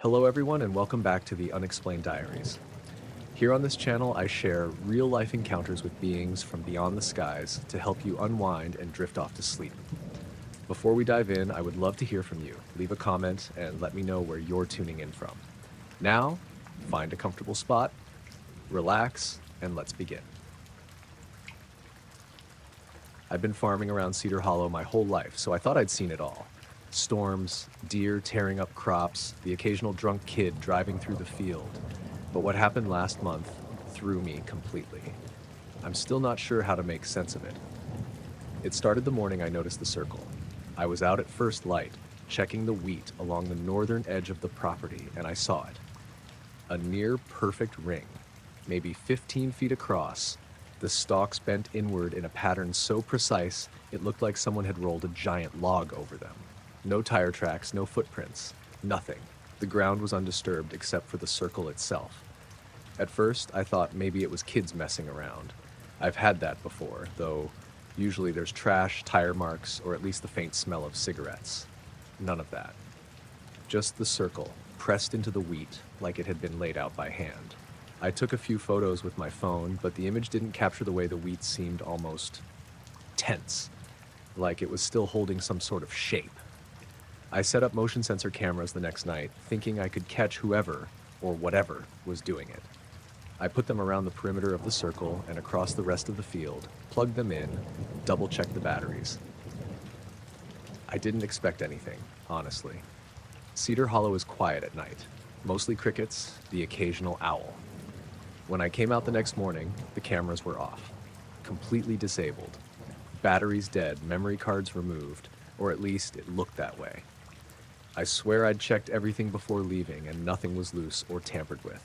Hello everyone and welcome back to the Unexplained Diaries. Here on this channel I share real-life encounters with beings from beyond the skies to help you unwind and drift off to sleep. Before we dive in, I would love to hear from you. Leave a comment and let me know where you're tuning in from. Now, find a comfortable spot, relax, and let's begin. I've been farming around Cedar Hollow my whole life, so I thought I'd seen it all. Storms, deer tearing up crops, the occasional drunk kid driving through the field. But what happened last month threw me completely. I'm still not sure how to make sense of it. It started the morning I noticed the circle. I was out at first light, checking the wheat along the northern edge of the property, and I saw it. A near perfect ring, maybe 15 feet across, the stalks bent inward in a pattern so precise it looked like someone had rolled a giant log over them. No tire tracks, no footprints, nothing. The ground was undisturbed except for the circle itself. At first, I thought maybe it was kids messing around. I've had that before, though usually there's trash, tire marks, or at least the faint smell of cigarettes. None of that. Just the circle, pressed into the wheat like it had been laid out by hand. I took a few photos with my phone, but the image didn't capture the way the wheat seemed almost tense, like it was still holding some sort of shape. I set up motion sensor cameras the next night, thinking I could catch whoever, or whatever, was doing it. I put them around the perimeter of the circle and across the rest of the field, plugged them in, double-checked the batteries. I didn't expect anything, honestly. Cedar Hollow is quiet at night, mostly crickets, the occasional owl. When I came out the next morning, the cameras were off, completely disabled. Batteries dead, memory cards removed, or at least it looked that way. I swear I'd checked everything before leaving and nothing was loose or tampered with.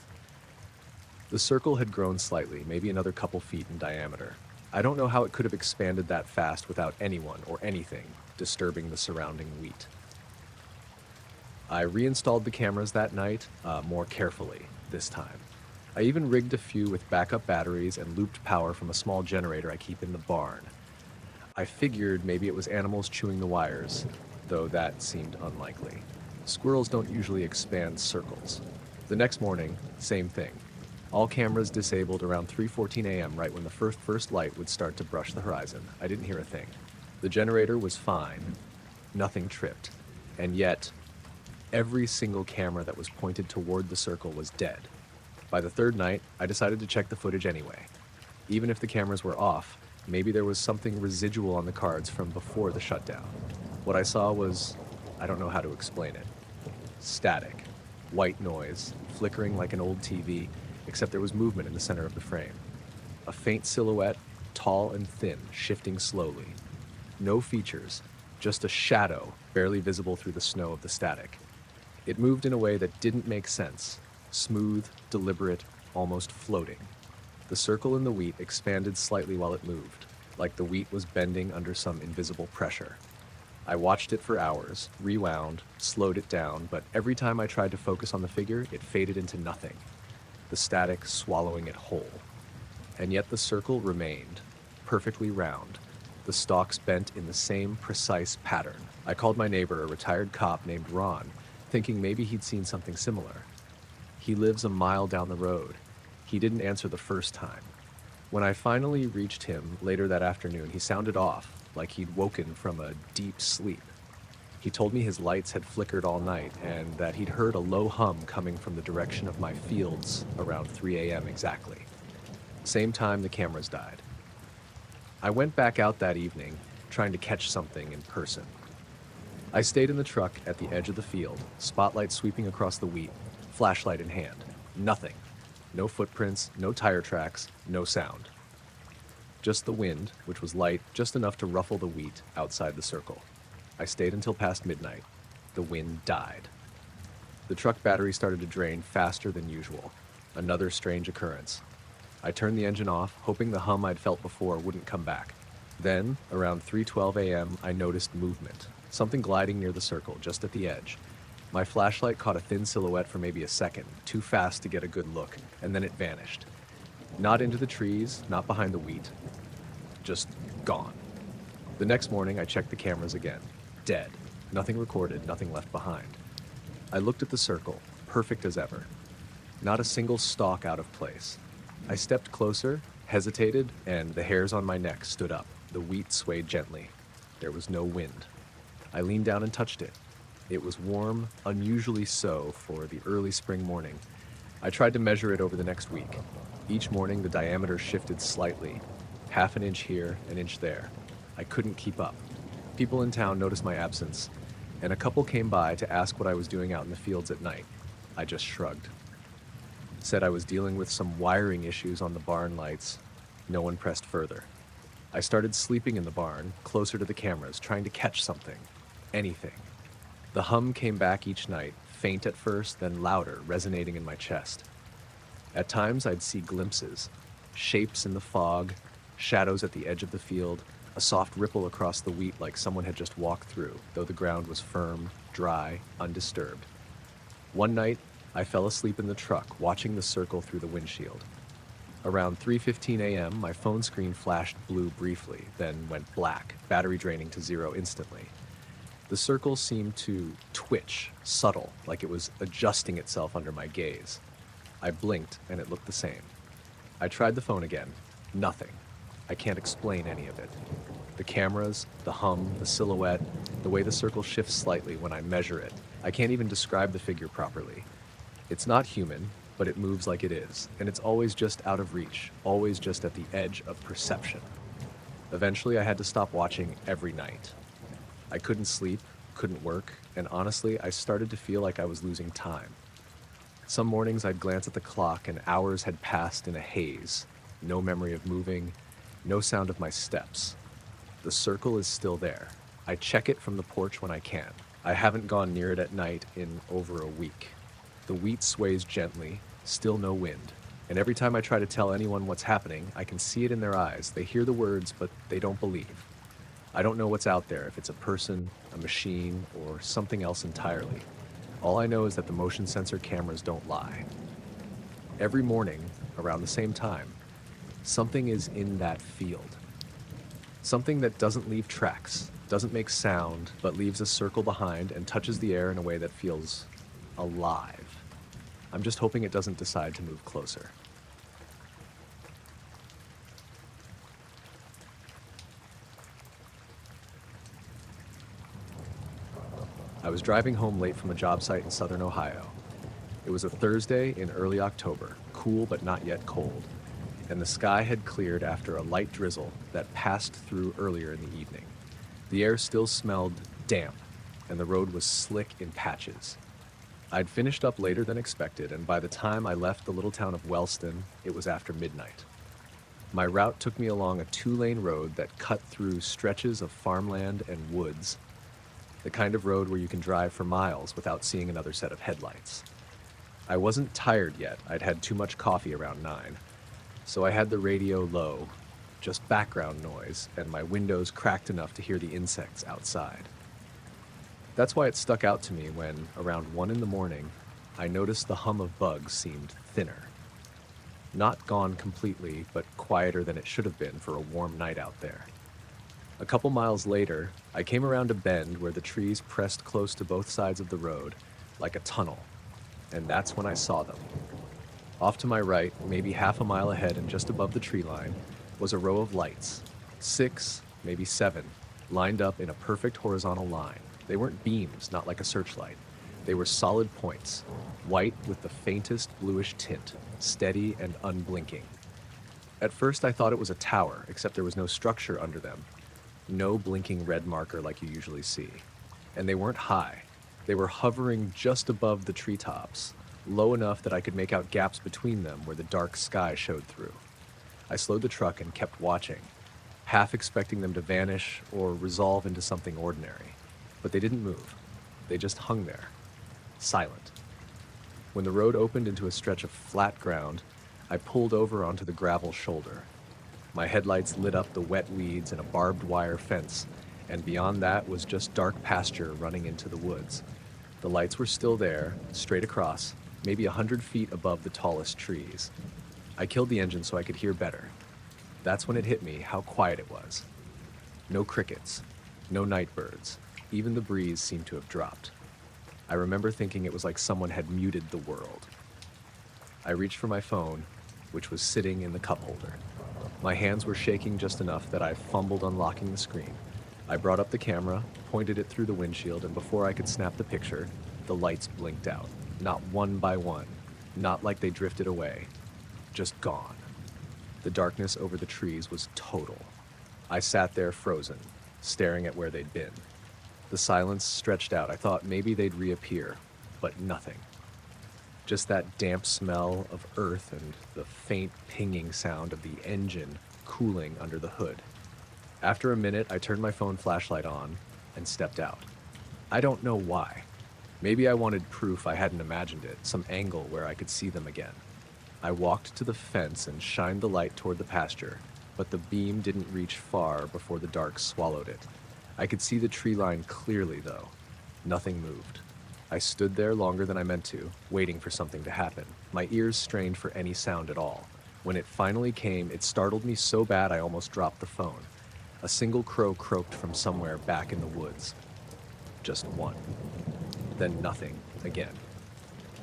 The circle had grown slightly, maybe another couple feet in diameter. I don't know how it could have expanded that fast without anyone or anything disturbing the surrounding wheat. I reinstalled the cameras that night, more carefully this time. I even rigged a few with backup batteries and looped power from a small generator I keep in the barn. I figured maybe it was animals chewing the wires, though that seemed unlikely. Squirrels don't usually expand circles. The next morning, same thing. All cameras disabled around 3:14 a.m. right when the first light would start to brush the horizon. I didn't hear a thing. The generator was fine. Nothing tripped. And yet, every single camera that was pointed toward the circle was dead. By the third night, I decided to check the footage anyway. Even if the cameras were off, maybe there was something residual on the cards from before the shutdown. What I saw was, I don't know how to explain it. Static. White noise, flickering like an old TV, except there was movement in the center of the frame. A faint silhouette, tall and thin, shifting slowly. No features, just a shadow, barely visible through the snow of the static. It moved in a way that didn't make sense. Smooth, deliberate, almost floating. The circle in the wheat expanded slightly while it moved, like the wheat was bending under some invisible pressure. I watched it for hours, rewound, slowed it down, but every time I tried to focus on the figure, it faded into nothing, the static swallowing it whole. And yet the circle remained, perfectly round, the stalks bent in the same precise pattern. I called my neighbor, a retired cop named Ron, thinking maybe he'd seen something similar. He lives a mile down the road. He didn't answer the first time. When I finally reached him later that afternoon, he sounded off, like he'd woken from a deep sleep. He told me his lights had flickered all night and that he'd heard a low hum coming from the direction of my fields around 3 a.m. exactly. Same time the cameras died. I went back out that evening, trying to catch something in person. I stayed in the truck at the edge of the field, spotlight sweeping across the wheat, flashlight in hand. Nothing. No footprints, no tire tracks, no sound. Just the wind, which was light, just enough to ruffle the wheat outside the circle. I stayed until past midnight. The wind died. The truck battery started to drain faster than usual. Another strange occurrence. I turned the engine off, hoping the hum I'd felt before wouldn't come back. Then, around 3:12 a.m., I noticed movement. Something gliding near the circle, just at the edge. My flashlight caught a thin silhouette for maybe a second, too fast to get a good look, and then it vanished. Not into the trees, not behind the wheat. Just gone. The next morning, I checked the cameras again. Dead. Nothing recorded, nothing left behind. I looked at the circle, perfect as ever. Not a single stalk out of place. I stepped closer, hesitated, and the hairs on my neck stood up. The wheat swayed gently. There was no wind. I leaned down and touched it. It was warm, unusually so for the early spring morning. I tried to measure it over the next week. Each morning, the diameter shifted slightly, half an inch here, an inch there. I couldn't keep up. People in town noticed my absence, and a couple came by to ask what I was doing out in the fields at night. I just shrugged. Said I was dealing with some wiring issues on the barn lights. No one pressed further. I started sleeping in the barn, closer to the cameras, trying to catch something. Anything. The hum came back each night, faint at first, then louder, resonating in my chest. At times, I'd see glimpses, shapes in the fog, shadows at the edge of the field, a soft ripple across the wheat like someone had just walked through, though the ground was firm, dry, undisturbed. One night, I fell asleep in the truck, watching the circle through the windshield. Around 3:15 a.m., my phone screen flashed blue briefly, then went black, battery draining to zero instantly. The circle seemed to twitch, subtle, like it was adjusting itself under my gaze. I blinked, and it looked the same. I tried the phone again. Nothing. I can't explain any of it. The cameras, the hum, the silhouette, the way the circle shifts slightly when I measure it. I can't even describe the figure properly. It's not human, but it moves like it is, and it's always just out of reach, always just at the edge of perception. Eventually, I had to stop watching every night. I couldn't sleep, couldn't work, and honestly, I started to feel like I was losing time. Some mornings I'd glance at the clock and hours had passed in a haze. No memory of moving, no sound of my steps. The circle is still there. I check it from the porch when I can. I haven't gone near it at night in over a week. The wheat sways gently, still no wind. And every time I try to tell anyone what's happening, I can see it in their eyes. They hear the words, but they don't believe. I don't know what's out there, if it's a person, a machine, or something else entirely. All I know is that the motion sensor cameras don't lie. Every morning, around the same time, something is in that field. Something that doesn't leave tracks, doesn't make sound, but leaves a circle behind and touches the air in a way that feels alive. I'm just hoping it doesn't decide to move closer. I was driving home late from a job site in southern Ohio. It was a Thursday in early October, cool but not yet cold, and the sky had cleared after a light drizzle that passed through earlier in the evening. The air still smelled damp, and the road was slick in patches. I'd finished up later than expected, and by the time I left the little town of Wellston, it was after midnight. My route took me along a two-lane road that cut through stretches of farmland and woods, the kind of road where you can drive for miles without seeing another set of headlights. I wasn't tired yet. I'd had too much coffee around 9, so I had the radio low, just background noise, and my windows cracked enough to hear the insects outside. That's why it stuck out to me when, around 1 in the morning, I noticed the hum of bugs seemed thinner. Not gone completely, but quieter than it should have been for a warm night out there. A couple miles later, I came around a bend where the trees pressed close to both sides of the road, like a tunnel, and that's when I saw them. Off to my right, maybe half a mile ahead and just above the tree line, was a row of lights, 6, maybe 7, lined up in a perfect horizontal line. They weren't beams, not like a searchlight. They were solid points, white with the faintest bluish tint, steady and unblinking. At first I thought it was a tower, except there was no structure under them. No blinking red marker like you usually see. And they weren't high. They were hovering just above the treetops, low enough that I could make out gaps between them where the dark sky showed through. I slowed the truck and kept watching, half expecting them to vanish or resolve into something ordinary. But they didn't move. They just hung there, silent. When the road opened into a stretch of flat ground, I pulled over onto the gravel shoulder. My headlights lit up the wet weeds and a barbed wire fence, and beyond that was just dark pasture running into the woods. The lights were still there, straight across, maybe 100 feet above the tallest trees. I killed the engine so I could hear better. That's when it hit me how quiet it was. No crickets, no night birds. Even the breeze seemed to have dropped. I remember thinking it was like someone had muted the world. I reached for my phone, which was sitting in the cup holder. My hands were shaking just enough that I fumbled unlocking the screen. I brought up the camera, pointed it through the windshield, and before I could snap the picture, the lights blinked out. Not one by one, not like they drifted away, just gone. The darkness over the trees was total. I sat there frozen, staring at where they'd been. The silence stretched out. I thought maybe they'd reappear, but nothing. Just that damp smell of earth and the faint pinging sound of the engine cooling under the hood. After a minute, I turned my phone flashlight on and stepped out. I don't know why. Maybe I wanted proof I hadn't imagined it, some angle where I could see them again. I walked to the fence and shined the light toward the pasture, but the beam didn't reach far before the dark swallowed it. I could see the tree line clearly, though. Nothing moved. I stood there longer than I meant to, waiting for something to happen, my ears strained for any sound at all. When it finally came, it startled me so bad I almost dropped the phone. A single crow croaked from somewhere back in the woods. Just one. Then nothing again.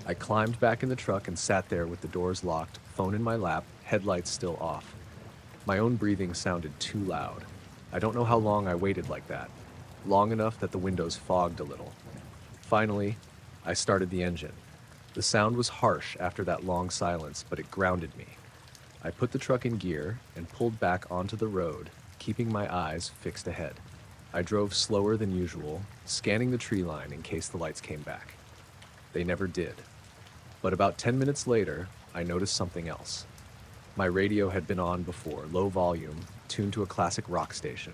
I climbed back in the truck and sat there with the doors locked, phone in my lap, headlights still off. My own breathing sounded too loud. I don't know how long I waited like that. Long enough that the windows fogged a little. Finally, I started the engine. The sound was harsh after that long silence, but it grounded me. I put the truck in gear and pulled back onto the road, keeping my eyes fixed ahead. I drove slower than usual, scanning the tree line in case the lights came back. They never did. But about 10 minutes later, I noticed something else. My radio had been on before, low volume, tuned to a classic rock station.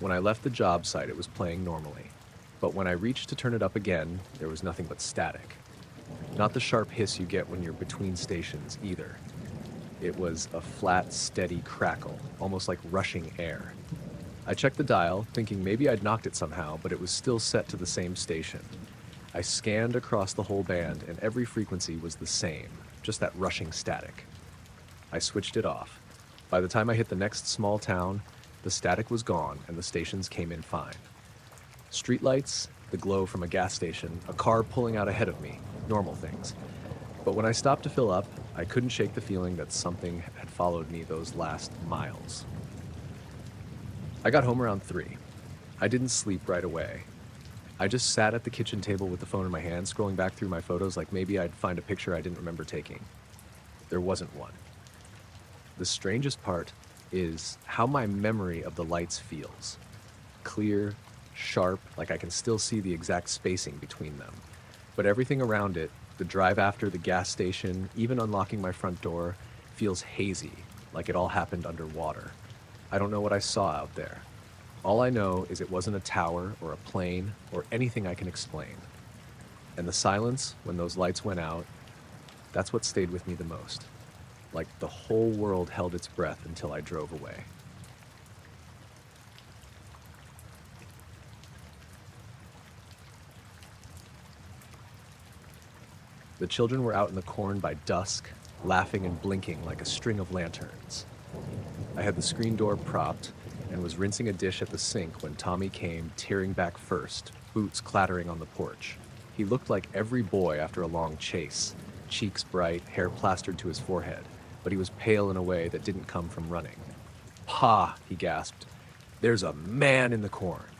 When I left the job site, it was playing normally. But when I reached to turn it up again, there was nothing but static. Not the sharp hiss you get when you're between stations, either. It was a flat, steady crackle, almost like rushing air. I checked the dial, thinking maybe I'd knocked it somehow, but it was still set to the same station. I scanned across the whole band, and every frequency was the same, just that rushing static. I switched it off. By the time I hit the next small town, the static was gone and the stations came in fine. Streetlights, the glow from a gas station, a car pulling out ahead of me, normal things. But when I stopped to fill up, I couldn't shake the feeling that something had followed me those last miles. I got home around 3. I didn't sleep right away. I just sat at the kitchen table with the phone in my hand, scrolling back through my photos like maybe I'd find a picture I didn't remember taking. There wasn't one. The strangest part is how my memory of the lights feels. Clear, sharp, like I can still see the exact spacing between them. But everything around it, the drive after the gas station, even unlocking my front door, feels hazy, like it all happened underwater. I don't know what I saw out there. All I know is it wasn't a tower or a plane or anything I can explain. And the silence, when those lights went out, that's what stayed with me the most. Like the whole world held its breath until I drove away. The children were out in the corn by dusk, laughing and blinking like a string of lanterns. I had the screen door propped and was rinsing a dish at the sink when Tommy came tearing back first, boots clattering on the porch. He looked like every boy after a long chase, cheeks bright, hair plastered to his forehead, but he was pale in a way that didn't come from running. "Pa," he gasped, "there's a man in the corn."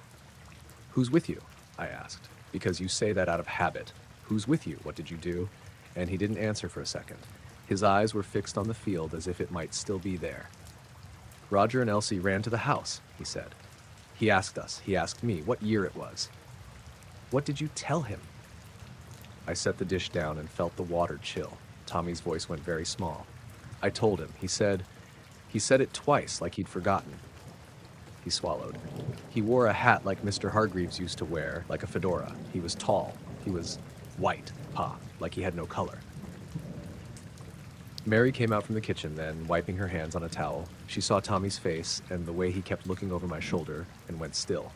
"Who's with you?" I asked, because you say that out of habit. "Who's with you? What did you do?" And he didn't answer for a second. His eyes were fixed on the field as if it might still be there. "Roger and Elsie ran to the house," he said. He asked me what year it was. "What did you tell him?" I set the dish down and felt the water chill. Tommy's voice went very small. I told him. He said it twice, like he'd forgotten. He swallowed. "He wore a hat like Mr. Hargreaves used to wear, like a fedora. He was tall. He was white, Pa, like he had no color." Mary came out from the kitchen then, wiping her hands on a towel. She saw Tommy's face and the way he kept looking over my shoulder and went still.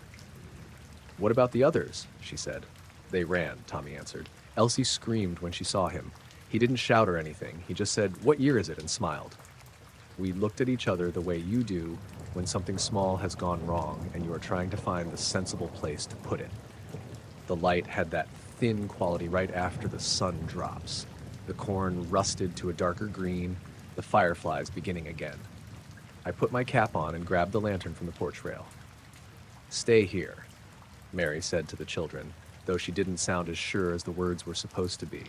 "What about the others?" she said. "They ran," Tommy answered. Elsie screamed when she saw him. He didn't shout or anything. He just said, "What year is it?" and smiled. We looked at each other the way you do when something small has gone wrong and you are trying to find the sensible place to put it. The light had that thin quality right after the sun drops. The corn rusted to a darker green, the fireflies beginning again. I put my cap on and grabbed the lantern from the porch rail. "Stay here," Mary said to the children, though she didn't sound as sure as the words were supposed to be.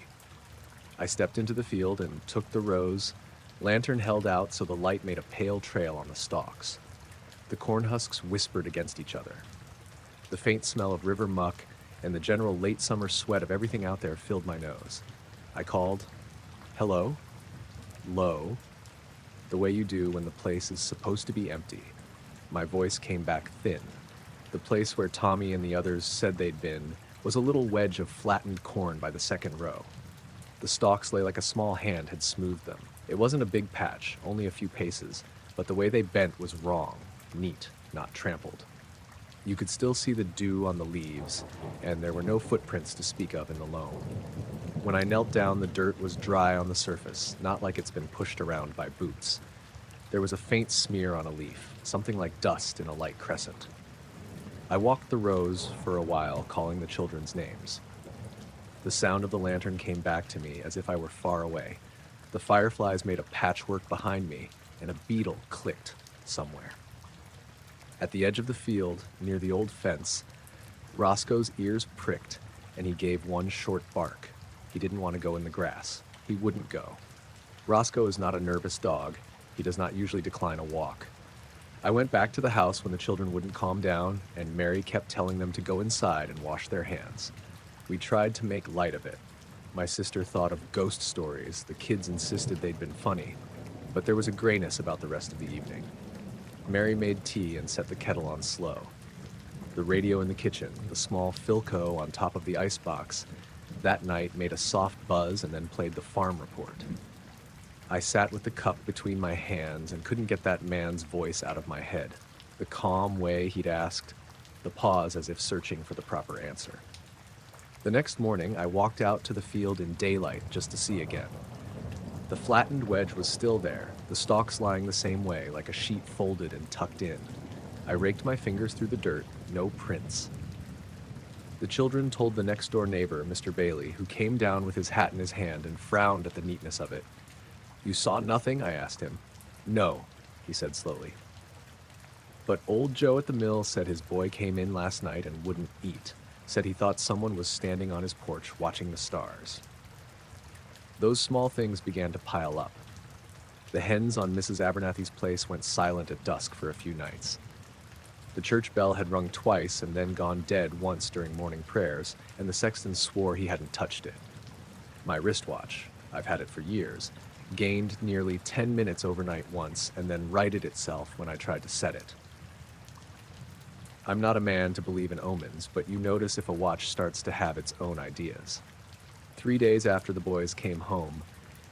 I stepped into the field and took the rows, lantern held out so the light made a pale trail on the stalks. The corn husks whispered against each other. The faint smell of river muck and the general late summer sweat of everything out there filled my nose. I called, "Hello?" Low, the way you do when the place is supposed to be empty. My voice came back thin. The place where Tommy and the others said they'd been was a little wedge of flattened corn by the second row. The stalks lay like a small hand had smoothed them. It wasn't a big patch, only a few paces, but the way they bent was wrong, neat, not trampled. You could still see the dew on the leaves, and there were no footprints to speak of in the loam. When I knelt down, the dirt was dry on the surface, not like it's been pushed around by boots. There was a faint smear on a leaf, something like dust in a light crescent. I walked the rows for a while, calling the children's names. The sound of the lantern came back to me as if I were far away. The fireflies made a patchwork behind me, and a beetle clicked somewhere. At the edge of the field, near the old fence, Roscoe's ears pricked, and he gave one short bark. He didn't want to go in the grass. He wouldn't go. Roscoe is not a nervous dog. He does not usually decline a walk. I went back to the house when the children wouldn't calm down, and Mary kept telling them to go inside and wash their hands. We tried to make light of it. My sister thought of ghost stories. The kids insisted they'd been funny, but there was a grayness about the rest of the evening. Mary made tea and set the kettle on slow. The radio in the kitchen, the small Philco on top of the icebox, that night made a soft buzz and then played the farm report. I sat with the cup between my hands and couldn't get that man's voice out of my head. The calm way he'd asked, the pause as if searching for the proper answer. The next morning, I walked out to the field in daylight just to see again. The flattened wedge was still there, the stalks lying the same way, like a sheet folded and tucked in. I raked my fingers through the dirt, no prints. The children told the next-door neighbor, Mr. Bailey, who came down with his hat in his hand and frowned at the neatness of it. "You saw nothing?" I asked him. "No," he said slowly. But old Joe at the mill said his boy came in last night and wouldn't eat. Said he thought someone was standing on his porch watching the stars. Those small things began to pile up. The hens on Mrs. Abernathy's place went silent at dusk for a few nights. The church bell had rung twice and then gone dead once during morning prayers, and the sexton swore he hadn't touched it. My wristwatch, I've had it for years, gained nearly 10 minutes overnight once and then righted itself when I tried to set it. I'm not a man to believe in omens, but you notice if a watch starts to have its own ideas. 3 days after the boys came home,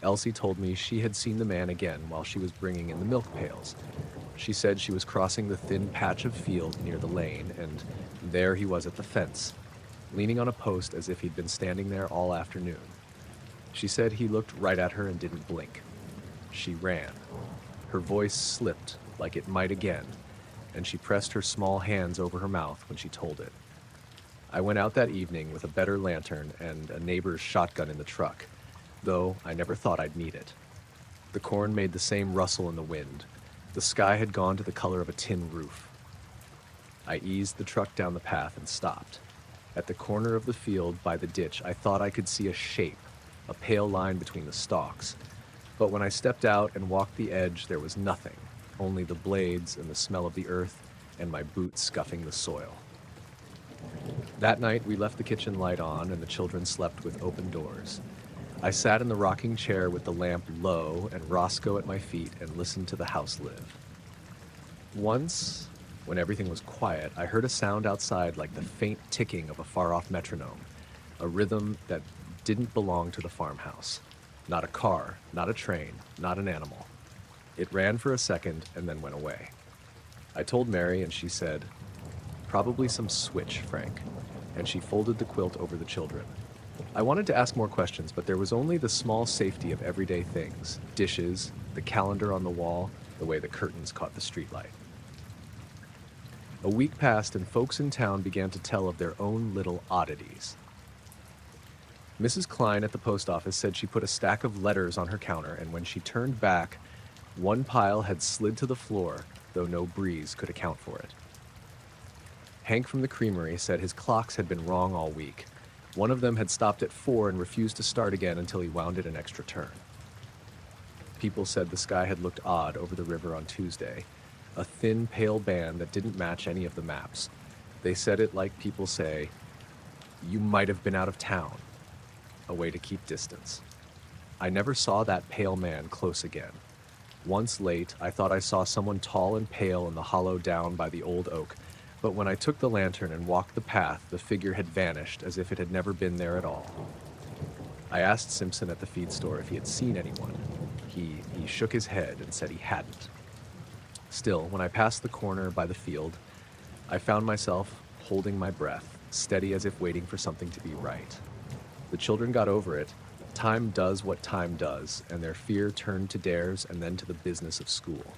Elsie told me she had seen the man again while she was bringing in the milk pails. She said she was crossing the thin patch of field near the lane, and there he was at the fence, leaning on a post as if he'd been standing there all afternoon. She said he looked right at her and didn't blink. She ran. Her voice slipped, like it might again, and she pressed her small hands over her mouth when she told it. I went out that evening with a better lantern and a neighbor's shotgun in the truck, though I never thought I'd need it. The corn made the same rustle in the wind. The sky had gone to the color of a tin roof. I eased the truck down the path and stopped. At the corner of the field by the ditch, I thought I could see a shape, a pale line between the stalks. But when I stepped out and walked the edge, there was nothing, only the blades and the smell of the earth and my boots scuffing the soil. That night, we left the kitchen light on and the children slept with open doors. I sat in the rocking chair with the lamp low and Roscoe at my feet and listened to the house live. Once, when everything was quiet, I heard a sound outside like the faint ticking of a far-off metronome, a rhythm that didn't belong to the farmhouse. Not a car, not a train, not an animal. It ran for a second and then went away. I told Mary and she said, "Probably some switch, Frank," and she folded the quilt over the children. I wanted to ask more questions, but there was only the small safety of everyday things, dishes, the calendar on the wall, the way the curtains caught the streetlight. A week passed and folks in town began to tell of their own little oddities. Mrs. Klein at the post office said she put a stack of letters on her counter, and when she turned back, one pile had slid to the floor, though no breeze could account for it. Hank from the creamery said his clocks had been wrong all week. One of them had stopped at 4 and refused to start again until he wound it an extra turn. People said the sky had looked odd over the river on Tuesday, a thin, pale band that didn't match any of the maps. They said it like people say, "You might have been out of town," a way to keep distance. I never saw that pale man close again. Once late, I thought I saw someone tall and pale in the hollow down by the old oak, but when I took the lantern and walked the path, the figure had vanished as if it had never been there at all. I asked Simpson at the feed store if he had seen anyone. He shook his head and said he hadn't. Still, when I passed the corner by the field, I found myself holding my breath, steady as if waiting for something to be right. The children got over it. Time does what time does, and their fear turned to dares and then to the business of school.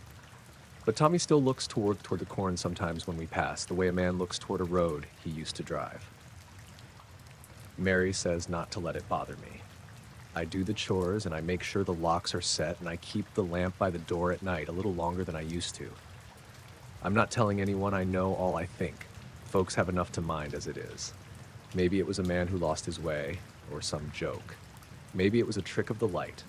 But Tommy still looks toward the corn sometimes when we pass, the way a man looks toward a road he used to drive. Mary says not to let it bother me. I do the chores and I make sure the locks are set, and I keep the lamp by the door at night a little longer than I used to. I'm not telling anyone I know all I think. Folks have enough to mind as it is. Maybe it was a man who lost his way, or some joke. Maybe it was a trick of the light.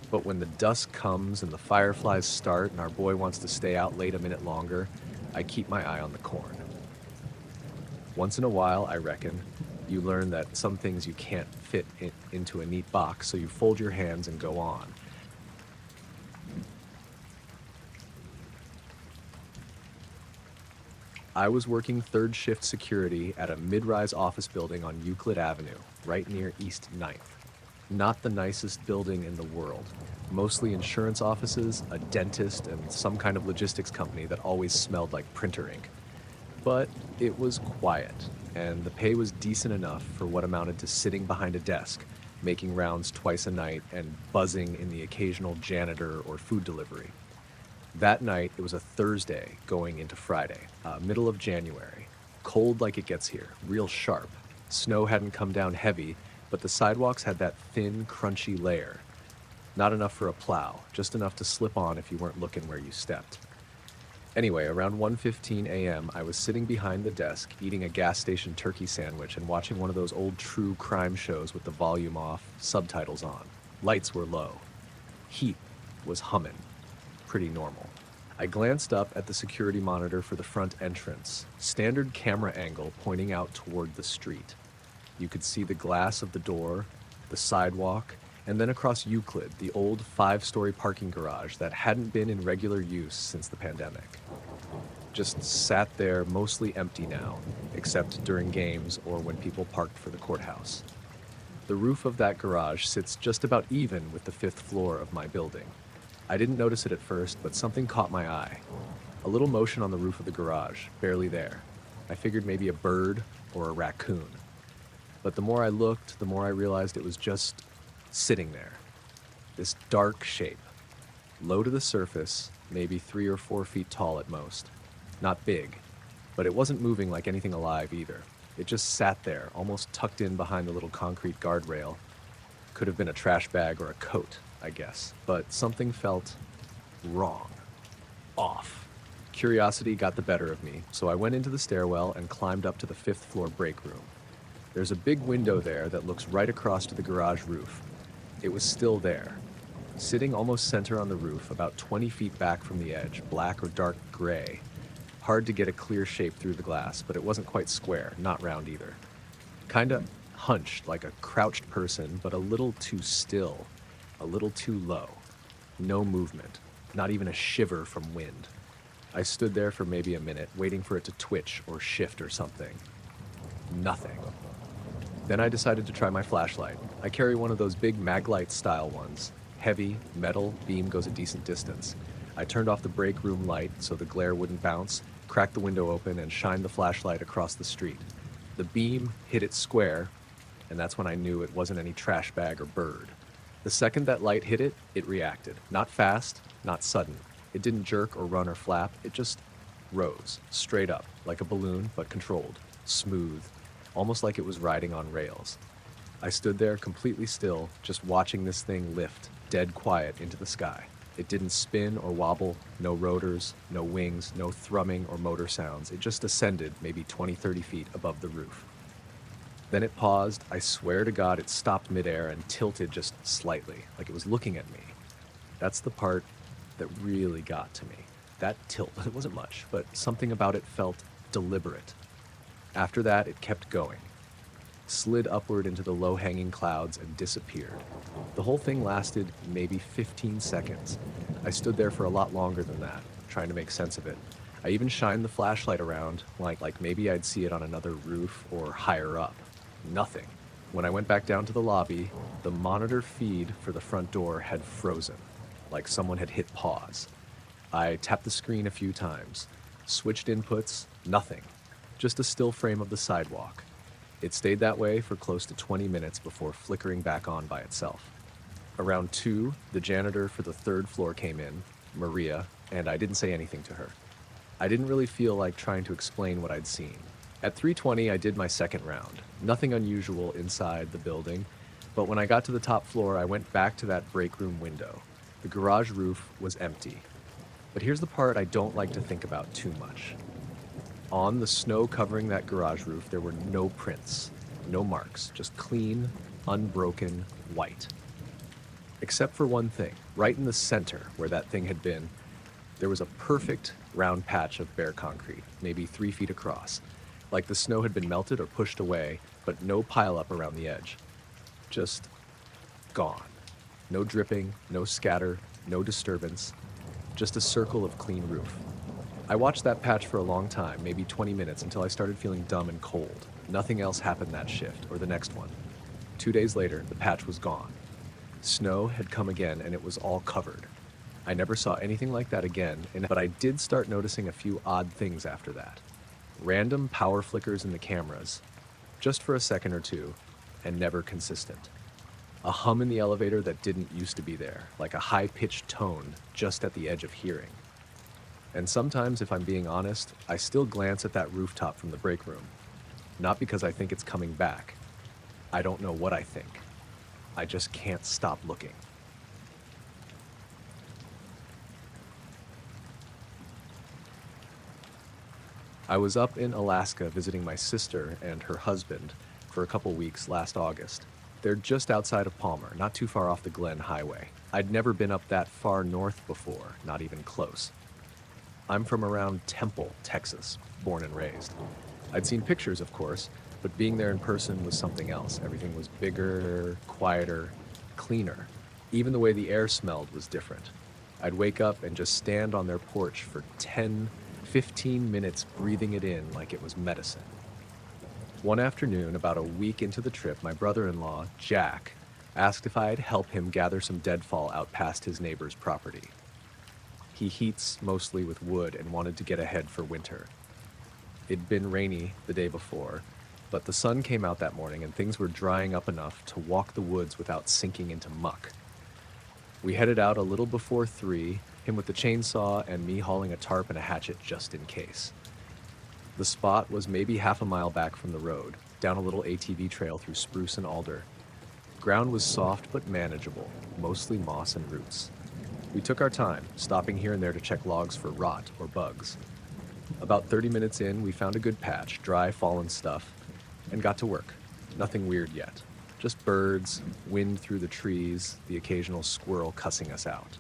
But when the dusk comes and the fireflies start and our boy wants to stay out late a minute longer, I keep my eye on the corn. Once in a while, I reckon, you learn that some things you can't fit into a neat box, so you fold your hands and go on. I was working third shift security at a mid-rise office building on Euclid Avenue, right near East 9th. Not the nicest building in the world. Mostly insurance offices, a dentist, and some kind of logistics company that always smelled like printer ink. But it was quiet, and the pay was decent enough for what amounted to sitting behind a desk, making rounds twice a night, and buzzing in the occasional janitor or food delivery. That night, it was a Thursday going into Friday, middle of January. Cold like it gets here, real sharp. Snow hadn't come down heavy, but the sidewalks had that thin, crunchy layer. Not enough for a plow, just enough to slip on if you weren't looking where you stepped. Anyway, around 1:15 a.m., I was sitting behind the desk, eating a gas station turkey sandwich and watching one of those old true crime shows with the volume off, subtitles on. Lights were low. Heat was humming. Pretty normal. I glanced up at the security monitor for the front entrance, standard camera angle pointing out toward the street. You could see the glass of the door, the sidewalk, and then across Euclid, the old 5-story parking garage that hadn't been in regular use since the pandemic. Just sat there mostly empty now, except during games or when people parked for the courthouse. The roof of that garage sits just about even with the 5th floor of my building. I didn't notice it at first, but something caught my eye. A little motion on the roof of the garage, barely there. I figured maybe a bird or a raccoon. But the more I looked, the more I realized it was just sitting there. This dark shape, low to the surface, maybe 3 or 4 feet tall at most. Not big, but it wasn't moving like anything alive either. It just sat there, almost tucked in behind the little concrete guardrail. Could have been a trash bag or a coat, I guess, but something felt wrong, off. Curiosity got the better of me, so I went into the stairwell and climbed up to the 5th floor break room. There's a big window there that looks right across to the garage roof. It was still there, sitting almost center on the roof, about 20 feet back from the edge, black or dark gray. Hard to get a clear shape through the glass, but it wasn't quite square, not round either. Kinda hunched like a crouched person, but a little too still, a little too low. No movement, not even a shiver from wind. I stood there for maybe a minute, waiting for it to twitch or shift or something. Nothing. Then I decided to try my flashlight. I carry one of those big Maglite style ones. Heavy, metal, beam goes a decent distance. I turned off the break room light so the glare wouldn't bounce, cracked the window open, and shined the flashlight across the street. The beam hit it square, and that's when I knew it wasn't any trash bag or bird. The second that light hit it, it reacted. Not fast, not sudden. It didn't jerk or run or flap. It just rose, straight up, like a balloon, but controlled, smooth, almost like it was riding on rails. I stood there completely still, just watching this thing lift, dead quiet, into the sky. It didn't spin or wobble, no rotors, no wings, no thrumming or motor sounds. It just ascended maybe 20, 30 feet above the roof. Then it paused. I swear to God, it stopped midair and tilted just slightly, like it was looking at me. That's the part that really got to me. That tilt, it wasn't much, but something about it felt deliberate. After that, it kept going, slid upward into the low-hanging clouds and disappeared. The whole thing lasted maybe 15 seconds. I stood there for a lot longer than that, trying to make sense of it. I even shined the flashlight around, like maybe I'd see it on another roof or higher up. Nothing. When I went back down to the lobby, the monitor feed for the front door had frozen, like someone had hit pause. I tapped the screen a few times, switched inputs, nothing. Just a still frame of the sidewalk. It stayed that way for close to 20 minutes before flickering back on by itself. Around 2, the janitor for the 3rd floor came in, Maria, and I didn't say anything to her. I didn't really feel like trying to explain what I'd seen. At 3:20, I did my second round. Nothing unusual inside the building, but when I got to the top floor, I went back to that break room window. The garage roof was empty. But here's the part I don't like to think about too much. On the snow covering that garage roof, there were no prints, no marks, just clean, unbroken white. Except for one thing, right in the center where that thing had been, there was a perfect round patch of bare concrete, maybe 3 feet across, like the snow had been melted or pushed away, but no pileup around the edge. Just gone. No dripping, no scatter, no disturbance, just a circle of clean roof. I watched that patch for a long time, maybe 20 minutes, until I started feeling dumb and cold. Nothing else happened that shift, or the next one. 2 days later, the patch was gone. Snow had come again, and it was all covered. I never saw anything like that again, but I did start noticing a few odd things after that. Random power flickers in the cameras, just for a second or two, and never consistent. A hum in the elevator that didn't used to be there, like a high-pitched tone just at the edge of hearing. And sometimes, if I'm being honest, I still glance at that rooftop from the break room. Not because I think it's coming back. I don't know what I think. I just can't stop looking. I was up in Alaska visiting my sister and her husband for a couple weeks last August. They're just outside of Palmer, not too far off the Glen Highway. I'd never been up that far north before, not even close. I'm from around Temple, Texas, born and raised. I'd seen pictures, of course, but being there in person was something else. Everything was bigger, quieter, cleaner. Even the way the air smelled was different. I'd wake up and just stand on their porch for 10, 15 minutes breathing it in like it was medicine. One afternoon, about a week into the trip, my brother-in-law, Jack, asked if I'd help him gather some deadfall out past his neighbor's property. He heats mostly with wood and wanted to get ahead for winter. It'd been rainy the day before, but the sun came out that morning and things were drying up enough to walk the woods without sinking into muck. We headed out a little before 3, him with the chainsaw and me hauling a tarp and a hatchet just in case. The spot was maybe half a mile back from the road, down a little ATV trail through spruce and alder. Ground was soft but manageable, mostly moss and roots. We took our time, stopping here and there to check logs for rot or bugs. About 30 minutes in, we found a good patch, dry, fallen stuff, and got to work. Nothing weird yet. Just birds, wind through the trees, the occasional squirrel cussing us out.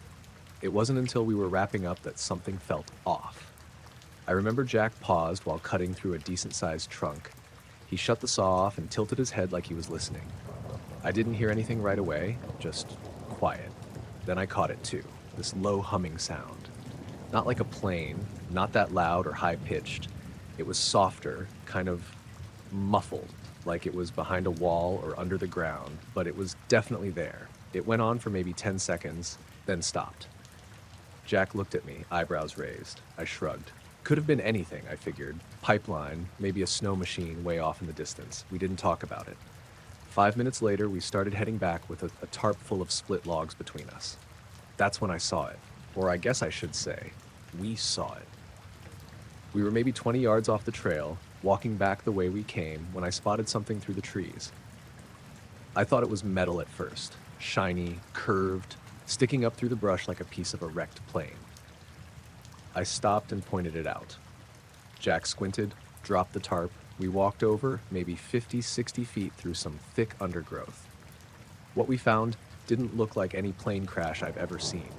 It wasn't until we were wrapping up that something felt off. I remember Jack paused while cutting through a decent-sized trunk. He shut the saw off and tilted his head like he was listening. I didn't hear anything right away, just quiet. Then I caught it too. This low humming sound. Not like a plane, not that loud or high-pitched. It was softer, kind of muffled, like it was behind a wall or under the ground, but it was definitely there. It went on for maybe 10 seconds, then stopped. Jack looked at me, eyebrows raised. I shrugged. Could have been anything, I figured. Pipeline, maybe a snow machine way off in the distance. We didn't talk about it. 5 minutes later, we started heading back with a tarp full of split logs between us. That's when I saw it. Or I guess I should say, we saw it. We were maybe 20 yards off the trail, walking back the way we came, when I spotted something through the trees. I thought it was metal at first, shiny, curved, sticking up through the brush like a piece of a wrecked plane. I stopped and pointed it out. Jack squinted, dropped the tarp. We walked over, maybe 50, 60 feet through some thick undergrowth. What we found didn't look like any plane crash I've ever seen.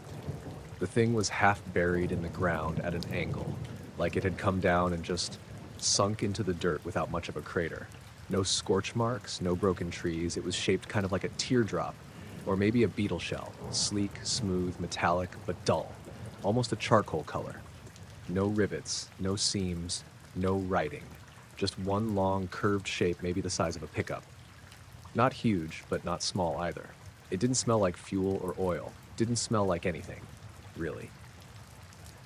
The thing was half buried in the ground at an angle, like it had come down and just sunk into the dirt without much of a crater. No scorch marks, no broken trees. It was shaped kind of like a teardrop, or maybe a beetle shell, sleek, smooth, metallic, but dull, almost a charcoal color. No rivets, no seams, no writing. Just one long, curved shape, maybe the size of a pickup. Not huge, but not small either. It didn't smell like fuel or oil. Didn't smell like anything, really.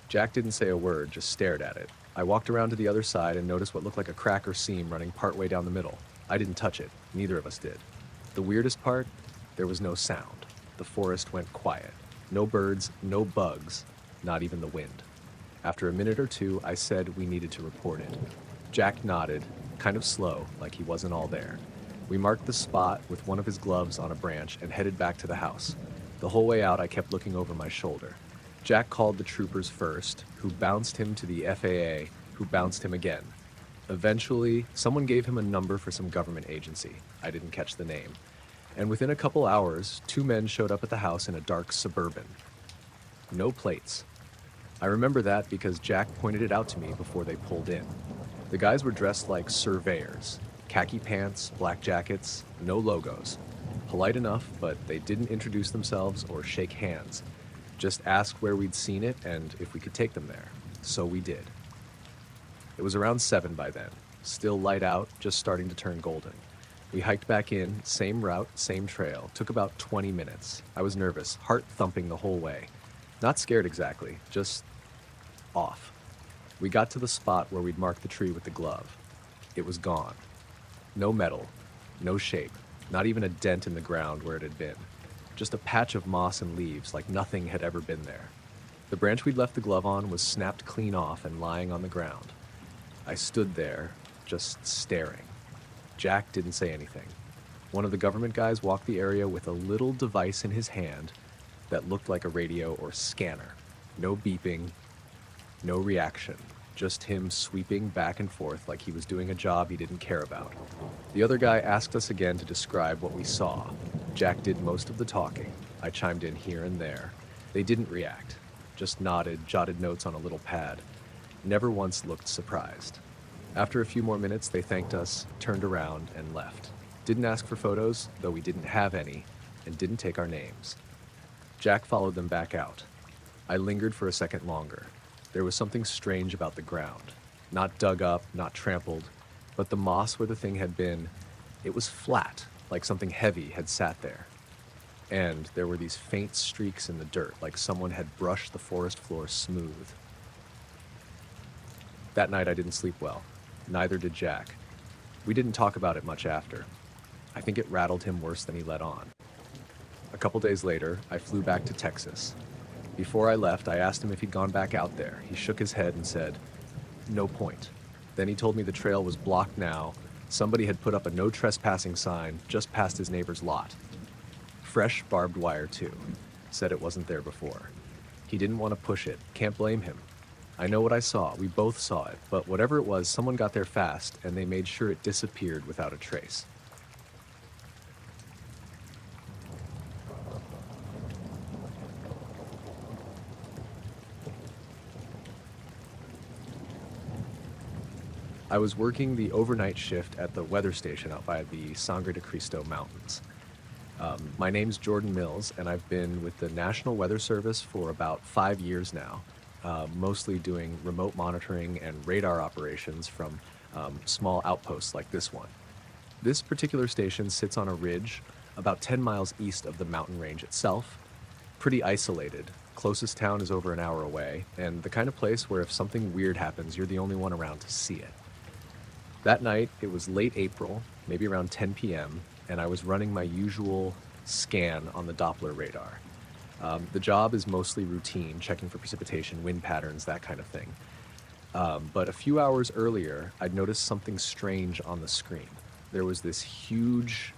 Jack didn't say a word, just stared at it. I walked around to the other side and noticed what looked like a crack or seam running partway down the middle. I didn't touch it. Neither of us did. The weirdest part? There was no sound. The forest went quiet. No birds, no bugs, not even the wind. After a minute or two, I said we needed to report it. Jack nodded, kind of slow, like he wasn't all there. We marked the spot with one of his gloves on a branch and headed back to the house. The whole way out, I kept looking over my shoulder. Jack called the troopers first, who bounced him to the FAA, who bounced him again. Eventually, someone gave him a number for some government agency. I didn't catch the name. And within a couple hours, 2 men showed up at the house in a dark Suburban. No plates. I remember that because Jack pointed it out to me before they pulled in. The guys were dressed like surveyors. Khaki pants, black jackets, no logos. Polite enough, but they didn't introduce themselves or shake hands. Just asked where we'd seen it and if we could take them there. So we did. It was around 7 by then. Still light out, just starting to turn golden. We hiked back in, same route, same trail. Took about 20 minutes. I was nervous, heart thumping the whole way. Not scared exactly, just off. We got to the spot where we'd marked the tree with the glove. It was gone. No metal, no shape, not even a dent in the ground where it had been. Just a patch of moss and leaves like nothing had ever been there. The branch we'd left the glove on was snapped clean off and lying on the ground. I stood there, just staring. Jack didn't say anything. One of the government guys walked the area with a little device in his hand that looked like a radio or scanner. No beeping, no reaction, just him sweeping back and forth like he was doing a job he didn't care about. The other guy asked us again to describe what we saw. Jack did most of the talking. I chimed in here and there. They didn't react, just nodded, jotted notes on a little pad. Never once looked surprised. After a few more minutes, they thanked us, turned around, and left. Didn't ask for photos, though we didn't have any, and didn't take our names. Jack followed them back out. I lingered for a second longer. There was something strange about the ground. Not dug up, not trampled, but the moss where the thing had been, it was flat, like something heavy had sat there. And there were these faint streaks in the dirt, like someone had brushed the forest floor smooth. That night I didn't sleep well. Neither did Jack. We didn't talk about it much after. I think it rattled him worse than he let on. A couple days later, I flew back to Texas. Before I left, I asked him if he'd gone back out there. He shook his head and said, "No point." Then he told me the trail was blocked now. Somebody had put up a no trespassing sign just past his neighbor's lot. Fresh barbed wire, too. Said it wasn't there before. He didn't want to push it. Can't blame him. I know what I saw. We both saw it. But whatever it was, someone got there fast, and they made sure it disappeared without a trace. I was working the overnight shift at the weather station out by the Sangre de Cristo Mountains. My name's Jordan Mills, and I've been with the National Weather Service for about 5 years now, mostly doing remote monitoring and radar operations from small outposts like this one. This particular station sits on a ridge about 10 miles east of the mountain range itself, pretty isolated. Closest town is over an hour away, and the kind of place where if something weird happens, you're the only one around to see it. That night, it was late April, maybe around 10 p.m., and I was running my usual scan on the Doppler radar. The job is mostly routine, checking for precipitation, wind patterns, that kind of thing. But a few hours earlier, I'd noticed something strange on the screen. There was this huge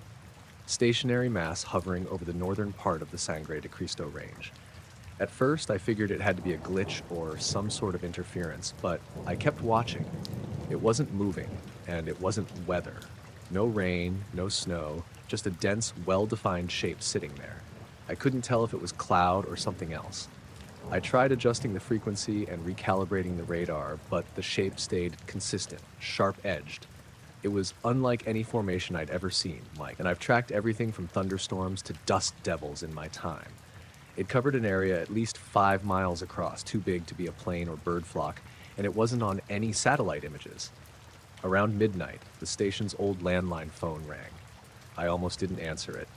stationary mass hovering over the northern part of the Sangre de Cristo Range. At first, I figured it had to be a glitch or some sort of interference, but I kept watching. It wasn't moving, and it wasn't weather. No rain, no snow, just a dense, well-defined shape sitting there. I couldn't tell if it was cloud or something else. I tried adjusting the frequency and recalibrating the radar, but the shape stayed consistent, sharp-edged. It was unlike any formation I'd ever seen, Mike, and I've tracked everything from thunderstorms to dust devils in my time. It covered an area at least 5 miles across, too big to be a plane or bird flock, and it wasn't on any satellite images. Around midnight, the station's old landline phone rang. I almost didn't answer it.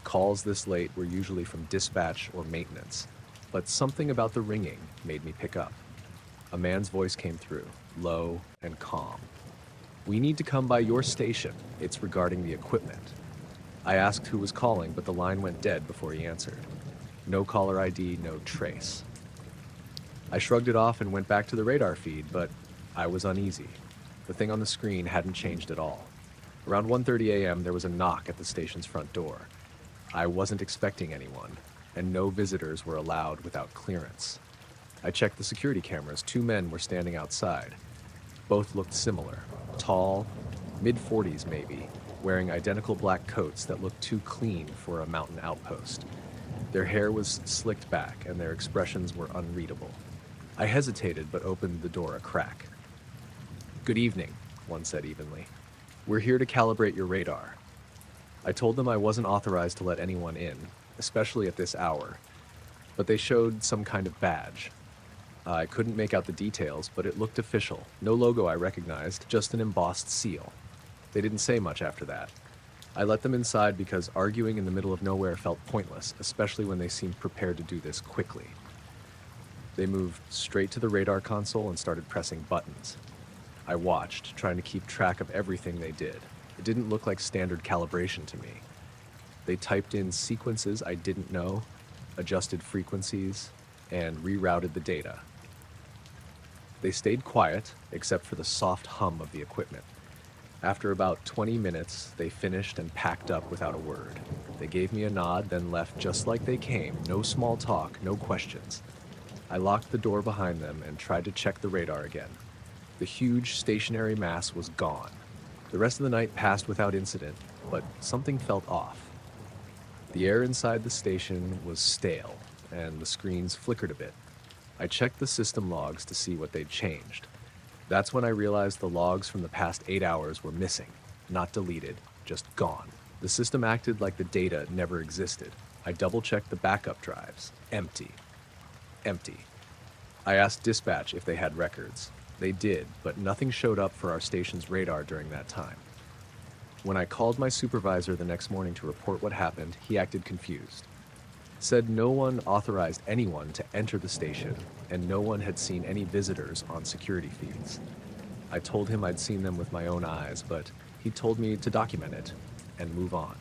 Calls this late were usually from dispatch or maintenance, but something about the ringing made me pick up. A man's voice came through, low and calm. "We need to come by your station. It's regarding the equipment." I asked who was calling, but the line went dead before he answered. No caller ID, no trace. I shrugged it off and went back to the radar feed, but I was uneasy. The thing on the screen hadn't changed at all. Around 1:30 a.m., there was a knock at the station's front door. I wasn't expecting anyone, and no visitors were allowed without clearance. I checked the security cameras. 2 men were standing outside. Both looked similar. Tall, mid-40s maybe, wearing identical black coats that looked too clean for a mountain outpost. Their hair was slicked back, and their expressions were unreadable. I hesitated, but opened the door a crack. "Good evening," one said evenly. "We're here to calibrate your radar." I told them I wasn't authorized to let anyone in, especially at this hour, but they showed some kind of badge. I couldn't make out the details, but it looked official. No logo I recognized, just an embossed seal. They didn't say much after that. I let them inside because arguing in the middle of nowhere felt pointless, especially when they seemed prepared to do this quickly. They moved straight to the radar console and started pressing buttons. I watched, trying to keep track of everything they did. It didn't look like standard calibration to me. They typed in sequences I didn't know, adjusted frequencies, and rerouted the data. They stayed quiet, except for the soft hum of the equipment. After about 20 minutes, they finished and packed up without a word. They gave me a nod, then left just like they came. No small talk, no questions. I locked the door behind them and tried to check the radar again. The huge stationary mass was gone. The rest of the night passed without incident, but something felt off. The air inside the station was stale, and the screens flickered a bit. I checked the system logs to see what they'd changed. That's when I realized the logs from the past 8 hours were missing, not deleted, just gone. The system acted like the data never existed. I double-checked the backup drives. Empty. Empty. I asked dispatch if they had records. They did, but nothing showed up for our station's radar during that time. When I called my supervisor the next morning to report what happened, he acted confused. Said no one authorized anyone to enter the station, and no one had seen any visitors on security feeds. I told him I'd seen them with my own eyes, but he told me to document it and move on.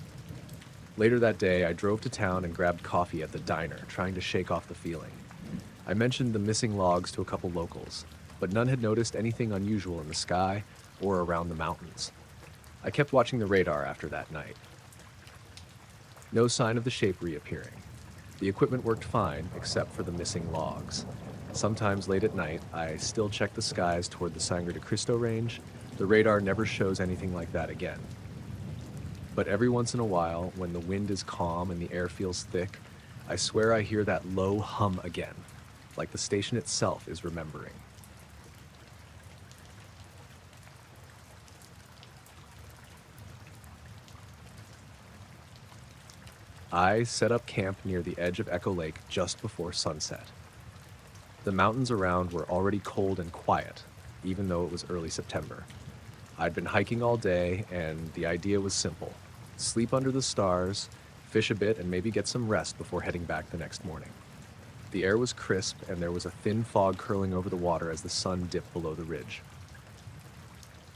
Later that day, I drove to town and grabbed coffee at the diner, trying to shake off the feeling. I mentioned the missing logs to a couple locals, but none had noticed anything unusual in the sky or around the mountains. I kept watching the radar after that night. No sign of the shape reappearing. The equipment worked fine, except for the missing logs. Sometimes late at night, I still check the skies toward the Sangre de Cristo range. The radar never shows anything like that again. But every once in a while, when the wind is calm and the air feels thick, I swear I hear that low hum again, like the station itself is remembering. I set up camp near the edge of Echo Lake just before sunset. The mountains around were already cold and quiet, even though it was early September. I'd been hiking all day, and the idea was simple. Sleep under the stars, fish a bit, and maybe get some rest before heading back the next morning. The air was crisp, and there was a thin fog curling over the water as the sun dipped below the ridge.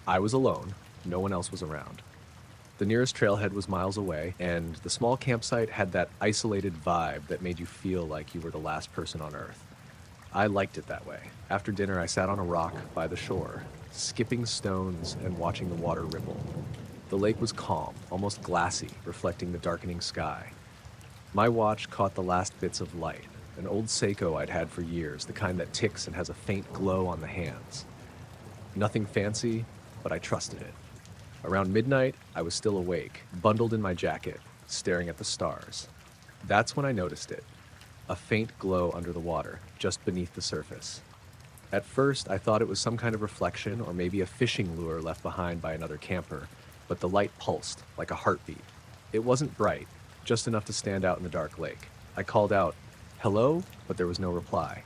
I was alone. No one else was around. The nearest trailhead was miles away, and the small campsite had that isolated vibe that made you feel like you were the last person on Earth. I liked it that way. After dinner, I sat on a rock by the shore, skipping stones and watching the water ripple. The lake was calm, almost glassy, reflecting the darkening sky. My watch caught the last bits of light, an old Seiko I'd had for years, the kind that ticks and has a faint glow on the hands. Nothing fancy, but I trusted it. Around midnight, I was still awake, bundled in my jacket, staring at the stars. That's when I noticed it. A faint glow under the water, just beneath the surface. At first, I thought it was some kind of reflection or maybe a fishing lure left behind by another camper, but the light pulsed like a heartbeat. It wasn't bright, just enough to stand out in the dark lake. I called out, "Hello?" but there was no reply.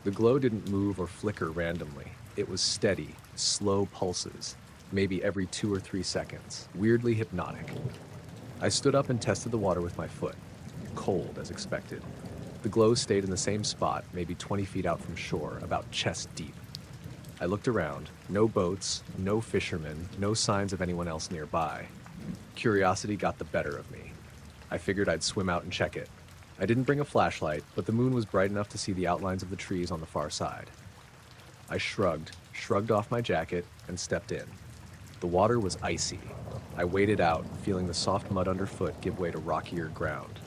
The glow didn't move or flicker randomly. It was steady, slow pulses, maybe every 2 or 3 seconds, weirdly hypnotic. I stood up and tested the water with my foot. Cold, as expected. The glow stayed in the same spot, maybe 20 feet out from shore, about chest deep. I looked around. No boats, no fishermen, no signs of anyone else nearby. Curiosity got the better of me. I figured I'd swim out and check it. I didn't bring a flashlight, but the moon was bright enough to see the outlines of the trees on the far side. I shrugged off my jacket, and stepped in. The water was icy. I waded out, feeling the soft mud underfoot give way to rockier ground.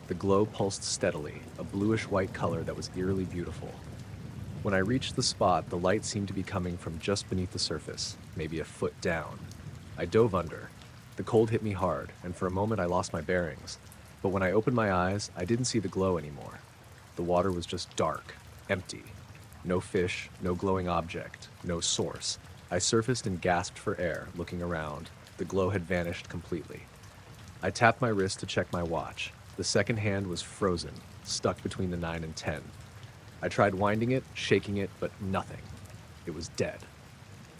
The glow pulsed steadily, a bluish-white color that was eerily beautiful. When I reached the spot, the light seemed to be coming from just beneath the surface, maybe a foot down. I dove under. The cold hit me hard, and for a moment I lost my bearings. But when I opened my eyes, I didn't see the glow anymore. The water was just dark, empty. No fish, no glowing object, no source. I surfaced and gasped for air, looking around. The glow had vanished completely. I tapped my wrist to check my watch. The second hand was frozen, stuck between the 9 and 10. I tried winding it, shaking it, but nothing. It was dead.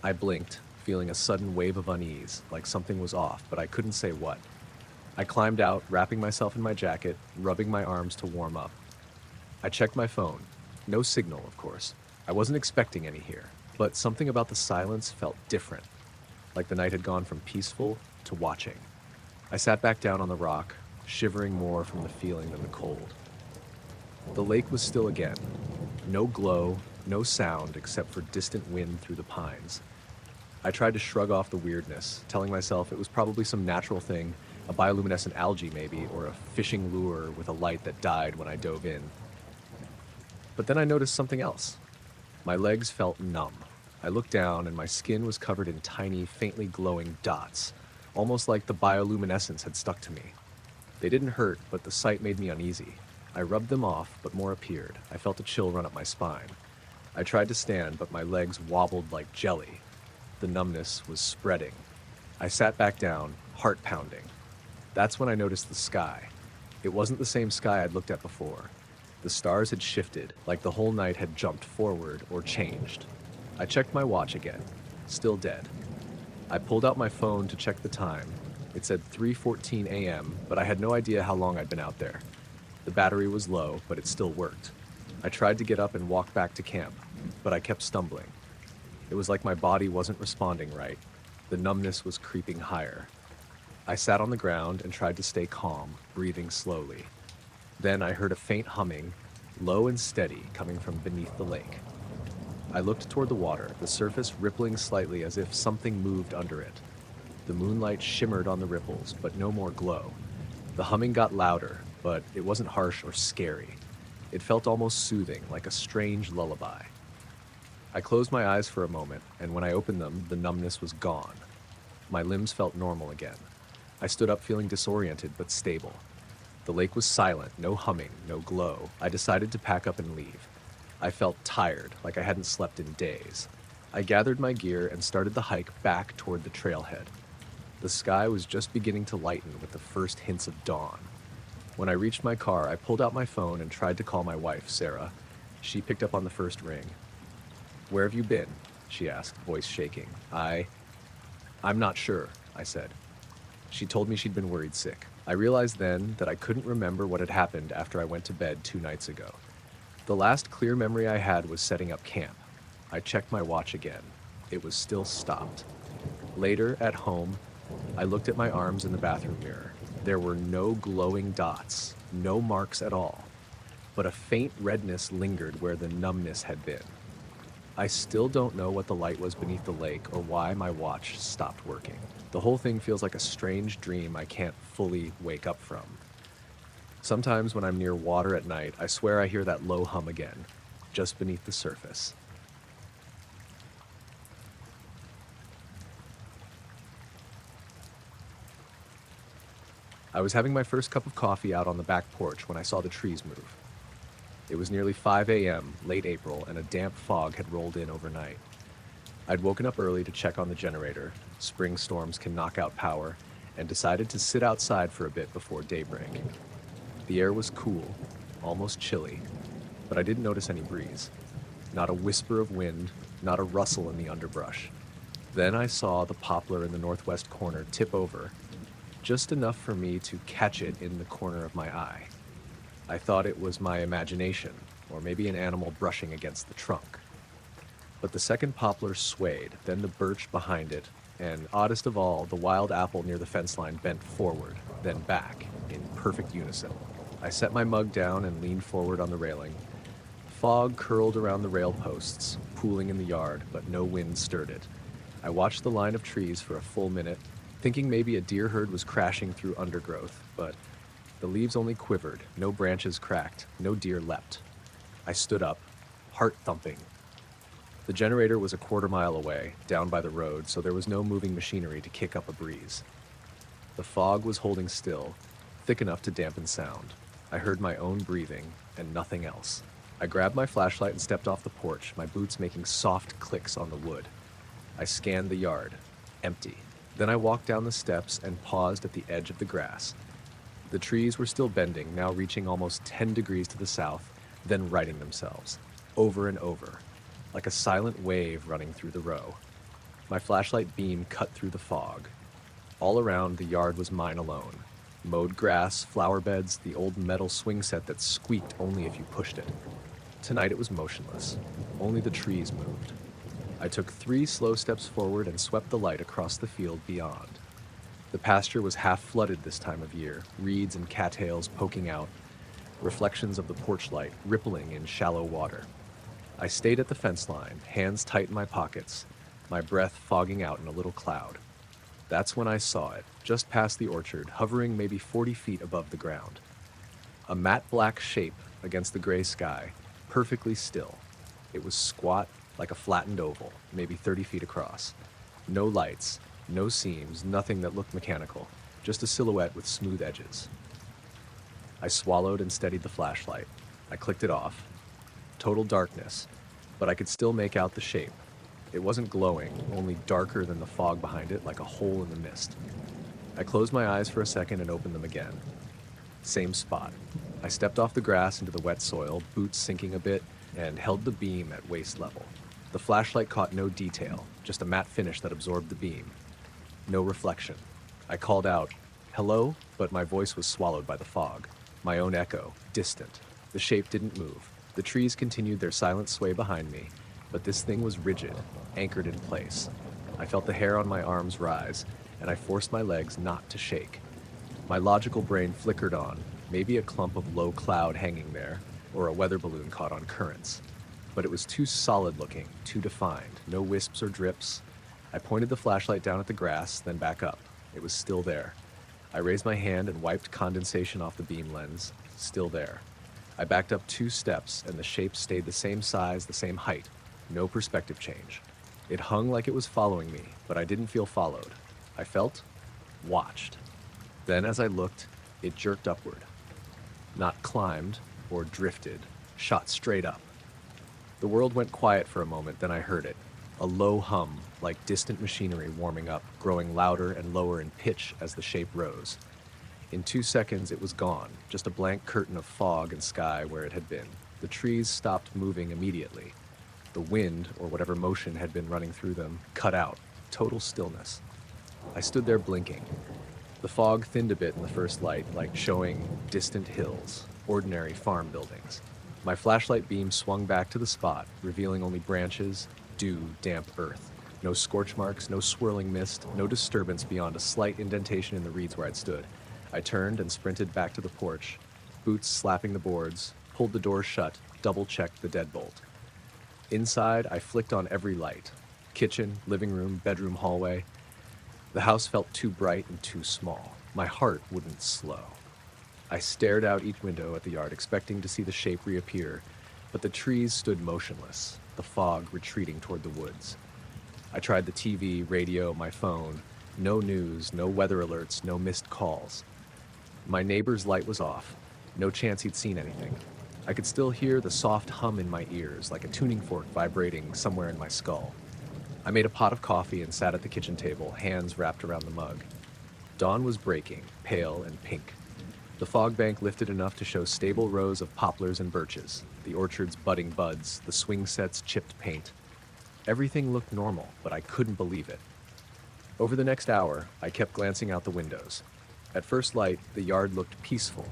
I blinked, feeling a sudden wave of unease, like something was off, but I couldn't say what. I climbed out, wrapping myself in my jacket, rubbing my arms to warm up. I checked my phone. No signal, of course. I wasn't expecting any here, but something about the silence felt different, like the night had gone from peaceful to watching. I sat back down on the rock, shivering more from the feeling than the cold. The lake was still again. No glow, no sound except for distant wind through the pines. I tried to shrug off the weirdness, telling myself it was probably some natural thing, a bioluminescent algae maybe, or a fishing lure with a light that died when I dove in. But then I noticed something else. My legs felt numb. I looked down and my skin was covered in tiny, faintly glowing dots, almost like the bioluminescence had stuck to me. They didn't hurt, but the sight made me uneasy. I rubbed them off, but more appeared. I felt a chill run up my spine. I tried to stand, but my legs wobbled like jelly. The numbness was spreading. I sat back down, heart pounding. That's when I noticed the sky. It wasn't the same sky I'd looked at before. The stars had shifted, like the whole night had jumped forward or changed. I checked my watch again. Still dead. I pulled out my phone to check the time. It said 3:14 a.m., but I had no idea how long I'd been out there. The battery was low, but it still worked. I tried to get up and walk back to camp, but I kept stumbling. It was like my body wasn't responding right. The numbness was creeping higher. I sat on the ground and tried to stay calm, breathing slowly. Then I heard a faint humming, low and steady, coming from beneath the lake. I looked toward the water, the surface rippling slightly as if something moved under it. The moonlight shimmered on the ripples, but no more glow. The humming got louder, but it wasn't harsh or scary. It felt almost soothing, like a strange lullaby. I closed my eyes for a moment, and when I opened them, the numbness was gone. My limbs felt normal again. I stood up feeling disoriented but stable. The lake was silent, no humming, no glow. I decided to pack up and leave. I felt tired, like I hadn't slept in days. I gathered my gear and started the hike back toward the trailhead. The sky was just beginning to lighten with the first hints of dawn. When I reached my car, I pulled out my phone and tried to call my wife, Sarah. She picked up on the first ring. "Where have you been?" she asked, voice shaking. I'm not sure," I said. She told me she'd been worried sick. I realized then that I couldn't remember what had happened after I went to bed 2 nights ago. The last clear memory I had was setting up camp. I checked my watch again. It was still stopped. Later, at home, I looked at my arms in the bathroom mirror. There were no glowing dots, no marks at all, but a faint redness lingered where the numbness had been. I still don't know what the light was beneath the lake or why my watch stopped working. The whole thing feels like a strange dream I can't fully wake up from. Sometimes when I'm near water at night, I swear I hear that low hum again, just beneath the surface. I was having my first cup of coffee out on the back porch when I saw the trees move. It was nearly 5 a.m., late April, and a damp fog had rolled in overnight. I'd woken up early to check on the generator. Spring storms can knock out power, and decided to sit outside for a bit before daybreak. The air was cool, almost chilly, but I didn't notice any breeze. Not a whisper of wind, not a rustle in the underbrush. Then I saw the poplar in the northwest corner tip over, just enough for me to catch it in the corner of my eye. I thought it was my imagination, or maybe an animal brushing against the trunk. But the second poplar swayed, then the birch behind it, and oddest of all, the wild apple near the fence line bent forward, then back, in perfect unison. I set my mug down and leaned forward on the railing. Fog curled around the rail posts, pooling in the yard, but no wind stirred it. I watched the line of trees for a full minute, thinking maybe a deer herd was crashing through undergrowth, but the leaves only quivered, no branches cracked, no deer leapt. I stood up, heart thumping. The generator was a quarter-mile away, down by the road, so there was no moving machinery to kick up a breeze. The fog was holding still, thick enough to dampen sound. I heard my own breathing, and nothing else. I grabbed my flashlight and stepped off the porch, my boots making soft clicks on the wood. I scanned the yard, empty. Then I walked down the steps and paused at the edge of the grass. The trees were still bending, now reaching almost 10 degrees to the south, then righting themselves, over and over, like a silent wave running through the row. My flashlight beam cut through the fog. All around, the yard was mine alone. Mowed grass, flower beds, the old metal swing set that squeaked only if you pushed it. Tonight it was motionless. Only the trees moved. I took 3 slow steps forward and swept the light across the field beyond. The pasture was half flooded this time of year, reeds and cattails poking out, reflections of the porch light rippling in shallow water. I stayed at the fence line, hands tight in my pockets, my breath fogging out in a little cloud. That's when I saw it, just past the orchard, hovering maybe 40 feet above the ground. A matte black shape against the gray sky, perfectly still. It was squat, like a flattened oval, maybe 30 feet across. No lights, no seams, nothing that looked mechanical, just a silhouette with smooth edges. I swallowed and steadied the flashlight. I clicked it off. Total darkness, but I could still make out the shape. It wasn't glowing, only darker than the fog behind it, like a hole in the mist. I closed my eyes for a second and opened them again. Same spot. I stepped off the grass into the wet soil, boots sinking a bit, and held the beam at waist level. The flashlight caught no detail, just a matte finish that absorbed the beam. No reflection. I called out, "Hello?" but my voice was swallowed by the fog. My own echo, distant. The shape didn't move. The trees continued their silent sway behind me, but this thing was rigid, anchored in place. I felt the hair on my arms rise, and I forced my legs not to shake. My logical brain flickered on, maybe a clump of low cloud hanging there, or a weather balloon caught on currents. But it was too solid looking, too defined, no wisps or drips. I pointed the flashlight down at the grass, then back up. It was still there. I raised my hand and wiped condensation off the beam lens. Still there. I backed up 2 steps, and the shape stayed the same size, the same height. No perspective change. It hung like it was following me, but I didn't feel followed. I felt watched. Then as I looked, it jerked upward. Not climbed or drifted, shot straight up. The world went quiet for a moment, then I heard it. A low hum, like distant machinery warming up, growing louder and lower in pitch as the shape rose. In 2 seconds, it was gone, just a blank curtain of fog and sky where it had been. The trees stopped moving immediately. The wind, or whatever motion had been running through them, cut out. Total stillness. I stood there blinking. The fog thinned a bit in the first light, like showing distant hills, ordinary farm buildings. My flashlight beam swung back to the spot, revealing only branches, dew, damp earth. No scorch marks, no swirling mist, no disturbance beyond a slight indentation in the reeds where I'd stood. I turned and sprinted back to the porch, boots slapping the boards, pulled the door shut, double-checked the deadbolt. Inside, I flicked on every light. Kitchen, living room, bedroom, hallway. The house felt too bright and too small. My heart wouldn't slow. I stared out each window at the yard, expecting to see the shape reappear, but the trees stood motionless, the fog retreating toward the woods. I tried the TV, radio, my phone. No news, no weather alerts, no missed calls. My neighbor's light was off. No chance he'd seen anything. I could still hear the soft hum in my ears, like a tuning fork vibrating somewhere in my skull. I made a pot of coffee and sat at the kitchen table, hands wrapped around the mug. Dawn was breaking, pale and pink. The fog bank lifted enough to show stable rows of poplars and birches, the orchard's budding buds, the swing set's chipped paint. Everything looked normal, but I couldn't believe it. Over the next hour, I kept glancing out the windows. At first light, the yard looked peaceful,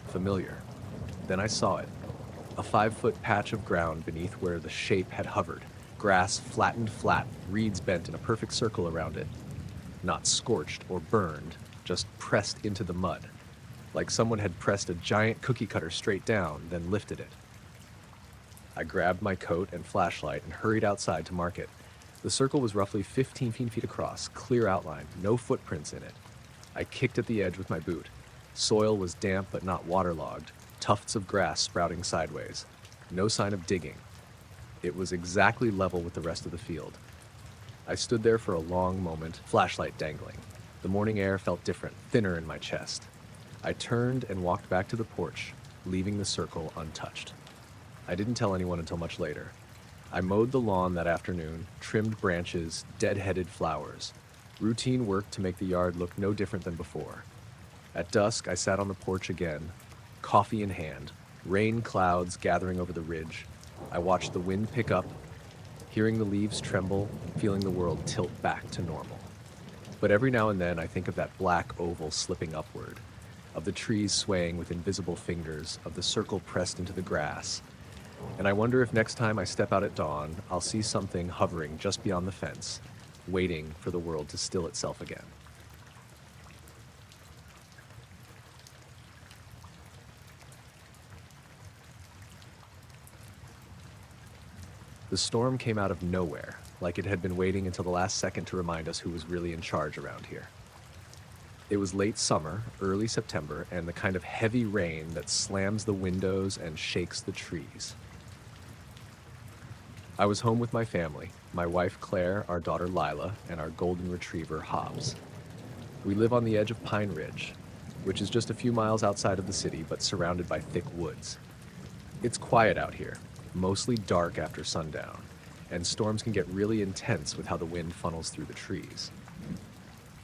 familiar. Then I saw it. A 5-foot patch of ground beneath where the shape had hovered. Grass flattened flat, reeds bent in a perfect circle around it. Not scorched or burned, just pressed into the mud, like someone had pressed a giant cookie cutter straight down, then lifted it. I grabbed my coat and flashlight and hurried outside to mark it. The circle was roughly 15 feet across, clear outline, no footprints in it. I kicked at the edge with my boot. Soil was damp but not waterlogged, tufts of grass sprouting sideways. No sign of digging. It was exactly level with the rest of the field. I stood there for a long moment, flashlight dangling. The morning air felt different, thinner in my chest. I turned and walked back to the porch, leaving the circle untouched. I didn't tell anyone until much later. I mowed the lawn that afternoon, trimmed branches, dead-headed flowers. Routine work to make the yard look no different than before. At dusk, I sat on the porch again, coffee in hand, rain clouds gathering over the ridge. I watched the wind pick up, hearing the leaves tremble, feeling the world tilt back to normal. But every now and then I think of that black oval slipping upward, of the trees swaying with invisible fingers, of the circle pressed into the grass. And I wonder if next time I step out at dawn, I'll see something hovering just beyond the fence, waiting for the world to still itself again. The storm came out of nowhere, like it had been waiting until the last second to remind us who was really in charge around here. It was late summer, early September, and the kind of heavy rain that slams the windows and shakes the trees. I was home with my family, my wife Claire, our daughter Lila, and our golden retriever Hobbs. We live on the edge of Pine Ridge, which is just a few miles outside of the city but surrounded by thick woods. It's quiet out here, mostly dark after sundown, and storms can get really intense with how the wind funnels through the trees.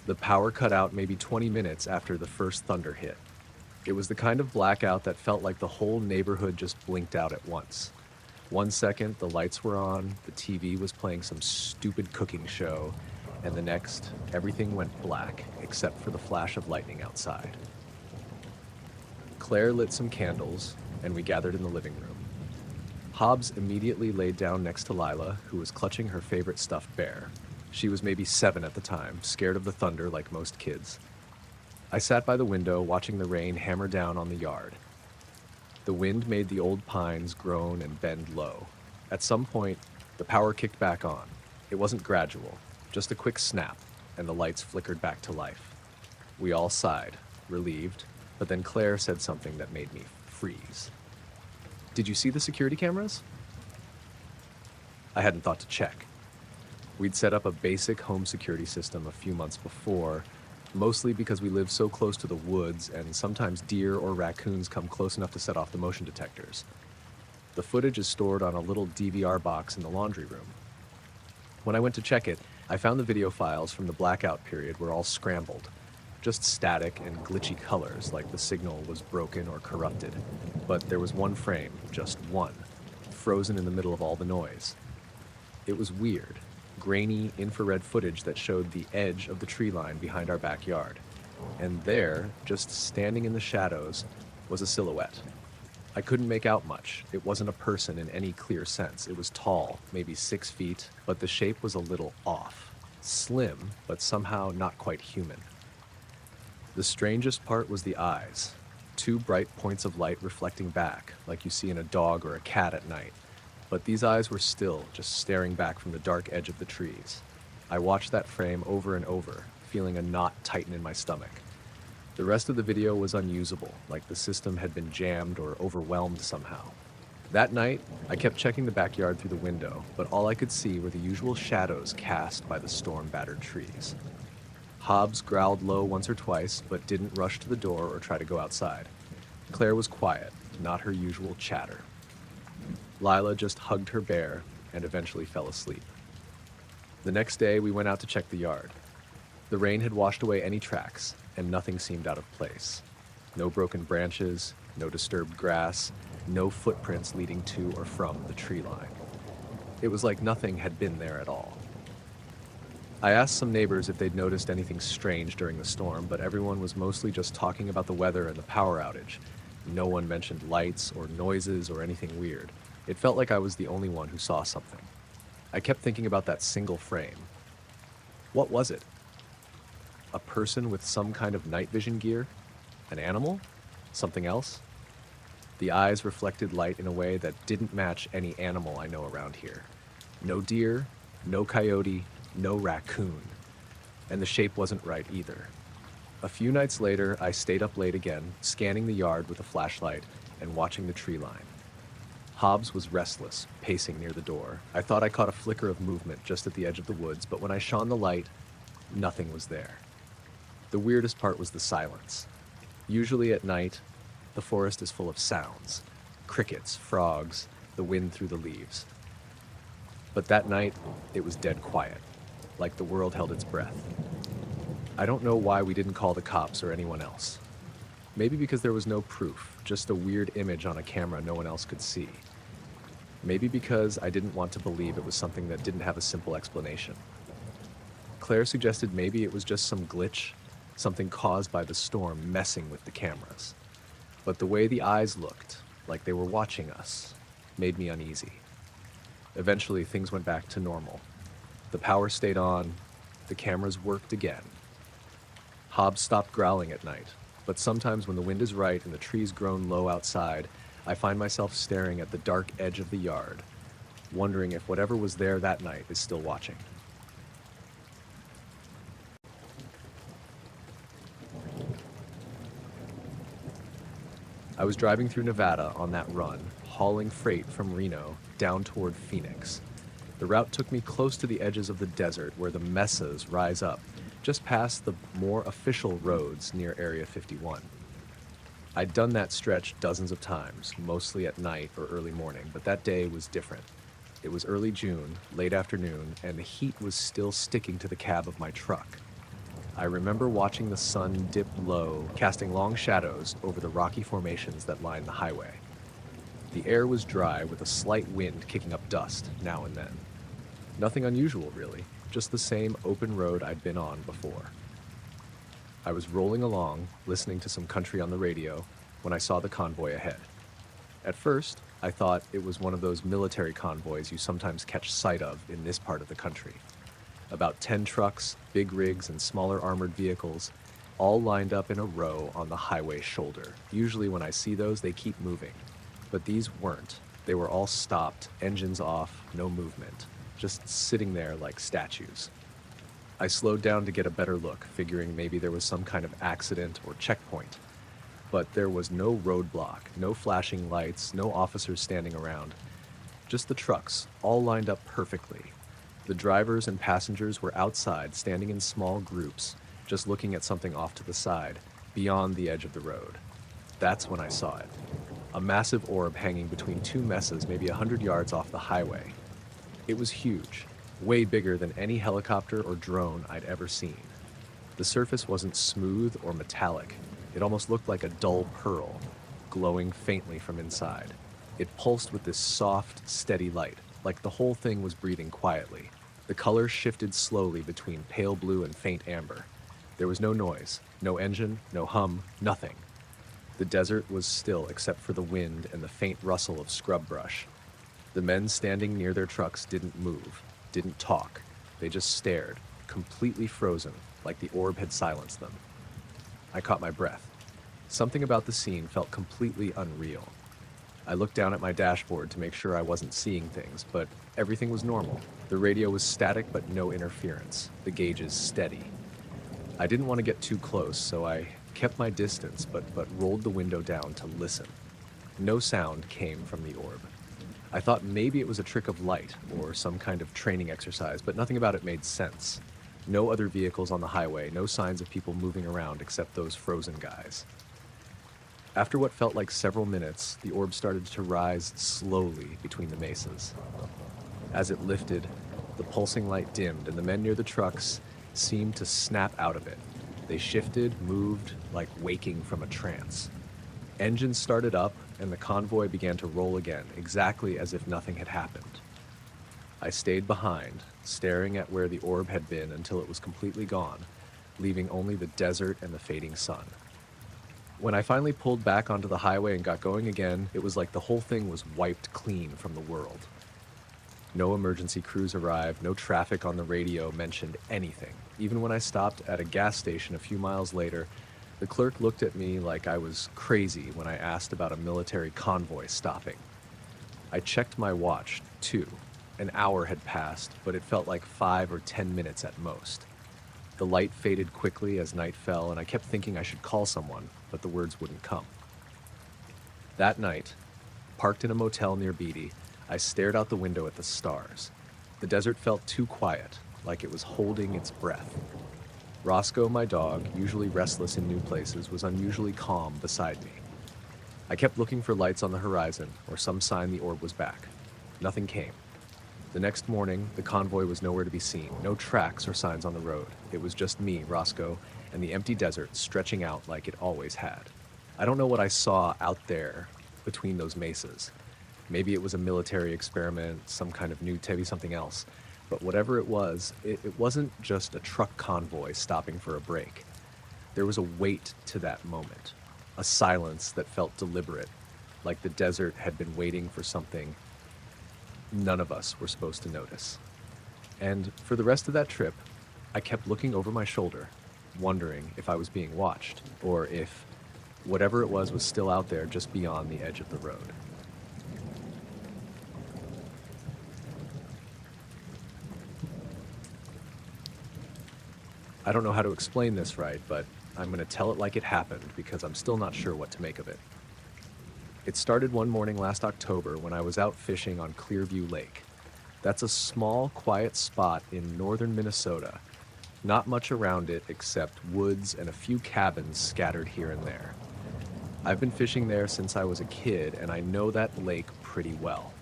The power cut out maybe 20 minutes after the first thunder hit. It was the kind of blackout that felt like the whole neighborhood just blinked out at once. 1 second, the lights were on, the TV was playing some stupid cooking show, and the next, everything went black, except for the flash of lightning outside. Claire lit some candles, and we gathered in the living room. Hobbs immediately laid down next to Lila, who was clutching her favorite stuffed bear. She was maybe 7 at the time, scared of the thunder like most kids. I sat by the window, watching the rain hammer down on the yard. The wind made the old pines groan and bend low. At some point, the power kicked back on. It wasn't gradual, just a quick snap, and the lights flickered back to life. We all sighed, relieved, but then Claire said something that made me freeze. "Did you see the security cameras?" I hadn't thought to check. We'd set up a basic home security system a few months before, mostly because we live so close to the woods and sometimes deer or raccoons come close enough to set off the motion detectors. The footage is stored on a little DVR box in the laundry room. When I went to check it, I found the video files from the blackout period were all scrambled, just static and glitchy colors like the signal was broken or corrupted. But there was one frame, just one, frozen in the middle of all the noise. It was weird. Grainy infrared footage that showed the edge of the tree line behind our backyard. And there, just standing in the shadows, was a silhouette. I couldn't make out much. It wasn't a person in any clear sense. It was tall, maybe 6 feet, but the shape was a little off. Slim, but somehow not quite human. The strangest part was the eyes. 2 bright points of light reflecting back, like you see in a dog or a cat at night. But these eyes were still, just staring back from the dark edge of the trees. I watched that frame over and over, feeling a knot tighten in my stomach. The rest of the video was unusable, like the system had been jammed or overwhelmed somehow. That night, I kept checking the backyard through the window, but all I could see were the usual shadows cast by the storm-battered trees. Hobbs growled low once or twice, but didn't rush to the door or try to go outside. Claire was quiet, not her usual chatter. Lila just hugged her bear and eventually fell asleep. The next day, we went out to check the yard. The rain had washed away any tracks, and nothing seemed out of place. No broken branches, no disturbed grass, no footprints leading to or from the tree line. It was like nothing had been there at all. I asked some neighbors if they'd noticed anything strange during the storm, but everyone was mostly just talking about the weather and the power outage. No one mentioned lights or noises or anything weird. It felt like I was the only one who saw something. I kept thinking about that single frame. What was it? A person with some kind of night vision gear? An animal? Something else? The eyes reflected light in a way that didn't match any animal I know around here. No deer, no coyote, no raccoon. And the shape wasn't right either. A few nights later, I stayed up late again, scanning the yard with a flashlight and watching the tree line. Hobbs was restless, pacing near the door. I thought I caught a flicker of movement just at the edge of the woods, but when I shone the light, nothing was there. The weirdest part was the silence. Usually at night, the forest is full of sounds. Crickets, frogs, the wind through the leaves. But that night, it was dead quiet, like the world held its breath. I don't know why we didn't call the cops or anyone else. Maybe because there was no proof, just a weird image on a camera no one else could see. Maybe because I didn't want to believe it was something that didn't have a simple explanation. Claire suggested maybe it was just some glitch, something caused by the storm messing with the cameras. But the way the eyes looked, like they were watching us, made me uneasy. Eventually, things went back to normal. The power stayed on, the cameras worked again. Hobbs stopped growling at night, but sometimes when the wind is right and the trees grown low outside, I find myself staring at the dark edge of the yard, wondering if whatever was there that night is still watching. I was driving through Nevada on that run, hauling freight from Reno down toward Phoenix. The route took me close to the edges of the desert where the mesas rise up, just past the more official roads near Area 51. I'd done that stretch dozens of times, mostly at night or early morning, but that day was different. It was early June, late afternoon, and the heat was still sticking to the cab of my truck. I remember watching the sun dip low, casting long shadows over the rocky formations that line the highway. The air was dry with a slight wind kicking up dust now and then. Nothing unusual, really, just the same open road I'd been on before. I was rolling along, listening to some country on the radio, when I saw the convoy ahead. At first, I thought it was one of those military convoys you sometimes catch sight of in this part of the country. About 10 trucks, big rigs, and smaller armored vehicles, all lined up in a row on the highway shoulder. Usually when I see those, they keep moving. But these weren't. They were all stopped, engines off, no movement, just sitting there like statues. I slowed down to get a better look, figuring maybe there was some kind of accident or checkpoint. But there was no roadblock, no flashing lights, no officers standing around. Just the trucks, all lined up perfectly. The drivers and passengers were outside, standing in small groups, just looking at something off to the side, beyond the edge of the road. That's when I saw it. A massive orb hanging between two mesas maybe 100 yards off the highway. It was huge, way bigger than any helicopter or drone I'd ever seen. The surface wasn't smooth or metallic. It almost looked like a dull pearl, glowing faintly from inside. It pulsed with this soft, steady light, like the whole thing was breathing quietly. The color shifted slowly between pale blue and faint amber. There was no noise, no engine, no hum, nothing. The desert was still except for the wind and the faint rustle of scrub brush. The men standing near their trucks didn't move, didn't talk. They just stared, completely frozen, like the orb had silenced them. I caught my breath. Something about the scene felt completely unreal. I looked down at my dashboard to make sure I wasn't seeing things, but everything was normal. The radio was static but no interference, the gauges steady. I didn't want to get too close, so I kept my distance but rolled the window down to listen. No sound came from the orb. I thought maybe it was a trick of light or some kind of training exercise, but nothing about it made sense. No other vehicles on the highway, no signs of people moving around except those frozen guys. After what felt like several minutes, the orb started to rise slowly between the mesas. As it lifted, the pulsing light dimmed, and the men near the trucks seemed to snap out of it. They shifted, moved, like waking from a trance. Engines started up, and the convoy began to roll again, exactly as if nothing had happened. I stayed behind, staring at where the orb had been until it was completely gone, leaving only the desert and the fading sun. When I finally pulled back onto the highway and got going again, it was like the whole thing was wiped clean from the world. No emergency crews arrived, no traffic on the radio mentioned anything. Even when I stopped at a gas station a few miles later, the clerk looked at me like I was crazy when I asked about a military convoy stopping. I checked my watch, too. An hour had passed, but it felt like 5 or 10 minutes at most. The light faded quickly as night fell, and I kept thinking I should call someone, but the words wouldn't come. That night, parked in a motel near Beatty, I stared out the window at the stars. The desert felt too quiet, like it was holding its breath. Roscoe, my dog, usually restless in new places, was unusually calm beside me. I kept looking for lights on the horizon, or some sign the orb was back. Nothing came. The next morning, the convoy was nowhere to be seen. No tracks or signs on the road. It was just me, Roscoe, and the empty desert stretching out like it always had. I don't know what I saw out there between those mesas. Maybe it was a military experiment, some kind of new, maybe something else. But whatever it was, it wasn't just a truck convoy stopping for a break. There was a weight to that moment, a silence that felt deliberate, like the desert had been waiting for something none of us were supposed to notice. And for the rest of that trip, I kept looking over my shoulder, wondering if I was being watched, or if whatever it was still out there just beyond the edge of the road. I don't know how to explain this right, but I'm going to tell it like it happened because I'm still not sure what to make of it. It started one morning last October when I was out fishing on Clearview Lake. That's a small, quiet spot in northern Minnesota. Not much around it except woods and a few cabins scattered here and there. I've been fishing there since I was a kid, and I know that lake pretty well.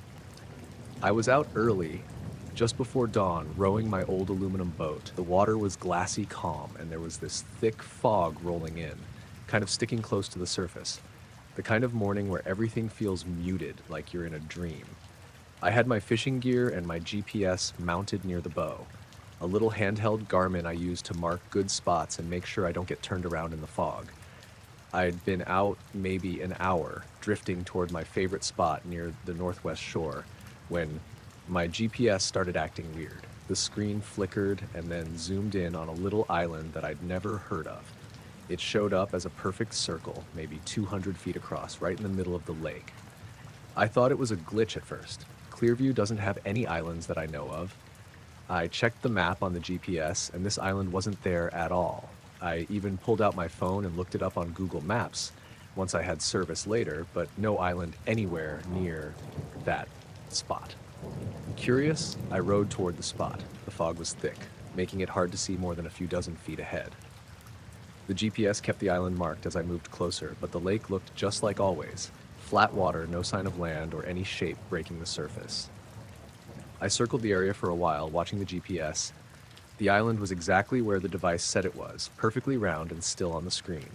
I was out early, just before dawn, rowing my old aluminum boat. The water was glassy calm, and there was this thick fog rolling in, kind of sticking close to the surface. The kind of morning where everything feels muted, like you're in a dream. I had my fishing gear and my GPS mounted near the bow, a little handheld Garmin I use to mark good spots and make sure I don't get turned around in the fog. I'd been out maybe an hour, drifting toward my favorite spot near the northwest shore, when my GPS started acting weird. The screen flickered and then zoomed in on a little island that I'd never heard of. It showed up as a perfect circle, maybe 200 feet across, right in the middle of the lake. I thought it was a glitch at first. Clearview doesn't have any islands that I know of. I checked the map on the GPS, and this island wasn't there at all. I even pulled out my phone and looked it up on Google Maps once I had service later, but no island anywhere near that spot. Curious, I rowed toward the spot. The fog was thick, making it hard to see more than a few dozen feet ahead. The GPS kept the island marked as I moved closer, but the lake looked just like always. Flat water, no sign of land or any shape breaking the surface. I circled the area for a while, watching the GPS. The island was exactly where the device said it was, perfectly round and still on the screen.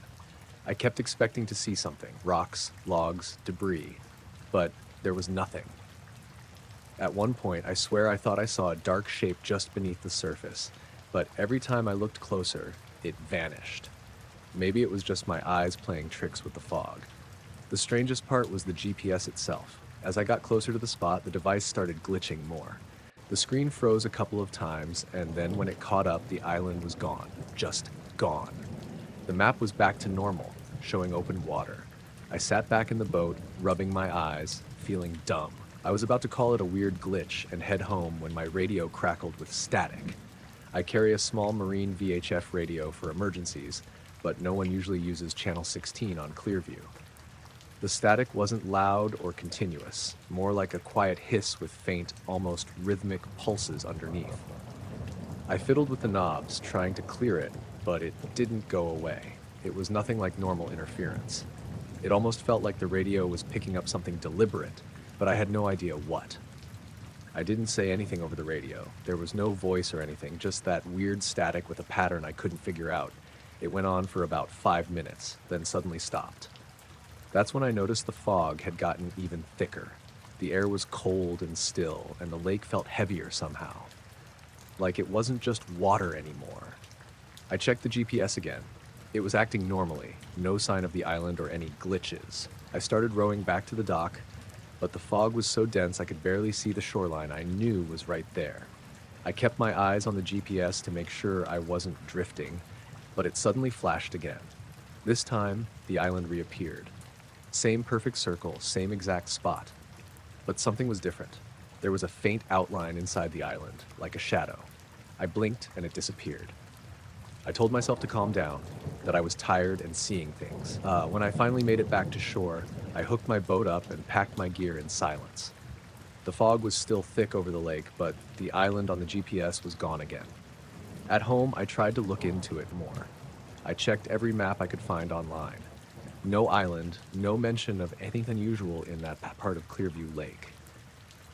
I kept expecting to see something, rocks, logs, debris, but there was nothing. At one point, I swear I thought I saw a dark shape just beneath the surface, but every time I looked closer, it vanished. Maybe it was just my eyes playing tricks with the fog. The strangest part was the GPS itself. As I got closer to the spot, the device started glitching more. The screen froze a couple of times, and then when it caught up, the island was gone. Just gone. The map was back to normal, showing open water. I sat back in the boat, rubbing my eyes, feeling dumb. I was about to call it a weird glitch and head home when my radio crackled with static. I carry a small marine VHF radio for emergencies, but no one usually uses channel 16 on Clearview. The static wasn't loud or continuous, more like a quiet hiss with faint, almost rhythmic pulses underneath. I fiddled with the knobs, trying to clear it, but it didn't go away. It was nothing like normal interference. It almost felt like the radio was picking up something deliberate, but I had no idea what. I didn't say anything over the radio. There was no voice or anything, just that weird static with a pattern I couldn't figure out. It went on for about 5 minutes, then suddenly stopped. That's when I noticed the fog had gotten even thicker. The air was cold and still, and the lake felt heavier somehow. Like it wasn't just water anymore. I checked the GPS again. It was acting normally, no sign of the island or any glitches. I started rowing back to the dock, but the fog was so dense I could barely see the shoreline I knew was right there. I kept my eyes on the GPS to make sure I wasn't drifting, but it suddenly flashed again. This time, the island reappeared. Same perfect circle, same exact spot. But something was different. There was a faint outline inside the island, like a shadow. I blinked and it disappeared. I told myself to calm down, that I was tired and seeing things. When I finally made it back to shore, I hooked my boat up and packed my gear in silence. The fog was still thick over the lake, but the island on the GPS was gone again. At home, I tried to look into it more. I checked every map I could find online. No island, no mention of anything unusual in that part of Clearview Lake.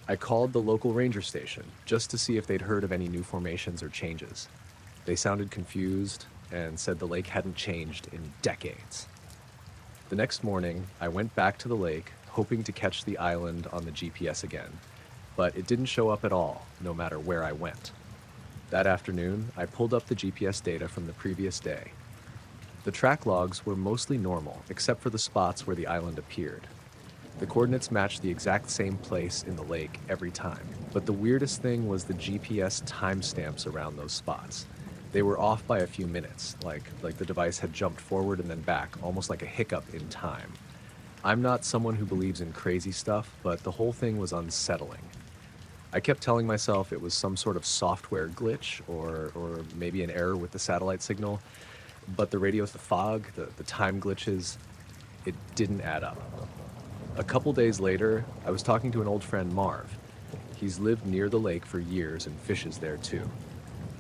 I called the local ranger station just to see if they'd heard of any new formations or changes. They sounded confused and said the lake hadn't changed in decades. The next morning, I went back to the lake, hoping to catch the island on the GPS again, but it didn't show up at all, no matter where I went. That afternoon, I pulled up the GPS data from the previous day. The track logs were mostly normal, except for the spots where the island appeared. The coordinates matched the exact same place in the lake every time, but the weirdest thing was the GPS timestamps around those spots. They were off by a few minutes, like the device had jumped forward and then back, almost like a hiccup in time. I'm not someone who believes in crazy stuff, but the whole thing was unsettling. I kept telling myself it was some sort of software glitch or maybe an error with the satellite signal, but the radio's the fog, the time glitches, it didn't add up. A couple days later, I was talking to an old friend, Marv. He's lived near the lake for years and fishes there too.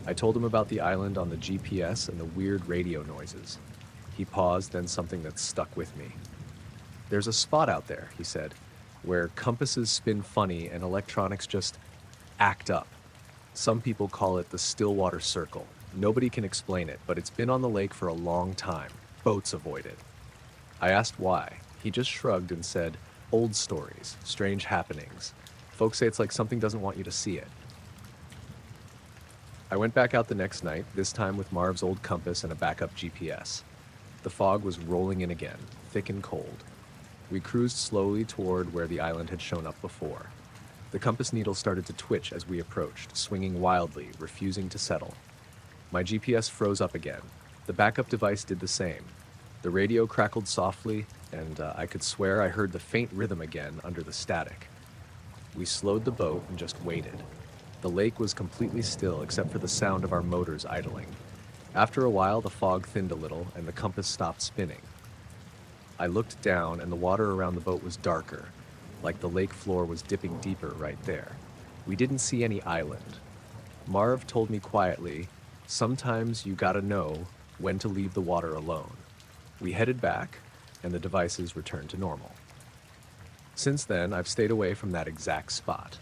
I told him about the island on the GPS and the weird radio noises. He paused, then something that stuck with me. "There's a spot out there," he said, "where compasses spin funny and electronics just act up. Some people call it the Stillwater Circle. Nobody can explain it, but it's been on the lake for a long time. Boats avoid it." I asked why. He just shrugged and said, "Old stories, strange happenings. Folks say it's like something doesn't want you to see it." I went back out the next night, this time with Marv's old compass and a backup GPS. The fog was rolling in again, thick and cold. We cruised slowly toward where the island had shown up before. The compass needle started to twitch as we approached, swinging wildly, refusing to settle. My GPS froze up again. The backup device did the same. The radio crackled softly, and I could swear I heard the faint rhythm again under the static. We slowed the boat and just waited. The lake was completely still except for the sound of our motors idling. After a while, the fog thinned a little, and the compass stopped spinning. I looked down, and the water around the boat was darker, like the lake floor was dipping deeper right there. We didn't see any island. Marv told me quietly, "Sometimes you gotta know when to leave the water alone." We headed back, and the devices returned to normal. Since then, I've stayed away from that exact spot.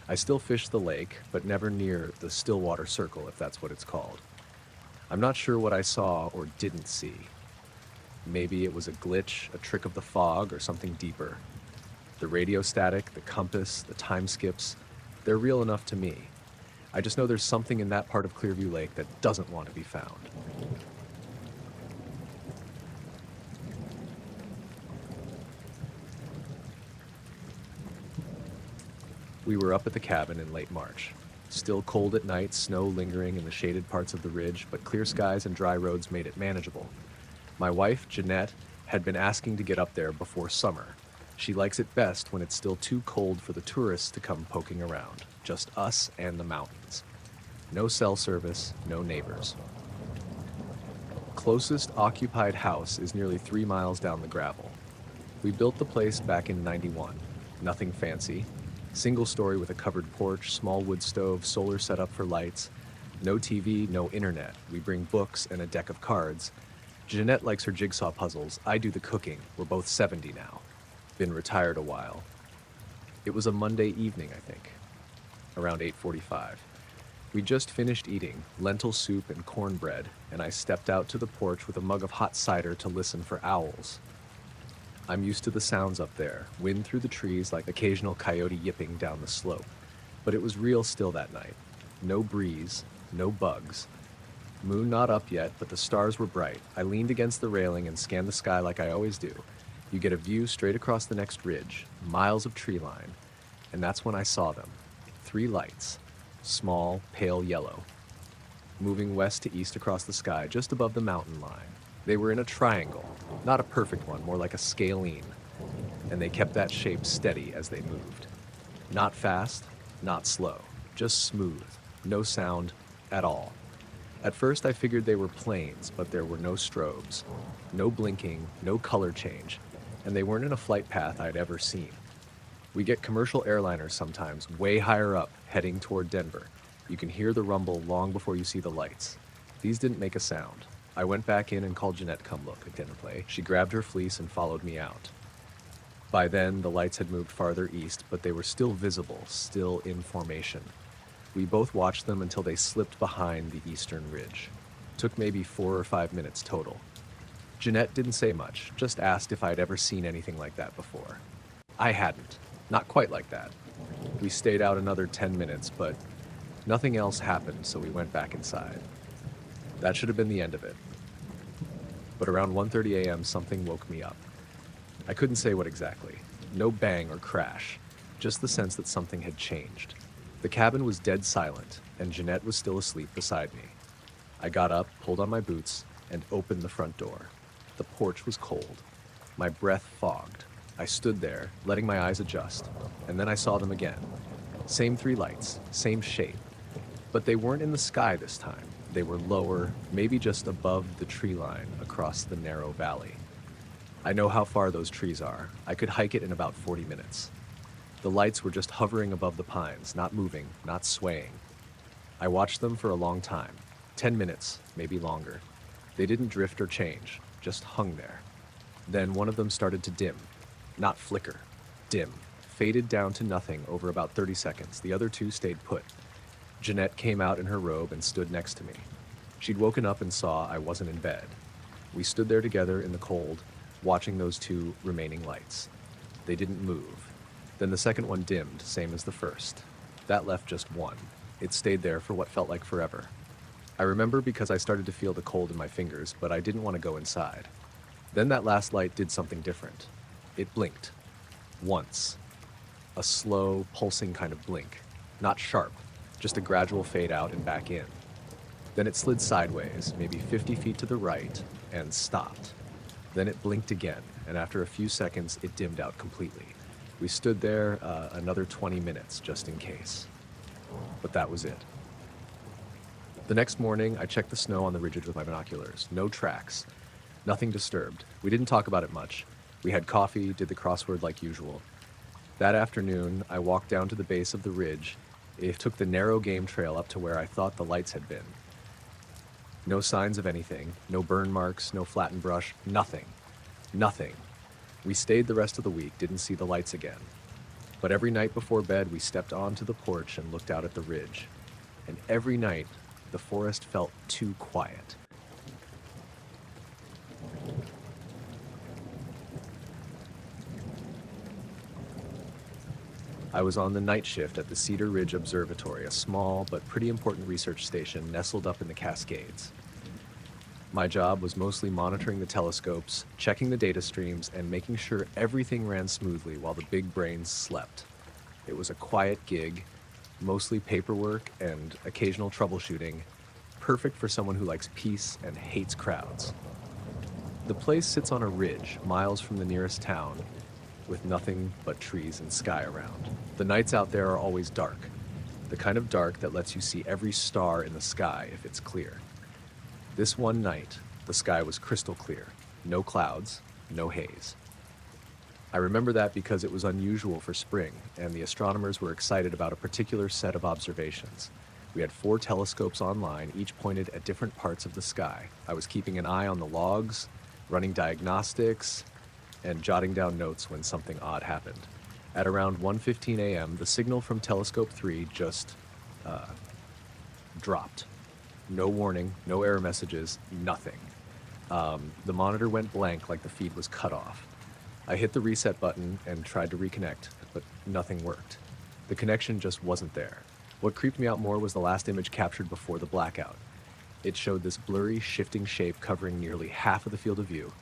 I still fish the lake, but never near the Stillwater Circle, if that's what it's called. I'm not sure what I saw or didn't see. Maybe it was a glitch, a trick of the fog, or something deeper. The radio static, the compass, the time skips, they're real enough to me. I just know there's something in that part of Clearview Lake that doesn't want to be found. We were up at the cabin in late March. Still cold at night, snow lingering in the shaded parts of the ridge, but clear skies and dry roads made it manageable. My wife, Jeanette, had been asking to get up there before summer. She likes it best when it's still too cold for the tourists to come poking around, just us and the mountains. No cell service, no neighbors. Closest occupied house is nearly 3 miles down the gravel. We built the place back in '91. Nothing fancy. Single story with a covered porch, small wood stove, solar setup for lights. No TV, no internet. We bring books and a deck of cards. Jeanette likes her jigsaw puzzles. I do the cooking. We're both 70 now. Been retired a while. It was a Monday evening, I think, around 8:45. We just finished eating lentil soup and cornbread, and I stepped out to the porch with a mug of hot cider to listen for owls. I'm used to the sounds up there, wind through the trees like occasional coyote yipping down the slope. But it was real still that night. No breeze, no bugs. Moon not up yet, but the stars were bright. I leaned against the railing and scanned the sky like I always do. You get a view straight across the next ridge, miles of tree line, and that's when I saw them. 3 lights, small, pale yellow, moving west to east across the sky, just above the mountain line. They were in a triangle, not a perfect one, more like a scalene, and they kept that shape steady as they moved. Not fast, not slow, just smooth, no sound at all. At first I figured they were planes, but there were no strobes, no blinking, no color change, and they weren't in a flight path I'd ever seen. We get commercial airliners sometimes, way higher up, heading toward Denver. You can hear the rumble long before you see the lights. These didn't make a sound. I went back in and called Jeanette come look at dinner play. She grabbed her fleece and followed me out. By then, the lights had moved farther east, but they were still visible, still in formation. We both watched them until they slipped behind the eastern ridge. Took maybe 4 or 5 minutes total. Jeanette didn't say much, just asked if I'd ever seen anything like that before. I hadn't. Not quite like that. We stayed out another 10 minutes, but nothing else happened, so we went back inside. That should have been the end of it. But around 1:30 a.m., something woke me up. I couldn't say what exactly. No bang or crash, just the sense that something had changed. The cabin was dead silent, and Jeanette was still asleep beside me. I got up, pulled on my boots, and opened the front door. The porch was cold. My breath fogged. I stood there, letting my eyes adjust, and then I saw them again. Same 3 lights, same shape. But they weren't in the sky this time. They were lower, maybe just above the tree line across the narrow valley. I know how far those trees are. I could hike it in about 40 minutes. The lights were just hovering above the pines, not moving, not swaying. I watched them for a long time, 10 minutes, maybe longer. They didn't drift or change, just hung there. Then one of them started to dim, not flicker, dim, faded down to nothing over about 30 seconds. The other 2 stayed put. Jeanette came out in her robe and stood next to me. She'd woken up and saw I wasn't in bed. We stood there together in the cold, watching those 2 remaining lights. They didn't move. Then the second one dimmed, same as the first. That left just 1. It stayed there for what felt like forever. I remember because I started to feel the cold in my fingers, but I didn't want to go inside. Then that last light did something different. It blinked. Once. A slow, pulsing kind of blink. Not sharp, just a gradual fade out and back in. Then it slid sideways, maybe 50 feet to the right, and stopped. Then it blinked again, and after a few seconds, it dimmed out completely. We stood there another 20 minutes, just in case. But that was it. The next morning, I checked the snow on the ridge with my binoculars. No tracks. Nothing disturbed. We didn't talk about it much. We had coffee, did the crossword like usual. That afternoon, I walked down to the base of the ridge. It took the narrow game trail up to where I thought the lights had been. No signs of anything, no burn marks, no flattened brush, nothing. Nothing. We stayed the rest of the week, didn't see the lights again. But every night before bed, we stepped onto the porch and looked out at the ridge. And every night, the forest felt too quiet. I was on the night shift at the Cedar Ridge Observatory, a small but pretty important research station nestled up in the Cascades. My job was mostly monitoring the telescopes, checking the data streams, and making sure everything ran smoothly while the big brains slept. It was a quiet gig, mostly paperwork and occasional troubleshooting, perfect for someone who likes peace and hates crowds. The place sits on a ridge, miles from the nearest town, with nothing but trees and sky around. The nights out there are always dark. the kind of dark that lets you see every star in the sky if it's clear. This one night, the sky was crystal clear, no clouds, no haze. I remember that because it was unusual for spring, and the astronomers were excited about a particular set of observations. We had 4 telescopes online, each pointed at different parts of the sky. I was keeping an eye on the logs, running diagnostics, and jotting down notes when something odd happened. At around 1:15 a.m., the signal from telescope 3 just dropped. No warning, no error messages, nothing. The monitor went blank like the feed was cut off. I hit the reset button and tried to reconnect, but nothing worked. The connection just wasn't there. What creeped me out more was the last image captured before the blackout. It showed this blurry, shifting shape covering nearly half of the field of view,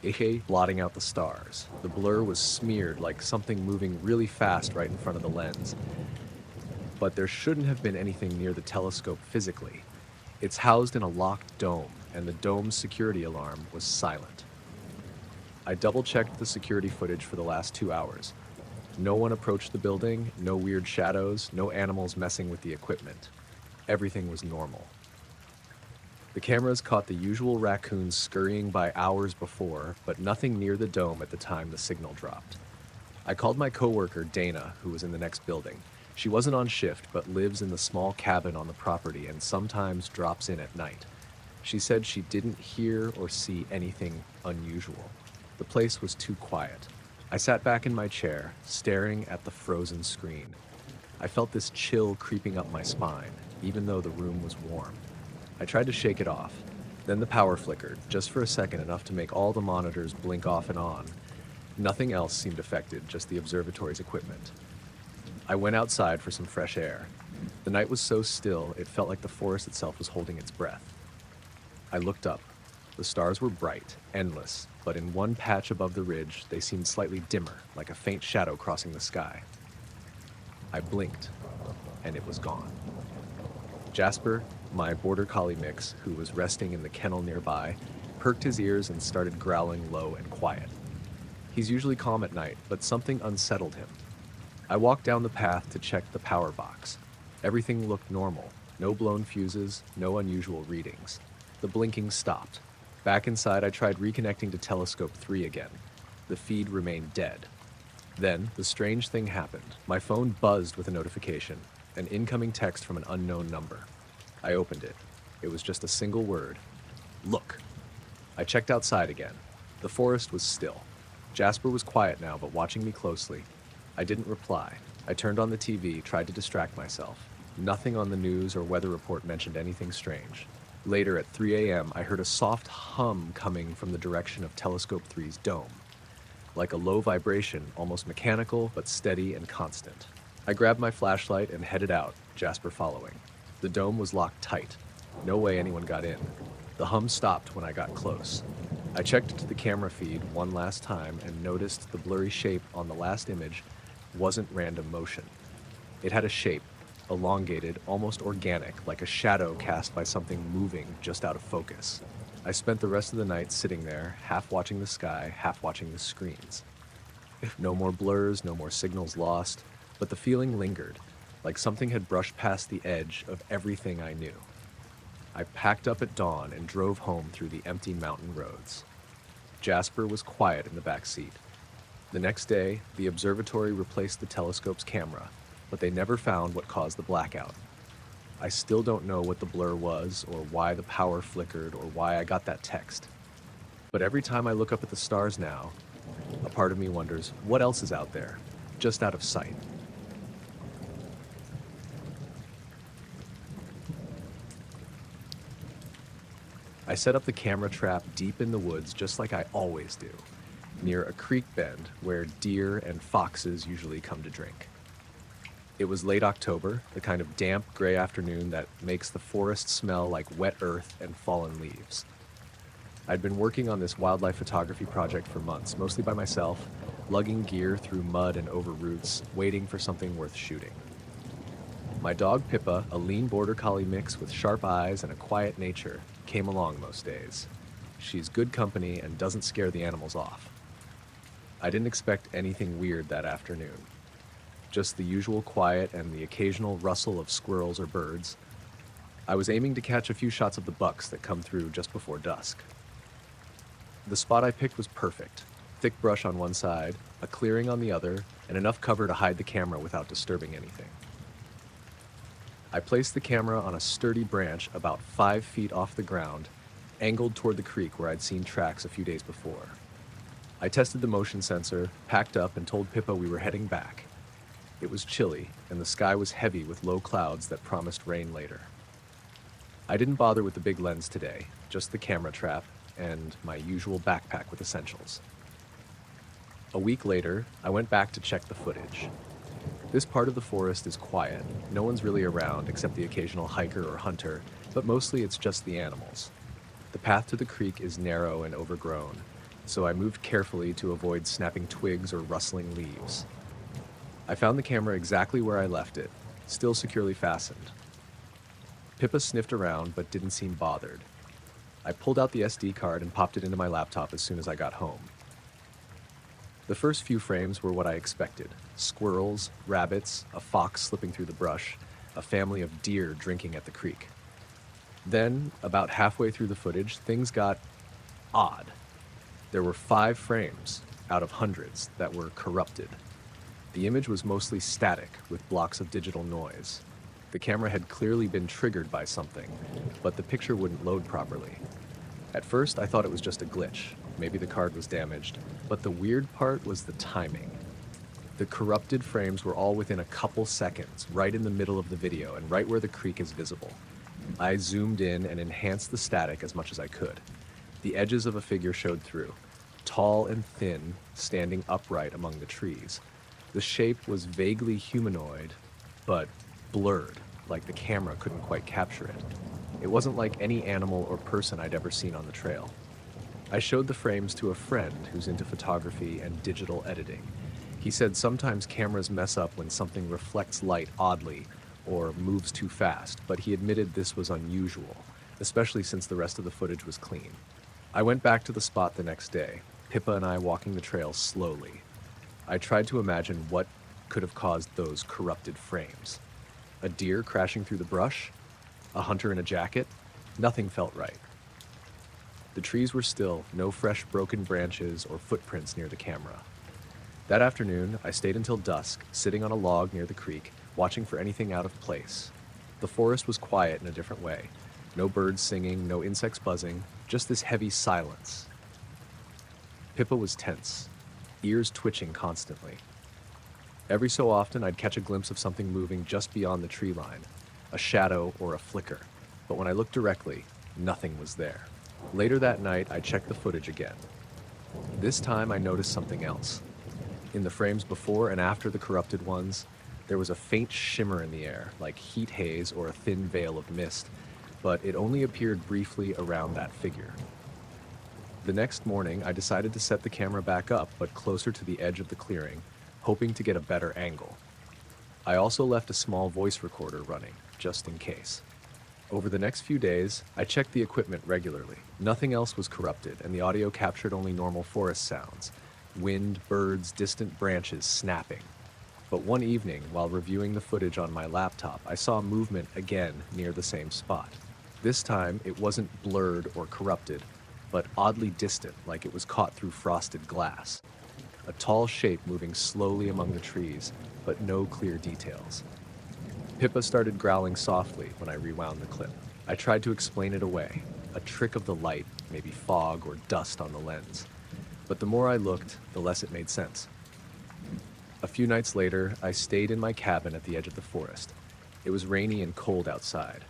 aka blotting out the stars. The blur was smeared like something moving really fast right in front of the lens. But there shouldn't have been anything near the telescope physically. It's housed in a locked dome, and the dome's security alarm was silent. I double-checked the security footage for the last 2 hours. No one approached the building, no weird shadows, no animals messing with the equipment. Everything was normal. The cameras caught the usual raccoons scurrying by hours before, but nothing near the dome at the time the signal dropped. I called my coworker, Dana, who was in the next building. She wasn't on shift, but lives in the small cabin on the property and sometimes drops in at night. She said she didn't hear or see anything unusual. The place was too quiet. I sat back in my chair, staring at the frozen screen. I felt this chill creeping up my spine, even though the room was warm. I tried to shake it off. Then the power flickered, just for a second, enough to make all the monitors blink off and on. Nothing else seemed affected, just the observatory's equipment. I went outside for some fresh air. The night was so still, it felt like the forest itself was holding its breath. I looked up. The stars were bright, endless, but in one patch above the ridge, they seemed slightly dimmer, like a faint shadow crossing the sky. I blinked, and it was gone. Jasper, my border collie mix, who was resting in the kennel nearby, perked his ears and started growling low and quiet. He's usually calm at night, but something unsettled him. I walked down the path to check the power box. Everything looked normal. No blown fuses, no unusual readings. The blinking stopped. Back inside, I tried reconnecting to telescope 3 again. The feed remained dead. Then, the strange thing happened. My phone buzzed with a notification, an incoming text from an unknown number. I opened it. It was just a single word. Look. I checked outside again. The forest was still. Jasper was quiet now, but watching me closely. I didn't reply. I turned on the TV, tried to distract myself. Nothing on the news or weather report mentioned anything strange. Later, at 3 a.m., I heard a soft hum coming from the direction of Telescope 3's dome. Like a low vibration, almost mechanical, but steady and constant. I grabbed my flashlight and headed out, Jasper following. The dome was locked tight. No way anyone got in. The hum stopped when I got close. I checked the camera feed one last time and noticed the blurry shape on the last image wasn't random motion. It had a shape, elongated, almost organic, like a shadow cast by something moving just out of focus. I spent the rest of the night sitting there, half watching the sky, half watching the screens. No more blurs, no more signals lost, but the feeling lingered, like something had brushed past the edge of everything I knew. I packed up at dawn and drove home through the empty mountain roads. Jasper was quiet in the back seat. The next day, the observatory replaced the telescope's camera, but they never found what caused the blackout. I still don't know what the blur was, or why the power flickered, or why I got that text. But every time I look up at the stars now, a part of me wonders, what else is out there, just out of sight? I set up the camera trap deep in the woods, just like I always do, near a creek bend where deer and foxes usually come to drink. It was late October, the kind of damp, gray afternoon that makes the forest smell like wet earth and fallen leaves. I'd been working on this wildlife photography project for months, mostly by myself, lugging gear through mud and over roots, waiting for something worth shooting. My dog Pippa, a lean border collie mix with sharp eyes and a quiet nature, came along most days. She's good company and doesn't scare the animals off. I didn't expect anything weird that afternoon. just the usual quiet and the occasional rustle of squirrels or birds. I was aiming to catch a few shots of the bucks that come through just before dusk. The spot I picked was perfect. Thick brush on one side, a clearing on the other, and enough cover to hide the camera without disturbing anything. I placed the camera on a sturdy branch about 5 feet off the ground, angled toward the creek where I'd seen tracks a few days before. I tested the motion sensor, packed up, and told Pippa we were heading back. It was chilly, and the sky was heavy with low clouds that promised rain later. I didn't bother with the big lens today, just the camera trap and my usual backpack with essentials. A week later, I went back to check the footage. This part of the forest is quiet. No one's really around except the occasional hiker or hunter, but mostly it's just the animals. The path to the creek is narrow and overgrown, so I moved carefully to avoid snapping twigs or rustling leaves. I found the camera exactly where I left it, still securely fastened. Pippa sniffed around but didn't seem bothered. I pulled out the SD card and popped it into my laptop as soon as I got home. The first few frames were what I expected. Squirrels, rabbits, a fox slipping through the brush, a family of deer drinking at the creek. Then, about halfway through the footage, things got odd. There were 5 frames out of hundreds that were corrupted. The image was mostly static with blocks of digital noise. The camera had clearly been triggered by something, but the picture wouldn't load properly. At first, I thought it was just a glitch. Maybe the card was damaged, but the weird part was the timing. The corrupted frames were all within a couple seconds, right in the middle of the video and right where the creek is visible. I zoomed in and enhanced the static as much as I could. The edges of a figure showed through, tall and thin, standing upright among the trees. The shape was vaguely humanoid, but blurred, like the camera couldn't quite capture it. It wasn't like any animal or person I'd ever seen on the trail. I showed the frames to a friend who's into photography and digital editing. He said sometimes cameras mess up when something reflects light oddly or moves too fast, but he admitted this was unusual, especially since the rest of the footage was clean. I went back to the spot the next day, Pippa and I walking the trail slowly. I tried to imagine what could have caused those corrupted frames. A deer crashing through the brush? A hunter in a jacket? Nothing felt right. The trees were still, no fresh broken branches or footprints near the camera. That afternoon, I stayed until dusk, sitting on a log near the creek, watching for anything out of place. The forest was quiet in a different way. No birds singing, no insects buzzing, just this heavy silence. Pippa was tense, ears twitching constantly. Every so often, I'd catch a glimpse of something moving just beyond the tree line, a shadow or a flicker. But when I looked directly, nothing was there. Later that night, I checked the footage again. This time, I noticed something else. In the frames before and after the corrupted ones, there was a faint shimmer in the air, like heat haze or a thin veil of mist, but it only appeared briefly around that figure. The next morning, I decided to set the camera back up, but closer to the edge of the clearing, hoping to get a better angle. I also left a small voice recorder running, just in case. Over the next few days, I checked the equipment regularly. Nothing else was corrupted, and the audio captured only normal forest sounds. Wind, birds, distant branches snapping. But one evening, while reviewing the footage on my laptop, I saw movement again near the same spot. This time, it wasn't blurred or corrupted, but oddly distant, like it was caught through frosted glass. A tall shape moving slowly among the trees, but no clear details. Pippa started growling softly when I rewound the clip. I tried to explain it away, a trick of the light, maybe fog or dust on the lens. But the more I looked, the less it made sense. A few nights later, I stayed in my cabin at the edge of the forest. It was rainy and cold outside.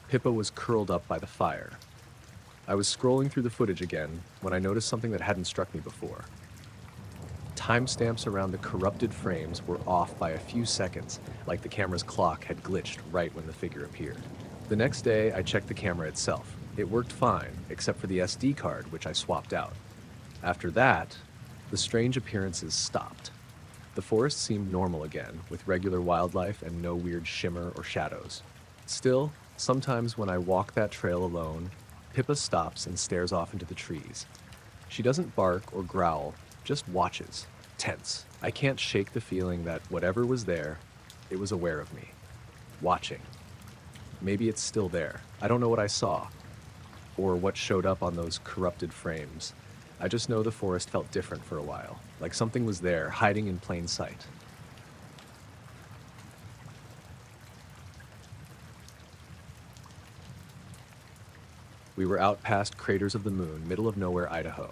Pippa was curled up by the fire. I was scrolling through the footage again when I noticed something that hadn't struck me before. Timestamps around the corrupted frames were off by a few seconds, like the camera's clock had glitched right when the figure appeared. The next day, I checked the camera itself. It worked fine, except for the SD card, which I swapped out. After that, the strange appearances stopped. The forest seemed normal again, with regular wildlife and no weird shimmer or shadows. Still, sometimes when I walk that trail alone, Pippa stops and stares off into the trees. She doesn't bark or growl, just watches, tense. I can't shake the feeling that whatever was there, it was aware of me, watching. Maybe it's still there. I don't know what I saw, or what showed up on those corrupted frames. I just know the forest felt different for a while, like something was there, hiding in plain sight. We were out past Craters of the Moon, middle of nowhere, Idaho.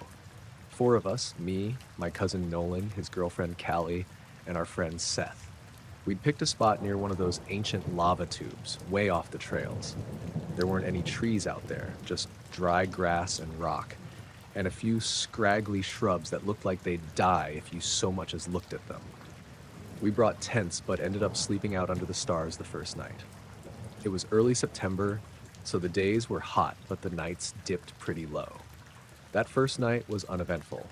4 of us, me, my cousin Nolan, his girlfriend Callie, and our friend Seth. We'd picked a spot near one of those ancient lava tubes, way off the trails. There weren't any trees out there, just dry grass and rock, and a few scraggly shrubs that looked like they'd die if you so much as looked at them. We brought tents, but ended up sleeping out under the stars the first night. It was early September, so the days were hot, but the nights dipped pretty low. That first night was uneventful.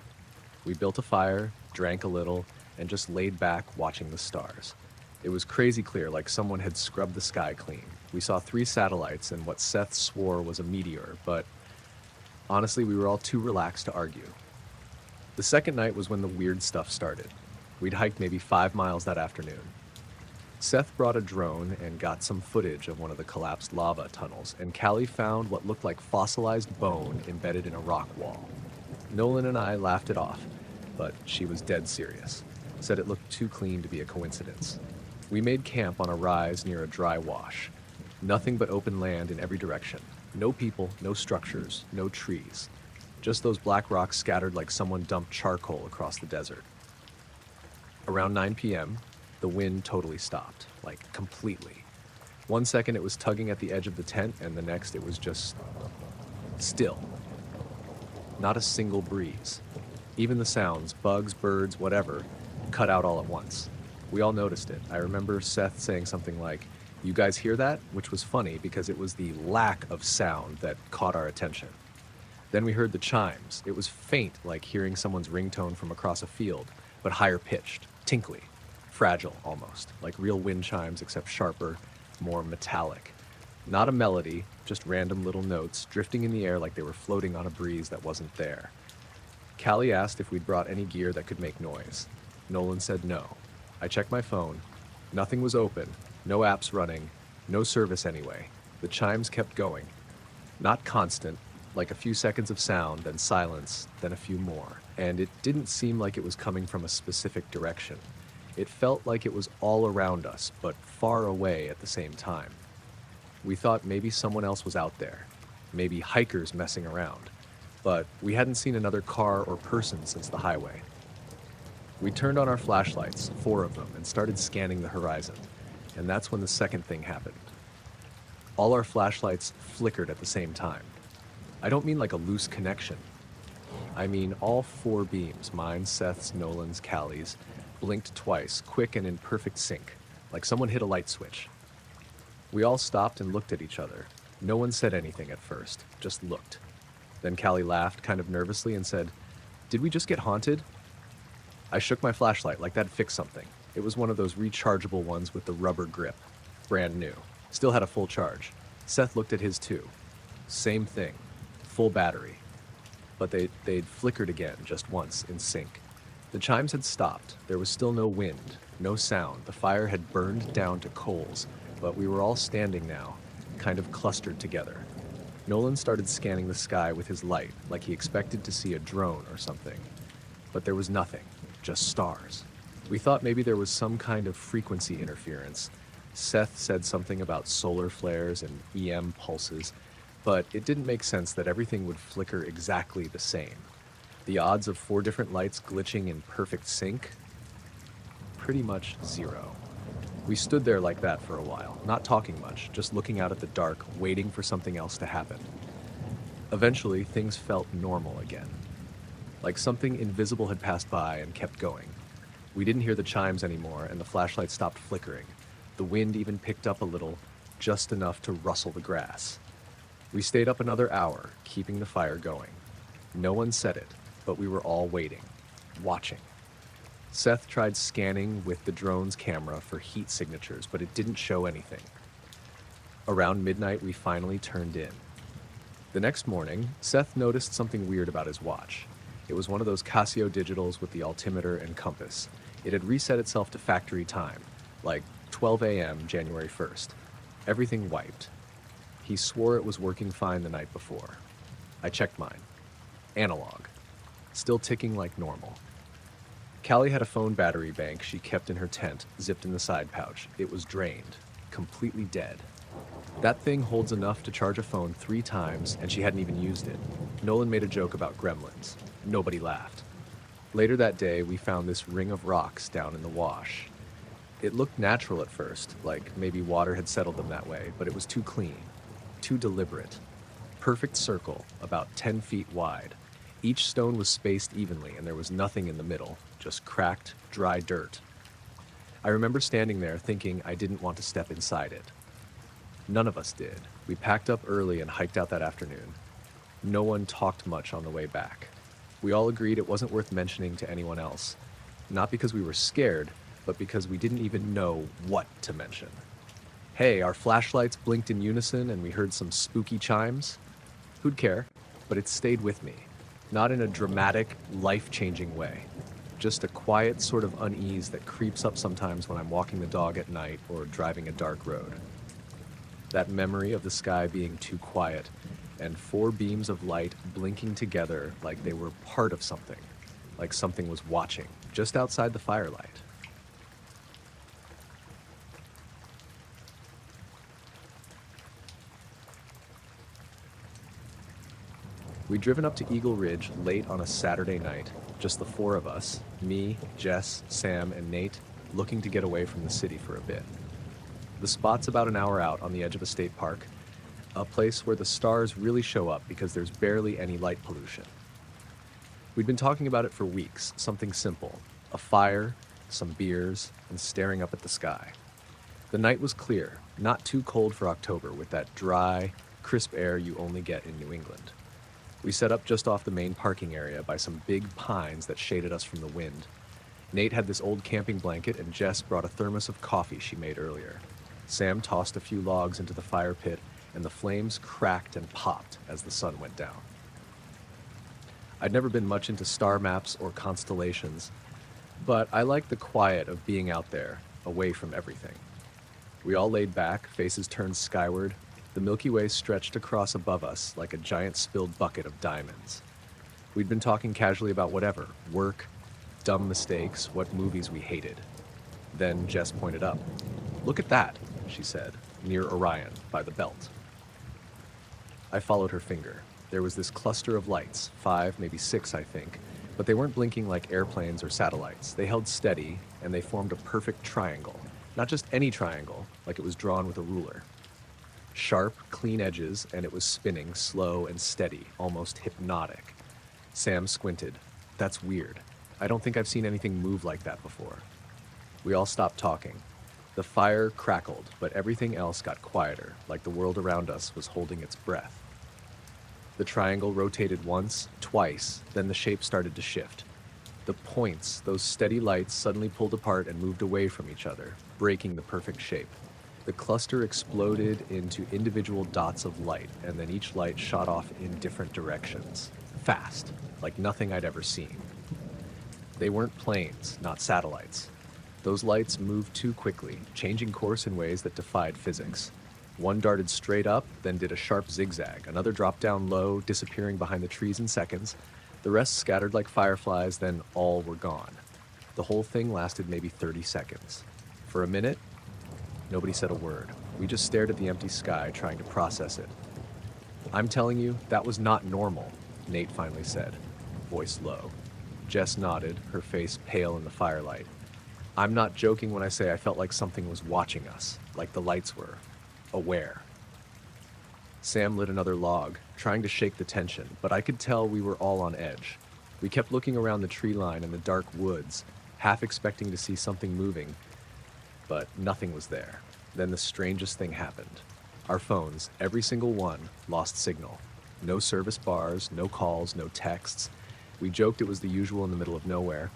We built a fire, drank a little, and just laid back watching the stars. It was crazy clear, like someone had scrubbed the sky clean. We saw 3 satellites and what Seth swore was a meteor, but honestly, we were all too relaxed to argue. The second night was when the weird stuff started. We'd hiked maybe 5 miles that afternoon. Seth brought a drone and got some footage of one of the collapsed lava tunnels, and Callie found what looked like fossilized bone embedded in a rock wall. Nolan and I laughed it off, but she was dead serious. Said it looked too clean to be a coincidence. We made camp on a rise near a dry wash. Nothing but open land in every direction. No people, no structures, no trees. Just those black rocks scattered like someone dumped charcoal across the desert. Around 9 p.m., the wind totally stopped, like completely. 1 second it was tugging at the edge of the tent, and the next it was just still. Not a single breeze. Even the sounds, bugs, birds, whatever, cut out all at once. We all noticed it. I remember Seth saying something like, "You guys hear that?" Which was funny because it was the lack of sound that caught our attention. Then we heard the chimes. It was faint, like hearing someone's ringtone from across a field, but higher pitched, tinkly, fragile almost, like real wind chimes except sharper, more metallic. Not a melody, just random little notes drifting in the air like they were floating on a breeze that wasn't there. Callie asked if we'd brought any gear that could make noise. Nolan said no. I checked my phone. Nothing was open, no apps running, no service anyway. The chimes kept going. Not constant, like a few seconds of sound, then silence, then a few more. And it didn't seem like it was coming from a specific direction. It felt like it was all around us, but far away at the same time. We thought maybe someone else was out there, maybe hikers messing around, but we hadn't seen another car or person since the highway. We turned on our flashlights, 4 of them, and started scanning the horizon, and that's when the second thing happened. All our flashlights flickered at the same time. I don't mean like a loose connection. I mean all 4 beams, mine, Seth's, Nolan's, Callie's, blinked twice, quick and in perfect sync, like someone hit a light switch. We all stopped and looked at each other. No one said anything at first, just looked. Then Callie laughed kind of nervously and said, "Did we just get haunted?" I shook my flashlight like that'd fix something. It was one of those rechargeable ones with the rubber grip. Brand new. Still had a full charge. Seth looked at his too. Same thing. Full battery. But they'd flickered again just once in sync. The chimes had stopped. There was still no wind, no sound. The fire had burned down to coals, but we were all standing now, kind of clustered together. Nolan started scanning the sky with his light, like he expected to see a drone or something. But there was nothing, just stars. We thought maybe there was some kind of frequency interference. Seth said something about solar flares and EM pulses, but it didn't make sense that everything would flicker exactly the same. The odds of 4 different lights glitching in perfect sync? Pretty much 0. We stood there like that for a while, not talking much, just looking out at the dark, waiting for something else to happen. Eventually, things felt normal again. Like something invisible had passed by and kept going. We didn't hear the chimes anymore, and the flashlight stopped flickering. The wind even picked up a little, just enough to rustle the grass. We stayed up another hour, keeping the fire going. No one said it, but we were all waiting, watching. Seth tried scanning with the drone's camera for heat signatures, but it didn't show anything. Around midnight, we finally turned in. The next morning, Seth noticed something weird about his watch. It was one of those Casio digitals with the altimeter and compass. It had reset itself to factory time, like 12 a.m. January 1st. Everything wiped. He swore it was working fine the night before. I checked mine. Analog. Still ticking like normal. Callie had a phone battery bank she kept in her tent, zipped in the side pouch. It was drained. Completely dead. That thing holds enough to charge a phone 3 times, and she hadn't even used it. Nolan made a joke about gremlins. Nobody laughed. Later that day, we found this ring of rocks down in the wash. It looked natural at first, like maybe water had settled them that way, but it was too clean, too deliberate. Perfect circle, about 10 feet wide. Each stone was spaced evenly, and there was nothing in the middle, just cracked, dry dirt. I remember standing there thinking I didn't want to step inside it. None of us did. We packed up early and hiked out that afternoon. No one talked much on the way back. We all agreed it wasn't worth mentioning to anyone else. Not because we were scared, but because we didn't even know what to mention. Hey, our flashlights blinked in unison and we heard some spooky chimes. Who'd care? But it stayed with me. Not in a dramatic, life-changing way. Just a quiet sort of unease that creeps up sometimes when I'm walking the dog at night or driving a dark road. That memory of the sky being too quiet and 4 beams of light blinking together like they were part of something, like something was watching, just outside the firelight. We'd driven up to Eagle Ridge late on a Saturday night, just the 4 of us, me, Jess, Sam, and Nate, looking to get away from the city for a bit. The spot's about an hour out on the edge of a state park, a place where the stars really show up because there's barely any light pollution. We'd been talking about it for weeks, something simple, a fire, some beers, and staring up at the sky. The night was clear, not too cold for October, with that dry, crisp air you only get in New England. We set up just off the main parking area by some big pines that shaded us from the wind. Nate had this old camping blanket and Jess brought a thermos of coffee she made earlier. Sam tossed a few logs into the fire pit and the flames cracked and popped as the sun went down. I'd never been much into star maps or constellations, but I liked the quiet of being out there, away from everything. We all laid back, faces turned skyward. The Milky Way stretched across above us like a giant spilled bucket of diamonds. We'd been talking casually about whatever, work, dumb mistakes, what movies we hated. Then Jess pointed up. "Look at that," she said, near Orion, by the belt. I followed her finger. There was this cluster of lights, 5, maybe 6, I think, but they weren't blinking like airplanes or satellites. They held steady, and they formed a perfect triangle. Not just any triangle, like it was drawn with a ruler. Sharp, clean edges, and it was spinning, slow and steady, almost hypnotic. Sam squinted. "That's weird. I don't think I've seen anything move like that before." We all stopped talking. The fire crackled, but everything else got quieter, like the world around us was holding its breath. The triangle rotated once, twice, then the shape started to shift. The points, those steady lights, suddenly pulled apart and moved away from each other, breaking the perfect shape. The cluster exploded into individual dots of light, and then each light shot off in different directions. Fast, like nothing I'd ever seen. They weren't planes, not satellites. Those lights moved too quickly, changing course in ways that defied physics. One darted straight up, then did a sharp zigzag. Another dropped down low, disappearing behind the trees in seconds. The rest scattered like fireflies, then all were gone. The whole thing lasted maybe 30 seconds. For a minute, nobody said a word. We just stared at the empty sky, trying to process it. "I'm telling you, that was not normal," Nate finally said, voice low. Jess nodded, her face pale in the firelight. "I'm not joking when I say I felt like something was watching us, like the lights were. Aware." Sam lit another log, trying to shake the tension, but I could tell we were all on edge. We kept looking around the tree line and the dark woods, half expecting to see something moving, but nothing was there. Then the strangest thing happened. Our phones, every single one, lost signal. No service bars, no calls, no texts. We joked it was the usual in the middle of nowhere,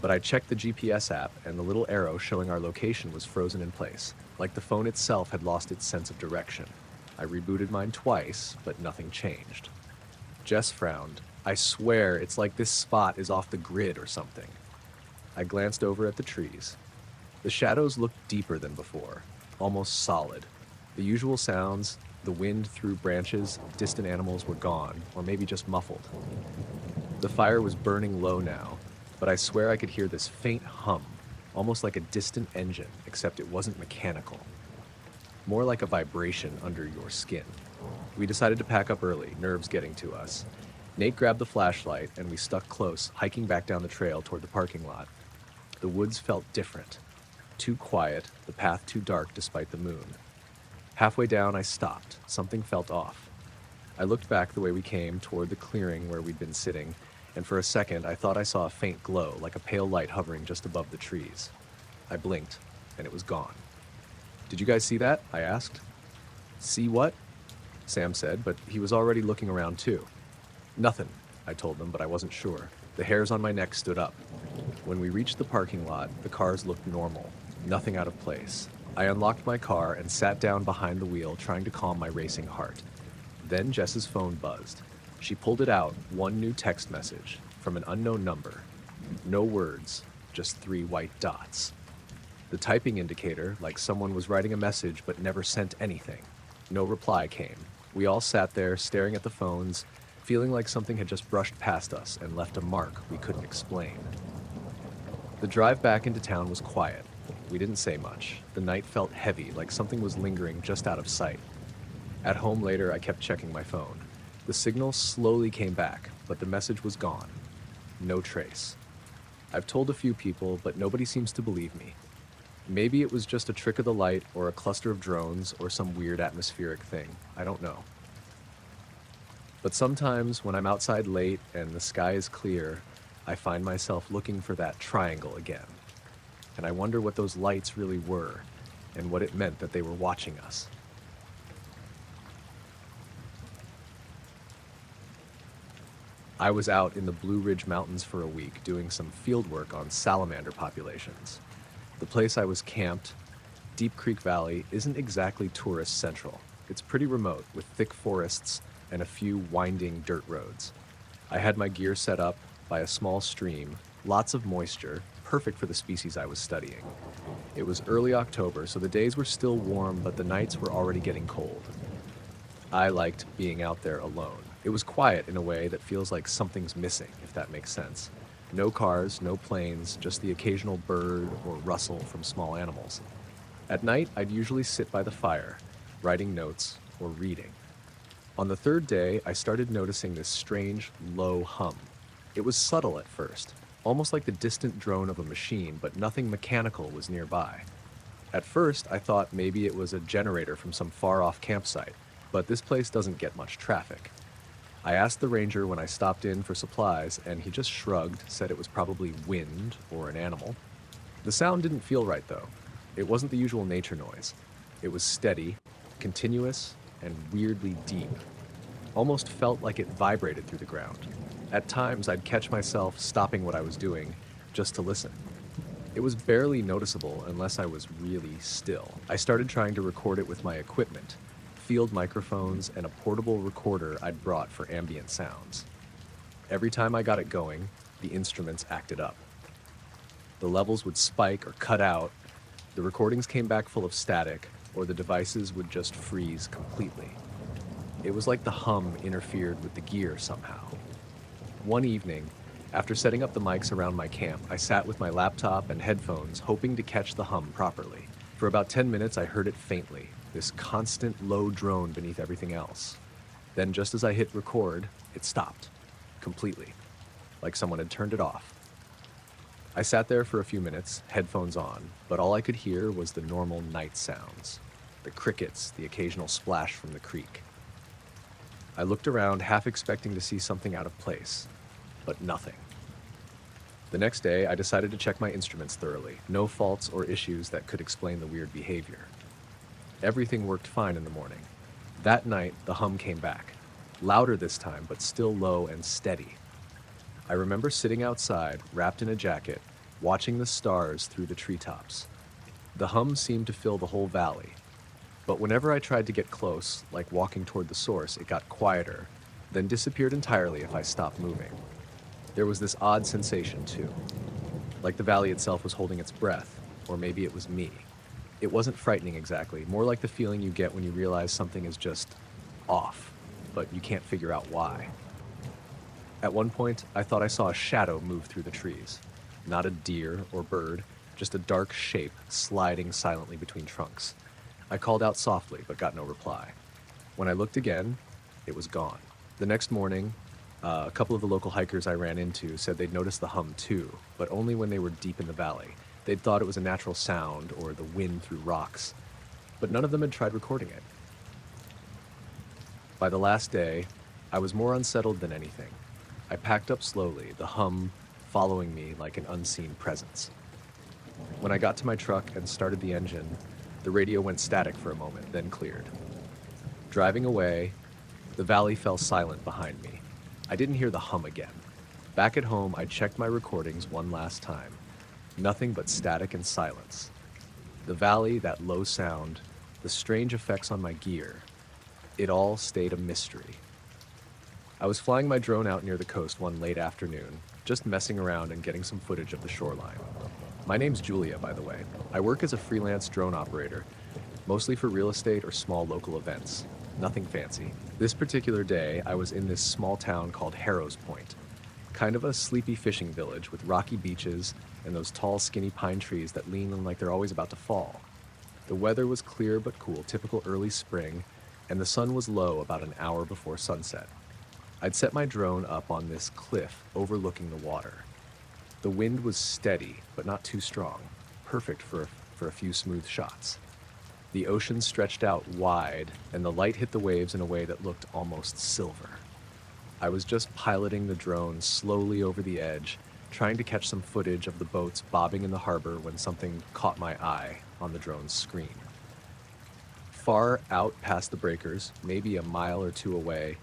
but I checked the GPS app and the little arrow showing our location was frozen in place, like the phone itself had lost its sense of direction. I rebooted mine twice, but nothing changed. Jess frowned. I swear it's like this spot is off the grid or something. I glanced over at the trees. The shadows looked deeper than before, almost solid. The usual sounds, the wind through branches, distant animals were gone, or maybe just muffled. The fire was burning low now, but I swear I could hear this faint hum, almost like a distant engine, except it wasn't mechanical. More like a vibration under your skin. We decided to pack up early, nerves getting to us. Nate grabbed the flashlight, and we stuck close, hiking back down the trail toward the parking lot. The woods felt different. Too quiet, the path too dark despite the moon. Halfway down, I stopped. Something felt off. I looked back the way we came, toward the clearing where we'd been sitting, and for a second I thought I saw a faint glow, like a pale light hovering just above the trees. I blinked, and it was gone. "Did you guys see that?" I asked. "See what?" Sam said, but he was already looking around too. "Nothing," I told him, but I wasn't sure. The hairs on my neck stood up. When we reached the parking lot, the cars looked normal, nothing out of place. I unlocked my car and sat down behind the wheel, trying to calm my racing heart. Then Jess's phone buzzed. She pulled it out, one new text message from an unknown number. No words, just 3 white dots. The typing indicator, like someone was writing a message but never sent anything. No reply came. We all sat there, staring at the phones, feeling like something had just brushed past us and left a mark we couldn't explain. The drive back into town was quiet. We didn't say much. The night felt heavy, like something was lingering just out of sight. At home later, I kept checking my phone. The signal slowly came back, but the message was gone. No trace. I've told a few people, but nobody seems to believe me. Maybe it was just a trick of the light, or a cluster of drones, or some weird atmospheric thing. I don't know. But sometimes, when I'm outside late and the sky is clear, I find myself looking for that triangle again. And I wonder what those lights really were, and what it meant that they were watching us. I was out in the Blue Ridge Mountains for a week doing some field work on salamander populations. The place I was camped, Deep Creek Valley, isn't exactly tourist central. It's pretty remote, with thick forests and a few winding dirt roads. I had my gear set up by a small stream, lots of moisture, perfect for the species I was studying. It was early October, so the days were still warm, but the nights were already getting cold. I liked being out there alone. It was quiet in a way that feels like something's missing, if that makes sense. No cars, no planes, just the occasional bird or rustle from small animals. At night, I'd usually sit by the fire, writing notes or reading. On the 3rd day, I started noticing this strange, low hum. It was subtle at first, almost like the distant drone of a machine, but nothing mechanical was nearby. At first, I thought maybe it was a generator from some far-off campsite, but this place doesn't get much traffic. I asked the ranger when I stopped in for supplies, and he just shrugged, said it was probably wind or an animal. The sound didn't feel right, though. It wasn't the usual nature noise. It was steady, continuous, and weirdly deep. Almost felt like it vibrated through the ground. At times, I'd catch myself stopping what I was doing just to listen. It was barely noticeable unless I was really still. I started trying to record it with my equipment, field microphones, and a portable recorder I'd brought for ambient sounds. Every time I got it going, the instruments acted up. The levels would spike or cut out, the recordings came back full of static, or the devices would just freeze completely. It was like the hum interfered with the gear somehow. One evening, after setting up the mics around my camp, I sat with my laptop and headphones hoping to catch the hum properly. For about 10 minutes, I heard it faintly, this constant low drone beneath everything else. Then just as I hit record, it stopped, completely, like someone had turned it off. I sat there for a few minutes, headphones on, but all I could hear was the normal night sounds, the crickets, the occasional splash from the creek. I looked around, half expecting to see something out of place, but nothing. The next day, I decided to check my instruments thoroughly, no faults or issues that could explain the weird behavior. Everything worked fine in the morning. That night, the hum came back. Louder this time, but still low and steady. I remember sitting outside, wrapped in a jacket, watching the stars through the treetops. The hum seemed to fill the whole valley. But whenever I tried to get close, like walking toward the source, it got quieter, then disappeared entirely if I stopped moving. There was this odd sensation, too, like the valley itself was holding its breath, or maybe it was me. It wasn't frightening exactly, more like the feeling you get when you realize something is just off, but you can't figure out why. At one point, I thought I saw a shadow move through the trees. Not a deer or bird, just a dark shape sliding silently between trunks. I called out softly, but got no reply. When I looked again, it was gone. The next morning, a couple of the local hikers I ran into said they'd noticed the hum too, but only when they were deep in the valley. They'd thought it was a natural sound or the wind through rocks, but none of them had tried recording it. By the last day, I was more unsettled than anything. I packed up slowly, the hum following me like an unseen presence. When I got to my truck and started the engine, the radio went static for a moment, then cleared. Driving away, the valley fell silent behind me. I didn't hear the hum again. Back at home, I checked my recordings one last time. Nothing but static and silence. The valley, that low sound, the strange effects on my gear, it all stayed a mystery. I was flying my drone out near the coast one late afternoon, just messing around and getting some footage of the shoreline. My name's Julia, by the way. I work as a freelance drone operator, mostly for real estate or small local events. Nothing fancy. This particular day, I was in this small town called Harrow's Point, kind of a sleepy fishing village with rocky beaches and those tall, skinny pine trees that lean like they're always about to fall. The weather was clear but cool, typical early spring, and the sun was low about an hour before sunset. I'd set my drone up on this cliff overlooking the water. The wind was steady, but not too strong, perfect for a few smooth shots. The ocean stretched out wide, and the light hit the waves in a way that looked almost silver. I was just piloting the drone slowly over the edge, trying to catch some footage of the boats bobbing in the harbor when something caught my eye on the drone's screen. Far out past the breakers, maybe a mile or two away,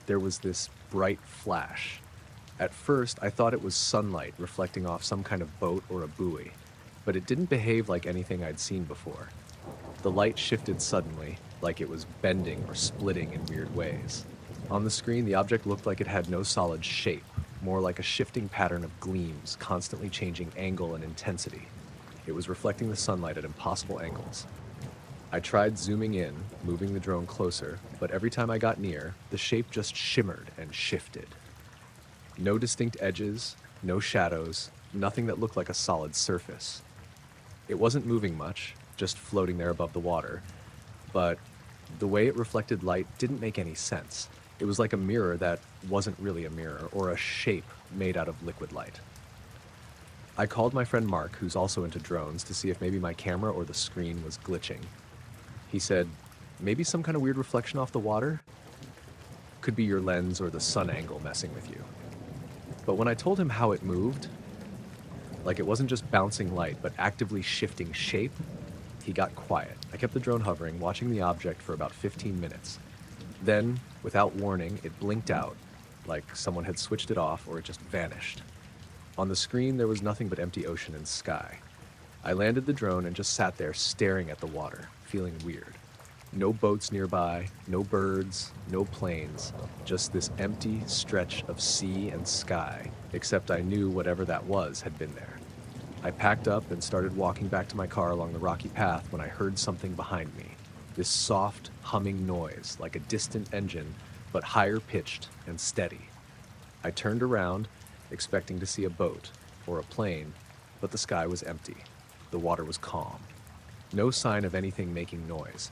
there was this bright flash. At first, I thought it was sunlight reflecting off some kind of boat or a buoy, but it didn't behave like anything I'd seen before. The light shifted suddenly, like it was bending or splitting in weird ways. On the screen, the object looked like it had no solid shape, more like a shifting pattern of gleams, constantly changing angle and intensity. It was reflecting the sunlight at impossible angles. I tried zooming in, moving the drone closer, but every time I got near, the shape just shimmered and shifted. No distinct edges, no shadows, nothing that looked like a solid surface. It wasn't moving much, just floating there above the water, but the way it reflected light didn't make any sense. It was like a mirror that wasn't really a mirror, or a shape made out of liquid light. I called my friend Mark, who's also into drones, to see if maybe my camera or the screen was glitching. He said, maybe some kind of weird reflection off the water? Could be your lens or the sun angle messing with you. But when I told him how it moved, like it wasn't just bouncing light, but actively shifting shape, he got quiet. I kept the drone hovering, watching the object for about 15 minutes. Then, without warning, it blinked out, like someone had switched it off or it just vanished. On the screen, there was nothing but empty ocean and sky. I landed the drone and just sat there staring at the water, feeling weird. No boats nearby, no birds, no planes, just this empty stretch of sea and sky, except I knew whatever that was had been there. I packed up and started walking back to my car along the rocky path when I heard something behind me. This soft, humming noise, like a distant engine, but higher pitched and steady. I turned around, expecting to see a boat or a plane, but the sky was empty. The water was calm. No sign of anything making noise.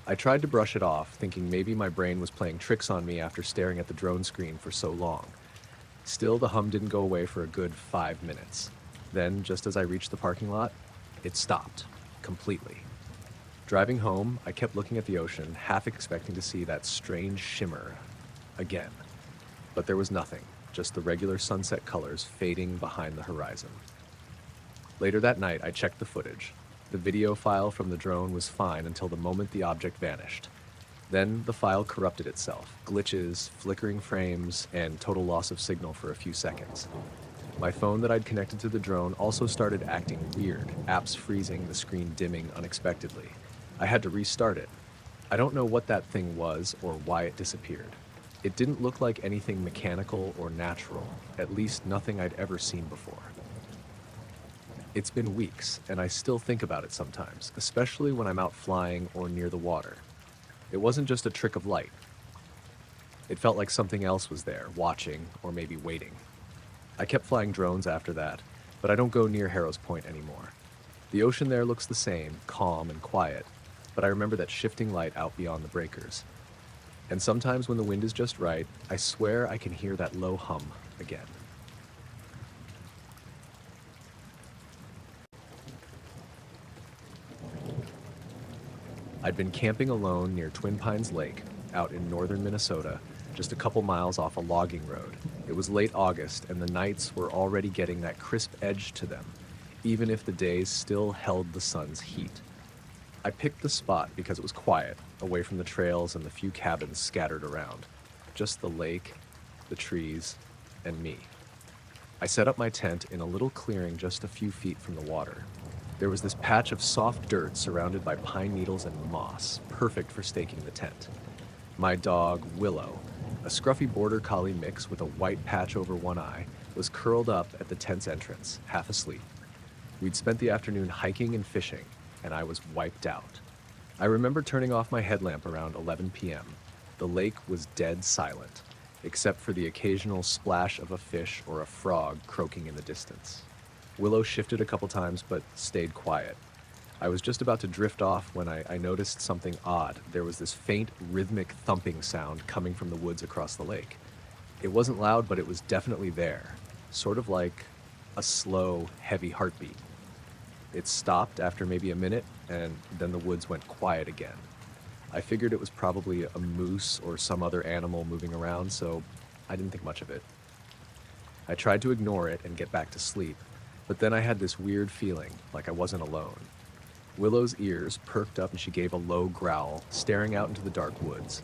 I tried to brush it off, thinking maybe my brain was playing tricks on me after staring at the drone screen for so long. Still, the hum didn't go away for a good 5 minutes. Then, just as I reached the parking lot, it stopped, completely. Driving home, I kept looking at the ocean, half expecting to see that strange shimmer again. But there was nothing, just the regular sunset colors fading behind the horizon. Later that night, I checked the footage. The video file from the drone was fine until the moment the object vanished. Then the file corrupted itself, glitches, flickering frames, and total loss of signal for a few seconds. My phone that I'd connected to the drone also started acting weird, apps freezing, the screen dimming unexpectedly. I had to restart it. I don't know what that thing was or why it disappeared. It didn't look like anything mechanical or natural, at least nothing I'd ever seen before. It's been weeks, and I still think about it sometimes, especially when I'm out flying or near the water. It wasn't just a trick of light. It felt like something else was there, watching or maybe waiting. I kept flying drones after that, but I don't go near Harrow's Point anymore. The ocean there looks the same, calm and quiet, but I remember that shifting light out beyond the breakers. And sometimes when the wind is just right, I swear I can hear that low hum again. I'd been camping alone near Twin Pines Lake, out in northern Minnesota, just a couple miles off a logging road. It was late August, and the nights were already getting that crisp edge to them, even if the days still held the sun's heat. I picked the spot because it was quiet, away from the trails and the few cabins scattered around. Just the lake, the trees, and me. I set up my tent in a little clearing just a few feet from the water. There was this patch of soft dirt surrounded by pine needles and moss, perfect for staking the tent. My dog, Willow, a scruffy border collie mix with a white patch over one eye, was curled up at the tent's entrance, half asleep. We'd spent the afternoon hiking and fishing, and I was wiped out. I remember turning off my headlamp around 11 p.m. The lake was dead silent, except for the occasional splash of a fish or a frog croaking in the distance. Willow shifted a couple times, but stayed quiet. I was just about to drift off when I noticed something odd. There was this faint, rhythmic thumping sound coming from the woods across the lake. It wasn't loud, but it was definitely there, sort of like a slow, heavy heartbeat. It stopped after maybe a minute, and then the woods went quiet again. I figured it was probably a moose or some other animal moving around, so I didn't think much of it. I tried to ignore it and get back to sleep, but then I had this weird feeling, like I wasn't alone. Willow's ears perked up and she gave a low growl, staring out into the dark woods.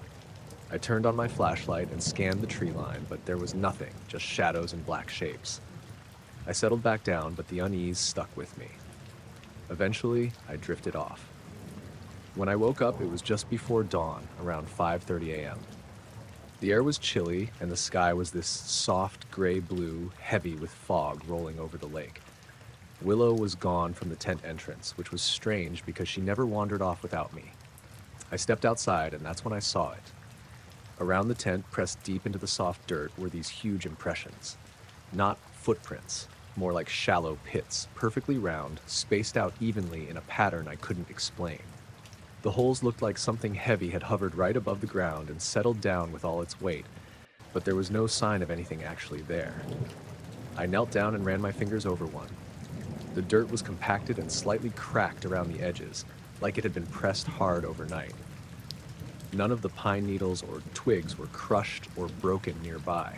I turned on my flashlight and scanned the tree line, but there was nothing, just shadows and black shapes. I settled back down, but the unease stuck with me. Eventually, I drifted off. When I woke up, it was just before dawn, around 5:30 a.m. The air was chilly, and the sky was this soft gray blue, heavy with fog rolling over the lake. Willow was gone from the tent entrance, which was strange because she never wandered off without me. I stepped outside, and that's when I saw it. Around the tent, pressed deep into the soft dirt, were these huge impressions. Not footprints, more like shallow pits, perfectly round, spaced out evenly in a pattern I couldn't explain. The holes looked like something heavy had hovered right above the ground and settled down with all its weight, but there was no sign of anything actually there. I knelt down and ran my fingers over one. The dirt was compacted and slightly cracked around the edges, like it had been pressed hard overnight. None of the pine needles or twigs were crushed or broken nearby,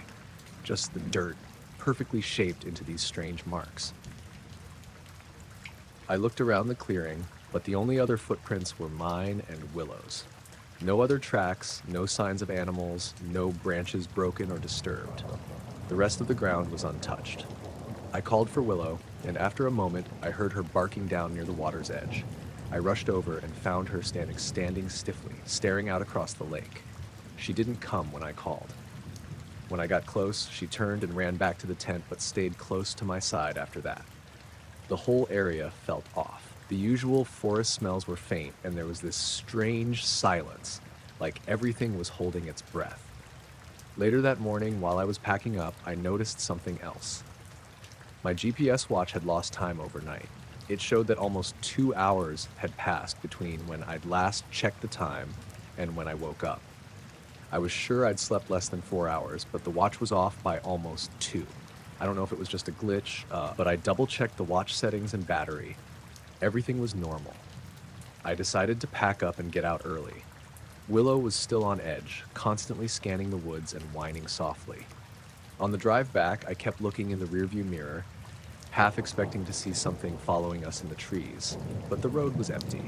just the dirt, perfectly shaped into these strange marks. I looked around the clearing, but the only other footprints were mine and Willow's. No other tracks, no signs of animals, no branches broken or disturbed. The rest of the ground was untouched. I called for Willow, and after a moment, I heard her barking down near the water's edge. I rushed over and found her standing stiffly, staring out across the lake. She didn't come when I called. When I got close, she turned and ran back to the tent, but stayed close to my side after that. The whole area felt off. The usual forest smells were faint, and there was this strange silence, like everything was holding its breath. Later that morning, while I was packing up, I noticed something else. My GPS watch had lost time overnight. It showed that almost 2 hours had passed between when I'd last checked the time and when I woke up. I was sure I'd slept less than 4 hours, but the watch was off by almost 2. I don't know if it was just a glitch, but I double-checked the watch settings and battery. Everything was normal. I decided to pack up and get out early. Willow was still on edge, constantly scanning the woods and whining softly. On the drive back, I kept looking in the rearview mirror, half expecting to see something following us in the trees, but the road was empty.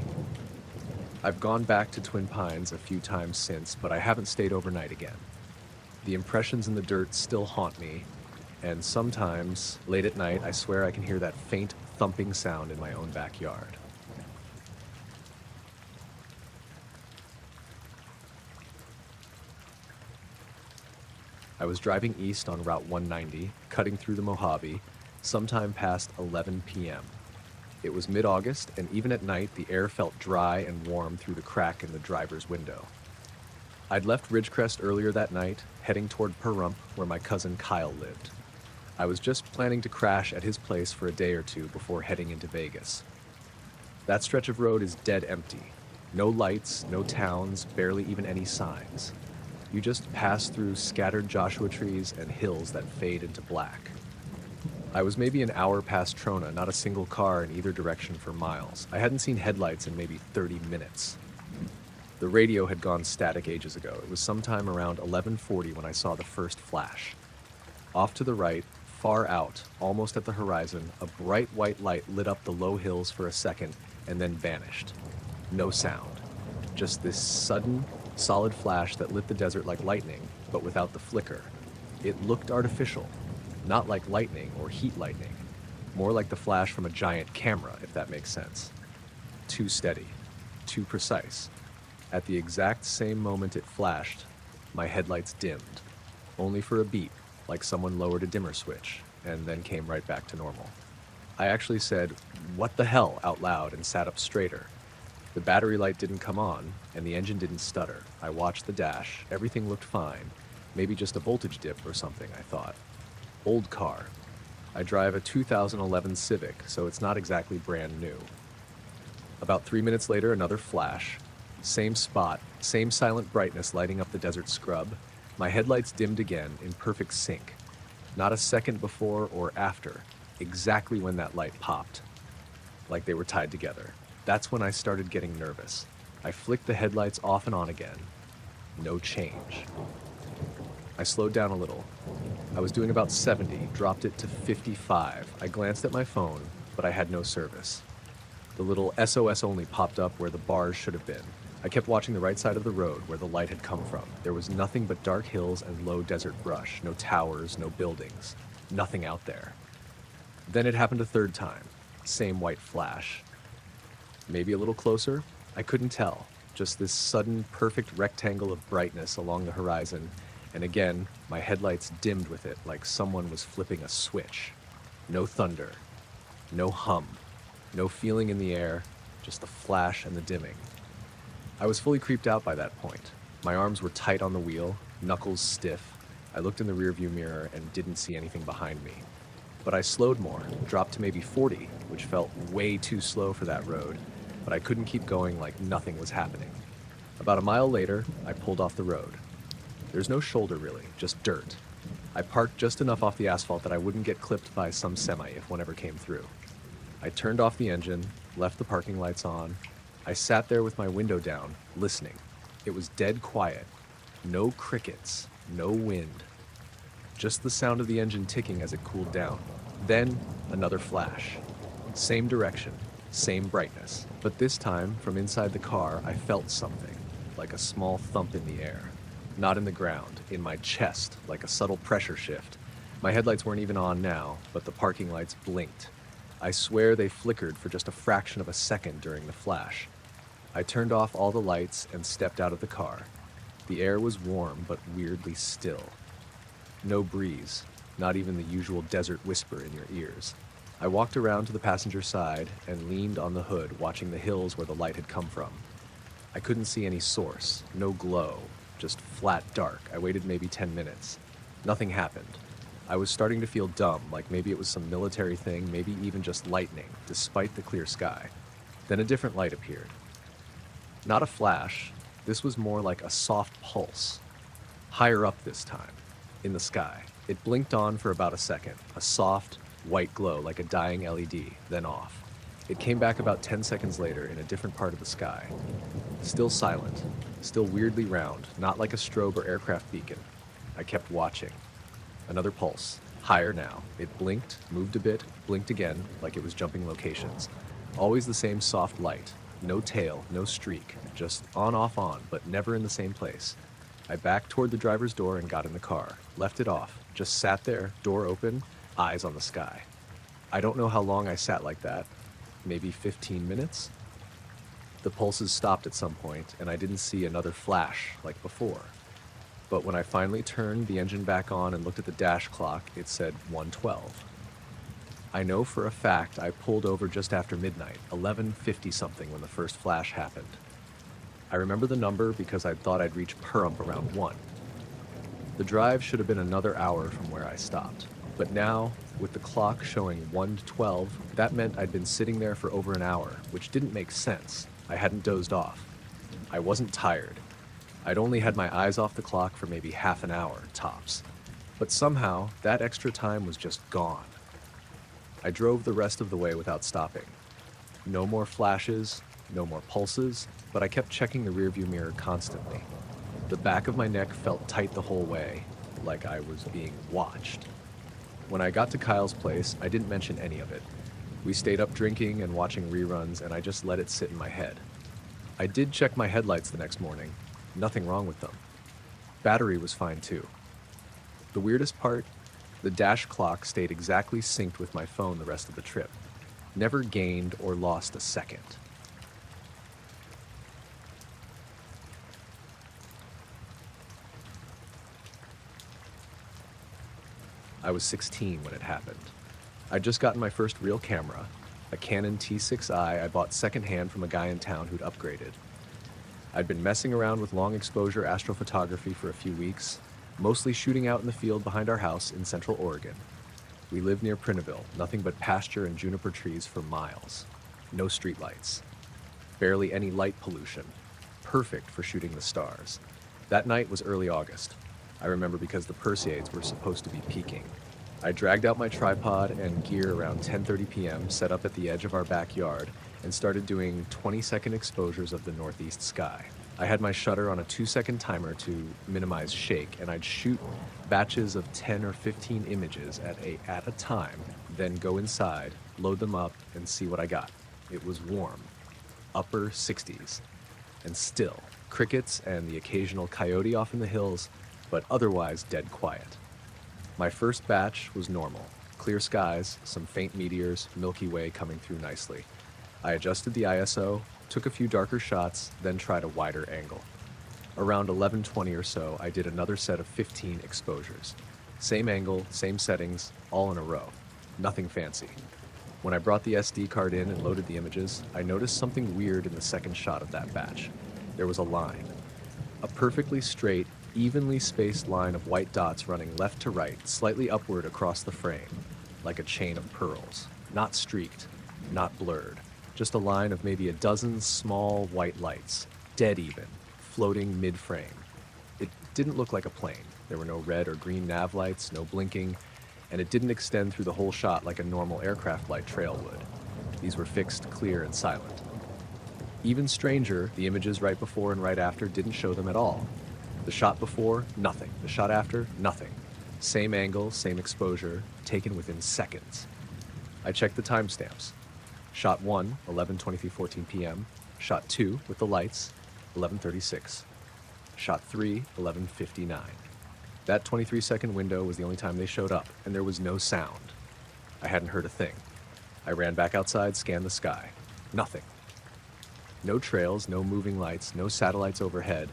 I've gone back to Twin Pines a few times since, but I haven't stayed overnight again. The impressions in the dirt still haunt me, and sometimes, late at night, I swear I can hear that faint thumping sound in my own backyard. I was driving east on Route 190, cutting through the Mojave, sometime past 11 p.m. It was mid-August, and even at night, the air felt dry and warm through the crack in the driver's window. I'd left Ridgecrest earlier that night, heading toward Pahrump, where my cousin Kyle lived. I was just planning to crash at his place for a day or two before heading into Vegas. That stretch of road is dead empty. No lights, no towns, barely even any signs. You just pass through scattered Joshua trees and hills that fade into black. I was maybe an hour past Trona, not a single car in either direction for miles. I hadn't seen headlights in maybe 30 minutes. The radio had gone static ages ago. It was sometime around 11:40 when I saw the first flash. Off to the right, far out, almost at the horizon, a bright white light lit up the low hills for a second and then vanished. No sound. Just this sudden, solid flash that lit the desert like lightning, but without the flicker. It looked artificial, not like lightning or heat lightning, more like the flash from a giant camera, if that makes sense. Too steady, too precise. At the exact same moment it flashed, my headlights dimmed, only for a beep, like someone lowered a dimmer switch, and then came right back to normal. I actually said, "What the hell?" out loud and sat up straighter. The battery light didn't come on, and the engine didn't stutter. I watched the dash. Everything looked fine. Maybe just a voltage dip or something, I thought. Old car. I drive a 2011 Civic, so it's not exactly brand new. About 3 minutes later, another flash. Same spot, same silent brightness lighting up the desert scrub. My headlights dimmed again, in perfect sync. Not a second before or after, exactly when that light popped. Like they were tied together. That's when I started getting nervous. I flicked the headlights off and on again. No change. I slowed down a little. I was doing about 70, dropped it to 55. I glanced at my phone, but I had no service. The little SOS only popped up where the bars should have been. I kept watching the right side of the road where the light had come from. There was nothing but dark hills and low desert brush, no towers, no buildings, nothing out there. Then it happened a third time. Same white flash. Maybe a little closer? I couldn't tell. Just this sudden, perfect rectangle of brightness along the horizon, and again, my headlights dimmed with it like someone was flipping a switch. No thunder, no hum, no feeling in the air, just the flash and the dimming. I was fully creeped out by that point. My arms were tight on the wheel, knuckles stiff. I looked in the rearview mirror and didn't see anything behind me. But I slowed more, dropped to maybe 40, which felt way too slow for that road, but I couldn't keep going like nothing was happening. About a mile later, I pulled off the road. There's no shoulder really, just dirt. I parked just enough off the asphalt that I wouldn't get clipped by some semi if one ever came through. I turned off the engine, left the parking lights on. I sat there with my window down, listening. It was dead quiet. No crickets, no wind. Just the sound of the engine ticking as it cooled down. Then, another flash. Same direction, same brightness. But this time, from inside the car, I felt something, like a small thump in the air. Not in the ground, in my chest, like a subtle pressure shift. My headlights weren't even on now, but the parking lights blinked. I swear they flickered for just a fraction of a second during the flash. I turned off all the lights and stepped out of the car. The air was warm, but weirdly still. No breeze, not even the usual desert whisper in your ears. I walked around to the passenger side and leaned on the hood, watching the hills where the light had come from. I couldn't see any source, no glow, just flat dark. I waited maybe 10 minutes. Nothing happened. I was starting to feel dumb, like maybe it was some military thing, maybe even just lightning, despite the clear sky. Then a different light appeared. Not a flash, this was more like a soft pulse. Higher up this time, in the sky. It blinked on for about a second, a soft, white glow like a dying LED, then off. It came back about 10 seconds later in a different part of the sky. Still silent, still weirdly round, not like a strobe or aircraft beacon. I kept watching. Another pulse, higher now. It blinked, moved a bit, blinked again, like it was jumping locations. Always the same soft light. No tail, no streak, just on, off, on, but never in the same place. I backed toward the driver's door and got in the car, left it off, just sat there, door open, eyes on the sky. I don't know how long I sat like that, maybe 15 minutes? The pulses stopped at some point, and I didn't see another flash like before. But when I finally turned the engine back on and looked at the dash clock, it said 1:12. I know for a fact I pulled over just after midnight, 11:50 something, when the first flash happened. I remember the number because I thought I'd reach Pahrump around 1. The drive should have been another hour from where I stopped. But now, with the clock showing 1:12, that meant I'd been sitting there for over an hour, which didn't make sense. I hadn't dozed off. I wasn't tired. I'd only had my eyes off the clock for maybe half an hour, tops. But somehow, that extra time was just gone. I drove the rest of the way without stopping. No more flashes, no more pulses, but I kept checking the rearview mirror constantly. The back of my neck felt tight the whole way, like I was being watched. When I got to Kyle's place, I didn't mention any of it. We stayed up drinking and watching reruns, and I just let it sit in my head. I did check my headlights the next morning. Nothing wrong with them. Battery was fine too. The weirdest part, the dash clock stayed exactly synced with my phone the rest of the trip. Never gained or lost a second. I was 16 when it happened. I'd just gotten my first real camera, a Canon T6i I bought secondhand from a guy in town who'd upgraded. I'd been messing around with long exposure astrophotography for a few weeks, mostly shooting out in the field behind our house in Central Oregon. We lived near Prineville, nothing but pasture and juniper trees for miles. No streetlights. Barely any light pollution. Perfect for shooting the stars. That night was early August. I remember because the Perseids were supposed to be peaking. I dragged out my tripod and gear around 10:30 p.m., set up at the edge of our backyard, and started doing 20-second exposures of the northeast sky. I had my shutter on a 2-second timer to minimize shake, and I'd shoot batches of 10 or 15 images at a time, then go inside, load them up, and see what I got. It was warm, upper 60s, and still, crickets and the occasional coyote off in the hills, but otherwise dead quiet. My first batch was normal. Clear skies, some faint meteors, Milky Way coming through nicely. I adjusted the ISO, took a few darker shots, then tried a wider angle. Around 11:20 or so, I did another set of 15 exposures. Same angle, same settings, all in a row. Nothing fancy. When I brought the SD card in and loaded the images, I noticed something weird in the second shot of that batch. There was a line. A perfectly straight, evenly spaced line of white dots running left to right, slightly upward across the frame, like a chain of pearls. Not streaked, not blurred. Just a line of maybe a dozen small white lights, dead even, floating mid-frame. It didn't look like a plane. There were no red or green nav lights, no blinking, and it didn't extend through the whole shot like a normal aircraft light trail would. These were fixed, clear, and silent. Even stranger, the images right before and right after didn't show them at all. The shot before, nothing. The shot after, nothing. Same angle, same exposure, taken within seconds. I checked the timestamps. Shot 1, 11:23:14 p.m. Shot 2, with the lights, 11:36. Shot 3, 11:59. That 23-second window was the only time they showed up, and there was no sound. I hadn't heard a thing. I ran back outside, scanned the sky. Nothing. No trails, no moving lights, no satellites overhead.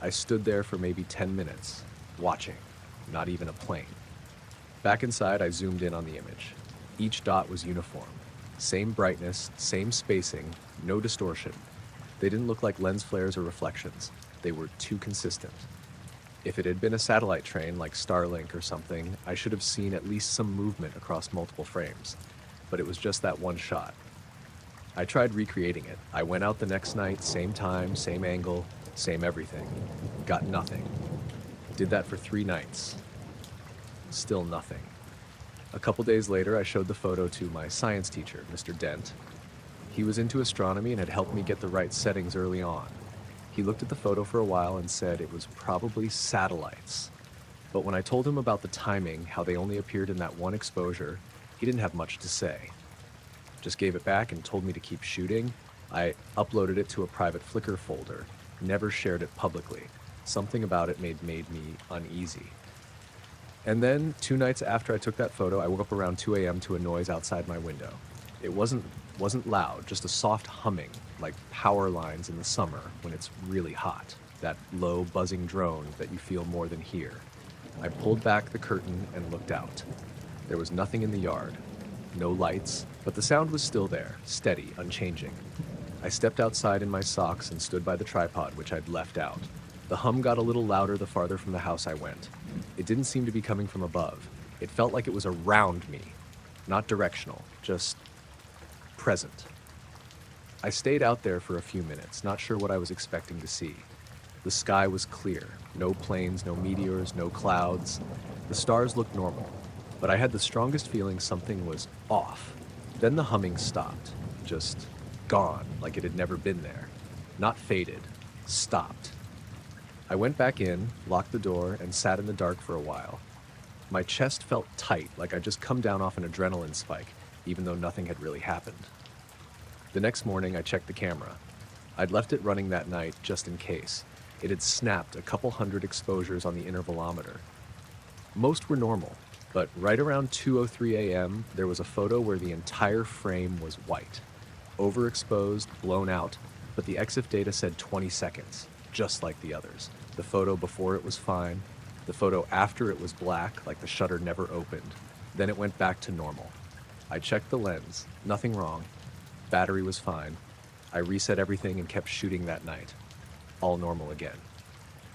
I stood there for maybe 10 minutes, watching. Not even a plane. Back inside, I zoomed in on the image. Each dot was uniform. Same brightness, same spacing, no distortion. They didn't look like lens flares or reflections. They were too consistent. If it had been a satellite train like Starlink or something, I should have seen at least some movement across multiple frames. But it was just that one shot. I tried recreating it. I went out the next night, same time, same angle, same everything. Got nothing. Did that for 3 nights. Still nothing. A couple days later, I showed the photo to my science teacher, Mr. Dent. He was into astronomy and had helped me get the right settings early on. He looked at the photo for a while and said it was probably satellites. But when I told him about the timing, how they only appeared in that one exposure, he didn't have much to say. Just gave it back and told me to keep shooting. I uploaded it to a private Flickr folder, never shared it publicly. Something about it made me uneasy. And then, 2 nights after I took that photo, I woke up around 2 a.m. to a noise outside my window. It wasn't loud, just a soft humming, like power lines in the summer when it's really hot. that low, buzzing drone that you feel more than hear. I pulled back the curtain and looked out. There was nothing in the yard, no lights, but the sound was still there, steady, unchanging. I stepped outside in my socks and stood by the tripod, which I'd left out. The hum got a little louder the farther from the house I went. It didn't seem to be coming from above. It felt like it was around me, not directional, just present. I stayed out there for a few minutes, not sure what I was expecting to see. The sky was clear, no planes, no meteors, no clouds. The stars looked normal, but I had the strongest feeling something was off. Then the humming stopped, just gone, like it had never been there. Not faded, stopped. I went back in, locked the door, and sat in the dark for a while. My chest felt tight, like I'd just come down off an adrenaline spike, even though nothing had really happened. The next morning, I checked the camera. I'd left it running that night just in case. It had snapped a couple hundred exposures on the intervalometer. Most were normal, but right around 2:03 a.m., there was a photo where the entire frame was white. Overexposed, blown out, but the EXIF data said 20 seconds, just like the others. The photo before it was fine. The photo after it was black, like the shutter never opened. Then it went back to normal. I checked the lens, nothing wrong. Battery was fine. I reset everything and kept shooting that night. All normal again.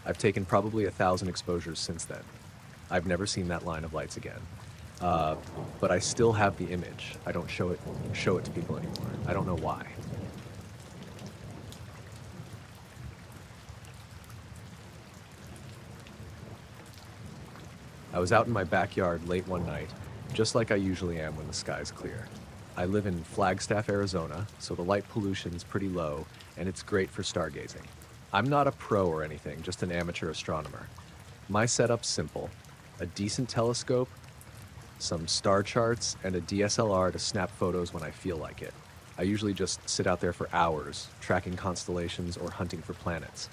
I've taken probably 1,000 exposures since then. I've never seen that line of lights again. But I still have the image. I don't show it to people anymore. I don't know why. I was out in my backyard late one night, just like I usually am when the sky's clear. I live in Flagstaff, Arizona, so the light pollution's pretty low, and it's great for stargazing. I'm not a pro or anything, just an amateur astronomer. My setup's simple: a decent telescope, some star charts, and a DSLR to snap photos when I feel like it. I usually just sit out there for hours, tracking constellations or hunting for planets.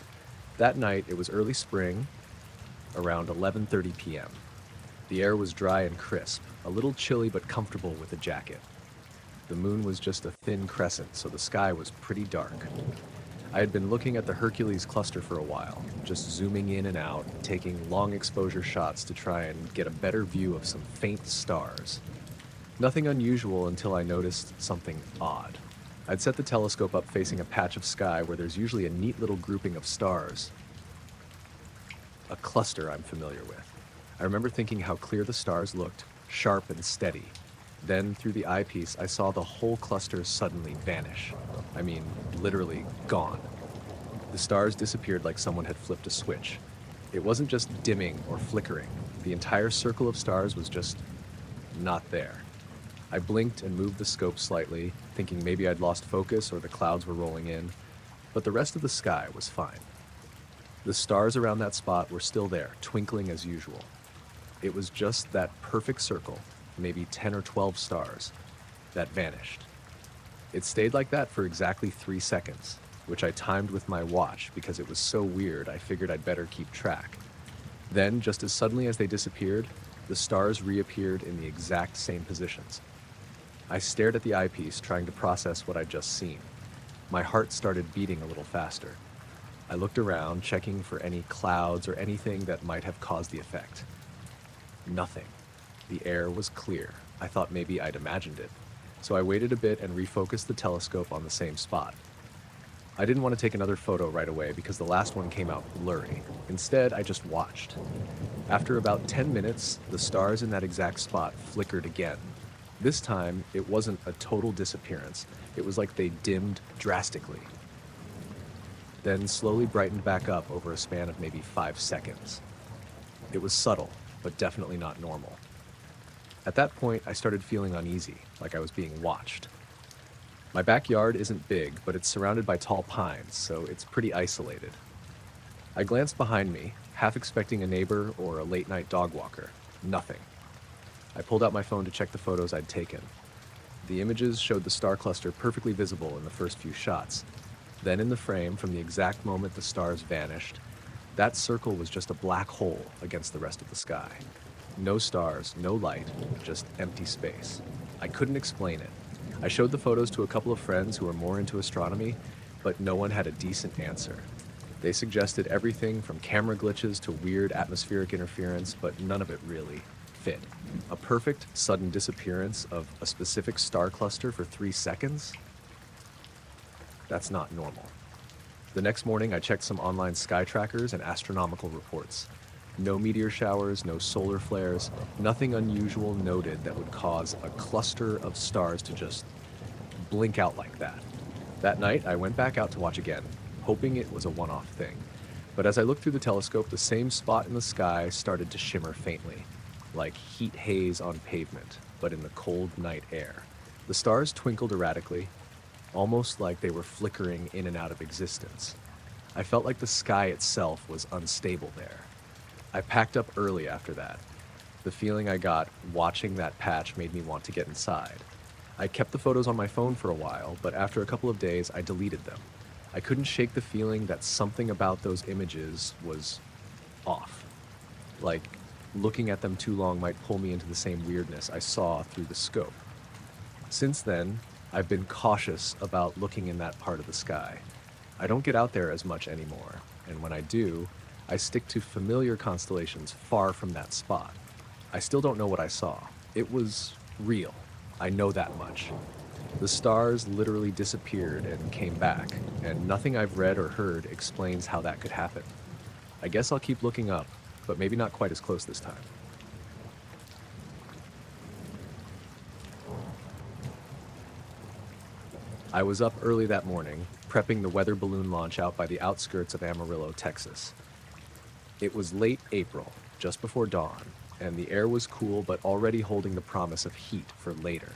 That night, it was early spring, around 11:30 p.m. The air was dry and crisp, a little chilly but comfortable with a jacket. The moon was just a thin crescent, so the sky was pretty dark. I had been looking at the Hercules cluster for a while, just zooming in and out, taking long exposure shots to try and get a better view of some faint stars. Nothing unusual until I noticed something odd. I'd set the telescope up facing a patch of sky where there's usually a neat little grouping of stars. A cluster I'm familiar with. I remember thinking how clear the stars looked, sharp and steady. Then, through the eyepiece, I saw the whole cluster suddenly vanish. I mean, literally gone. The stars disappeared like someone had flipped a switch. It wasn't just dimming or flickering. The entire circle of stars was just not there. I blinked and moved the scope slightly, thinking maybe I'd lost focus or the clouds were rolling in, but the rest of the sky was fine. The stars around that spot were still there, twinkling as usual. It was just that perfect circle, maybe 10 or 12 stars, that vanished. It stayed like that for exactly 3 seconds, which I timed with my watch because it was so weird I figured I'd better keep track. Then, just as suddenly as they disappeared, the stars reappeared in the exact same positions. I stared at the eyepiece, trying to process what I'd just seen. My heart started beating a little faster. I looked around, checking for any clouds or anything that might have caused the effect. Nothing. The air was clear. I thought maybe I'd imagined it. So I waited a bit and refocused the telescope on the same spot. I didn't want to take another photo right away because the last one came out blurry. Instead, I just watched. After about 10 minutes, the stars in that exact spot flickered again. This time, it wasn't a total disappearance. It was like they dimmed drastically, then slowly brightened back up over a span of maybe 5 seconds. It was subtle, but definitely not normal. At that point, I started feeling uneasy, like I was being watched. My backyard isn't big, but it's surrounded by tall pines, so it's pretty isolated. I glanced behind me, half expecting a neighbor or a late-night dog walker. Nothing. I pulled out my phone to check the photos I'd taken. The images showed the star cluster perfectly visible in the first few shots. Then in the frame, from the exact moment the stars vanished, that circle was just a black hole against the rest of the sky. No stars, no light, just empty space. I couldn't explain it. I showed the photos to a couple of friends who were more into astronomy, but no one had a decent answer. They suggested everything from camera glitches to weird atmospheric interference, but none of it really fit. A perfect sudden disappearance of a specific star cluster for 3 seconds? That's not normal. The next morning, I checked some online sky trackers and astronomical reports. No meteor showers, no solar flares, nothing unusual noted that would cause a cluster of stars to just blink out like that. That night, I went back out to watch again, hoping it was a one-off thing. But as I looked through the telescope, the same spot in the sky started to shimmer faintly, like heat haze on pavement, but in the cold night air. The stars twinkled erratically, almost like they were flickering in and out of existence. I felt like the sky itself was unstable there. I packed up early after that. The feeling I got watching that patch made me want to get inside. I kept the photos on my phone for a while, but after a couple of days, I deleted them. I couldn't shake the feeling that something about those images was off. Like, looking at them too long might pull me into the same weirdness I saw through the scope. Since then, I've been cautious about looking in that part of the sky. I don't get out there as much anymore, and when I do, I stick to familiar constellations far from that spot. I still don't know what I saw. It was real. I know that much. The stars literally disappeared and came back, and nothing I've read or heard explains how that could happen. I guess I'll keep looking up, but maybe not quite as close this time. I was up early that morning, prepping the weather balloon launch out by the outskirts of Amarillo, Texas. It was late April, just before dawn, and the air was cool but already holding the promise of heat for later.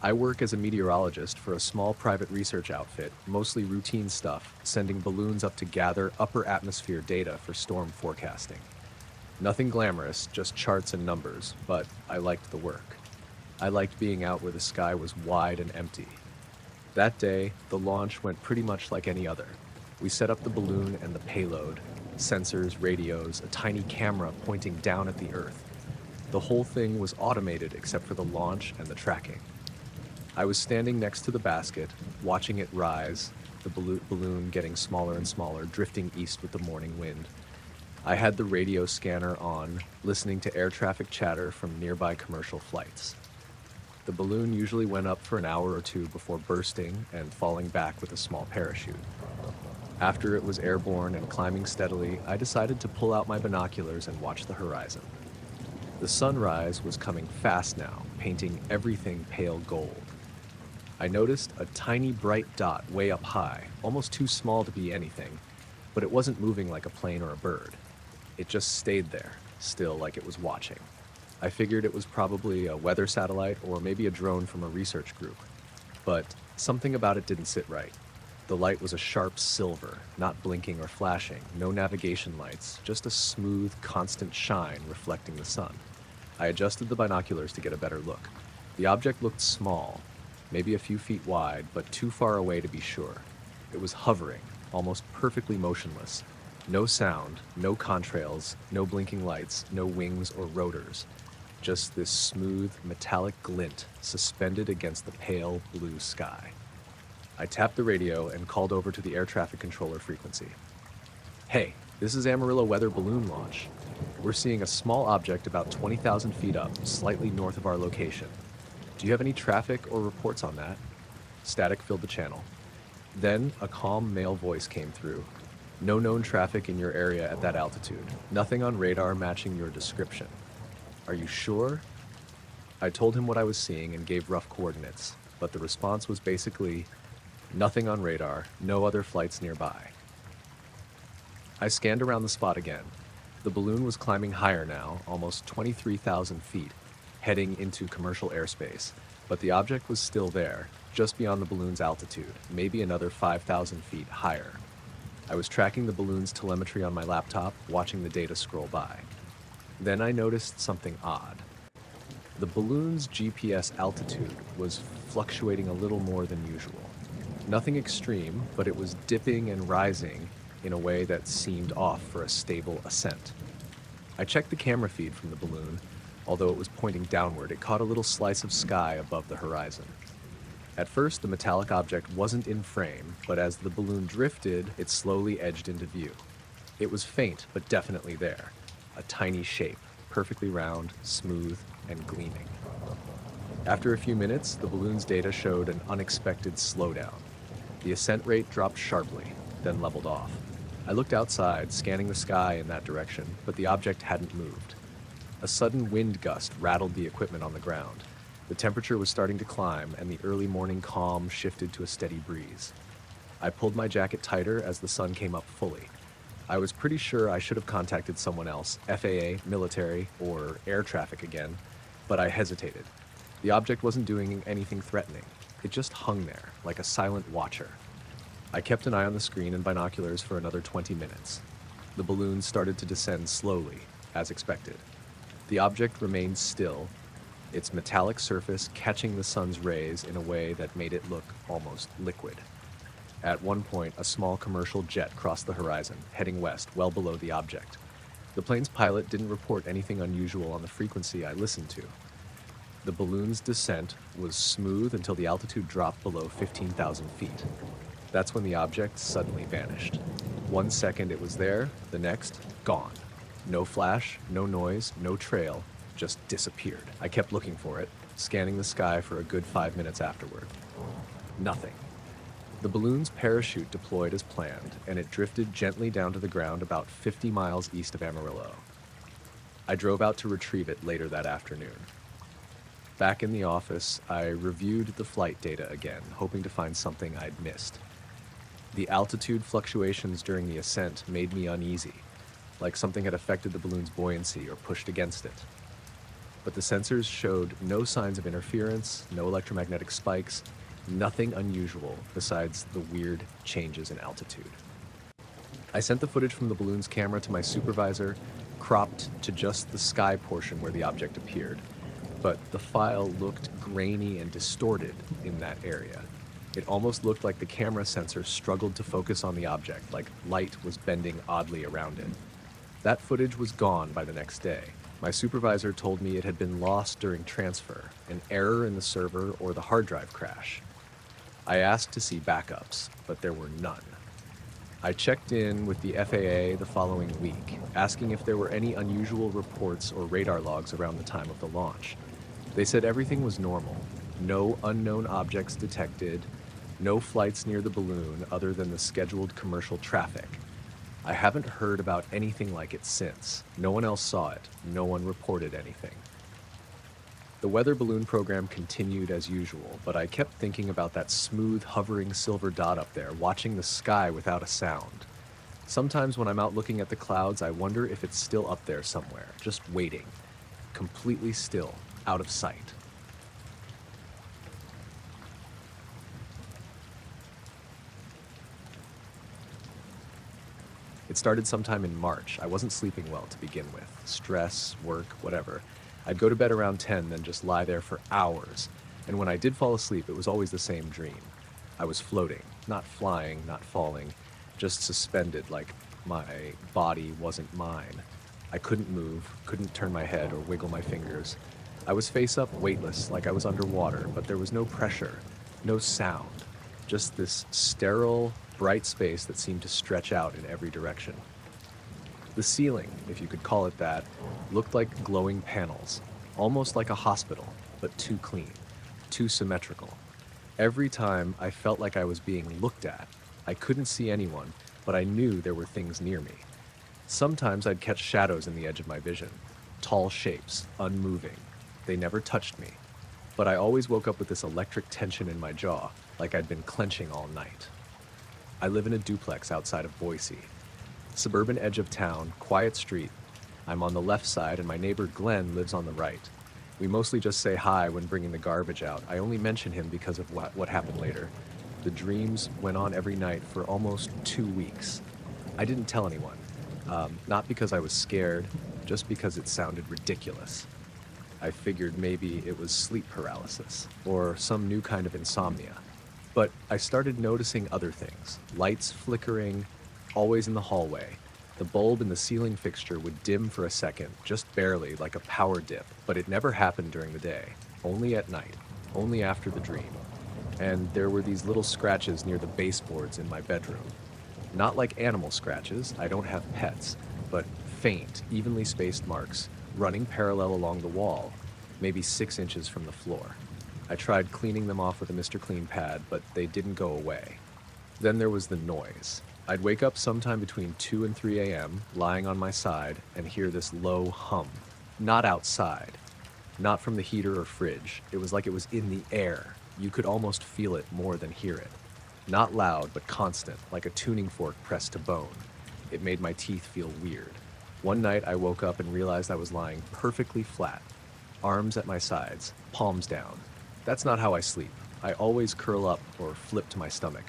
I work as a meteorologist for a small private research outfit, mostly routine stuff, sending balloons up to gather upper atmosphere data for storm forecasting. Nothing glamorous, just charts and numbers, but I liked the work. I liked being out where the sky was wide and empty. That day, the launch went pretty much like any other. We set up the balloon and the payload, sensors, radios, a tiny camera pointing down at the Earth. The whole thing was automated except for the launch and the tracking. I was standing next to the basket, watching it rise, the balloon getting smaller and smaller, drifting east with the morning wind. I had the radio scanner on, listening to air traffic chatter from nearby commercial flights. The balloon usually went up for an hour or two before bursting and falling back with a small parachute. After it was airborne and climbing steadily, I decided to pull out my binoculars and watch the horizon. The sunrise was coming fast now, painting everything pale gold. I noticed a tiny bright dot way up high, almost too small to be anything, but it wasn't moving like a plane or a bird. It just stayed there, still like it was watching. I figured it was probably a weather satellite or maybe a drone from a research group. But something about it didn't sit right. The light was a sharp silver, not blinking or flashing, no navigation lights, just a smooth, constant shine reflecting the sun. I adjusted the binoculars to get a better look. The object looked small, maybe a few feet wide, but too far away to be sure. It was hovering, almost perfectly motionless. No sound, no contrails, no blinking lights, no wings or rotors. Just this smooth, metallic glint suspended against the pale blue sky. I tapped the radio and called over to the air traffic controller frequency. Hey, this is Amarillo Weather Balloon Launch. We're seeing a small object about 20,000 feet up, slightly north of our location. Do you have any traffic or reports on that? Static filled the channel. Then a calm male voice came through. No known traffic in your area at that altitude. Nothing on radar matching your description. Are you sure? I told him what I was seeing and gave rough coordinates, but the response was basically, nothing on radar, no other flights nearby. I scanned around the spot again. The balloon was climbing higher now, almost 23,000 feet, heading into commercial airspace, but the object was still there, just beyond the balloon's altitude, maybe another 5,000 feet higher. I was tracking the balloon's telemetry on my laptop, watching the data scroll by. Then I noticed something odd. The balloon's GPS altitude was fluctuating a little more than usual. Nothing extreme, but it was dipping and rising in a way that seemed off for a stable ascent. I checked the camera feed from the balloon. Although it was pointing downward, it caught a little slice of sky above the horizon. At first, the metallic object wasn't in frame, but as the balloon drifted, it slowly edged into view. It was faint, but definitely there. A tiny shape, perfectly round, smooth, and gleaming. After a few minutes, the balloon's data showed an unexpected slowdown. The ascent rate dropped sharply, then leveled off. I looked outside, scanning the sky in that direction, but the object hadn't moved. A sudden wind gust rattled the equipment on the ground. The temperature was starting to climb, and the early morning calm shifted to a steady breeze. I pulled my jacket tighter as the sun came up fully. I was pretty sure I should have contacted someone else, FAA, military, or air traffic again, but I hesitated. The object wasn't doing anything threatening. It just hung there, like a silent watcher. I kept an eye on the screen and binoculars for another 20 minutes. The balloon started to descend slowly, as expected. The object remained still, its metallic surface catching the sun's rays in a way that made it look almost liquid. At one point, a small commercial jet crossed the horizon, heading west, well below the object. The plane's pilot didn't report anything unusual on the frequency I listened to. The balloon's descent was smooth until the altitude dropped below 15,000 feet. That's when the object suddenly vanished. 1 second it was there, the next, gone. No flash, no noise, no trail, just disappeared. I kept looking for it, scanning the sky for a good 5 minutes afterward. Nothing. The balloon's parachute deployed as planned, and it drifted gently down to the ground about 50 miles east of Amarillo. I drove out to retrieve it later that afternoon. Back in the office, I reviewed the flight data again, hoping to find something I'd missed. The altitude fluctuations during the ascent made me uneasy, like something had affected the balloon's buoyancy or pushed against it. But the sensors showed no signs of interference, no electromagnetic spikes, nothing unusual besides the weird changes in altitude. I sent the footage from the balloon's camera to my supervisor, cropped to just the sky portion where the object appeared, but the file looked grainy and distorted in that area. It almost looked like the camera sensor struggled to focus on the object, like light was bending oddly around it. That footage was gone by the next day. My supervisor told me it had been lost during transfer, an error in the server or the hard drive crash. I asked to see backups, but there were none. I checked in with the FAA the following week, asking if there were any unusual reports or radar logs around the time of the launch. They said everything was normal. No unknown objects detected, no flights near the balloon other than the scheduled commercial traffic. I haven't heard about anything like it since. No one else saw it. No one reported anything. The weather balloon program continued as usual, but I kept thinking about that smooth, hovering silver dot up there, watching the sky without a sound. Sometimes when I'm out looking at the clouds, I wonder if it's still up there somewhere, just waiting, completely still, out of sight. It started sometime in March. I wasn't sleeping well to begin with. Stress, work, whatever. I'd go to bed around 10, then just lie there for hours. And when I did fall asleep, it was always the same dream. I was floating, not flying, not falling, just suspended like my body wasn't mine. I couldn't move, couldn't turn my head or wiggle my fingers. I was face up, weightless, like I was underwater, but there was no pressure, no sound, just this sterile, bright space that seemed to stretch out in every direction. The ceiling, if you could call it that, looked like glowing panels, almost like a hospital, but too clean, too symmetrical. Every time I felt like I was being looked at. I couldn't see anyone, but I knew there were things near me. Sometimes I'd catch shadows in the edge of my vision, tall shapes, unmoving. They never touched me, but I always woke up with this electric tension in my jaw, like I'd been clenching all night. I live in a duplex outside of Boise. Suburban edge of town, quiet street. I'm on the left side and my neighbor Glenn lives on the right. We mostly just say hi when bringing the garbage out. I only mention him because of what happened later. The dreams went on every night for almost 2 weeks. I didn't tell anyone, not because I was scared, just because it sounded ridiculous. I figured maybe it was sleep paralysis or some new kind of insomnia. But I started noticing other things. Lights flickering, always in the hallway. The bulb in the ceiling fixture would dim for a second, just barely, like a power dip, but it never happened during the day. Only at night. Only after the dream. and there were these little scratches near the baseboards in my bedroom. Not like animal scratches, I don't have pets, but faint, evenly spaced marks running parallel along the wall, maybe 6 inches from the floor. I tried cleaning them off with a Mr. Clean pad, but they didn't go away. Then there was the noise. I'd wake up sometime between 2 and 3 a.m., lying on my side, and hear this low hum. Not outside, not from the heater or fridge. It was like it was in the air. You could almost feel it more than hear it. Not loud, but constant, like a tuning fork pressed to bone. It made my teeth feel weird. One night I woke up and realized I was lying perfectly flat, arms at my sides, palms down. That's not how I sleep. I always curl up or flip to my stomach.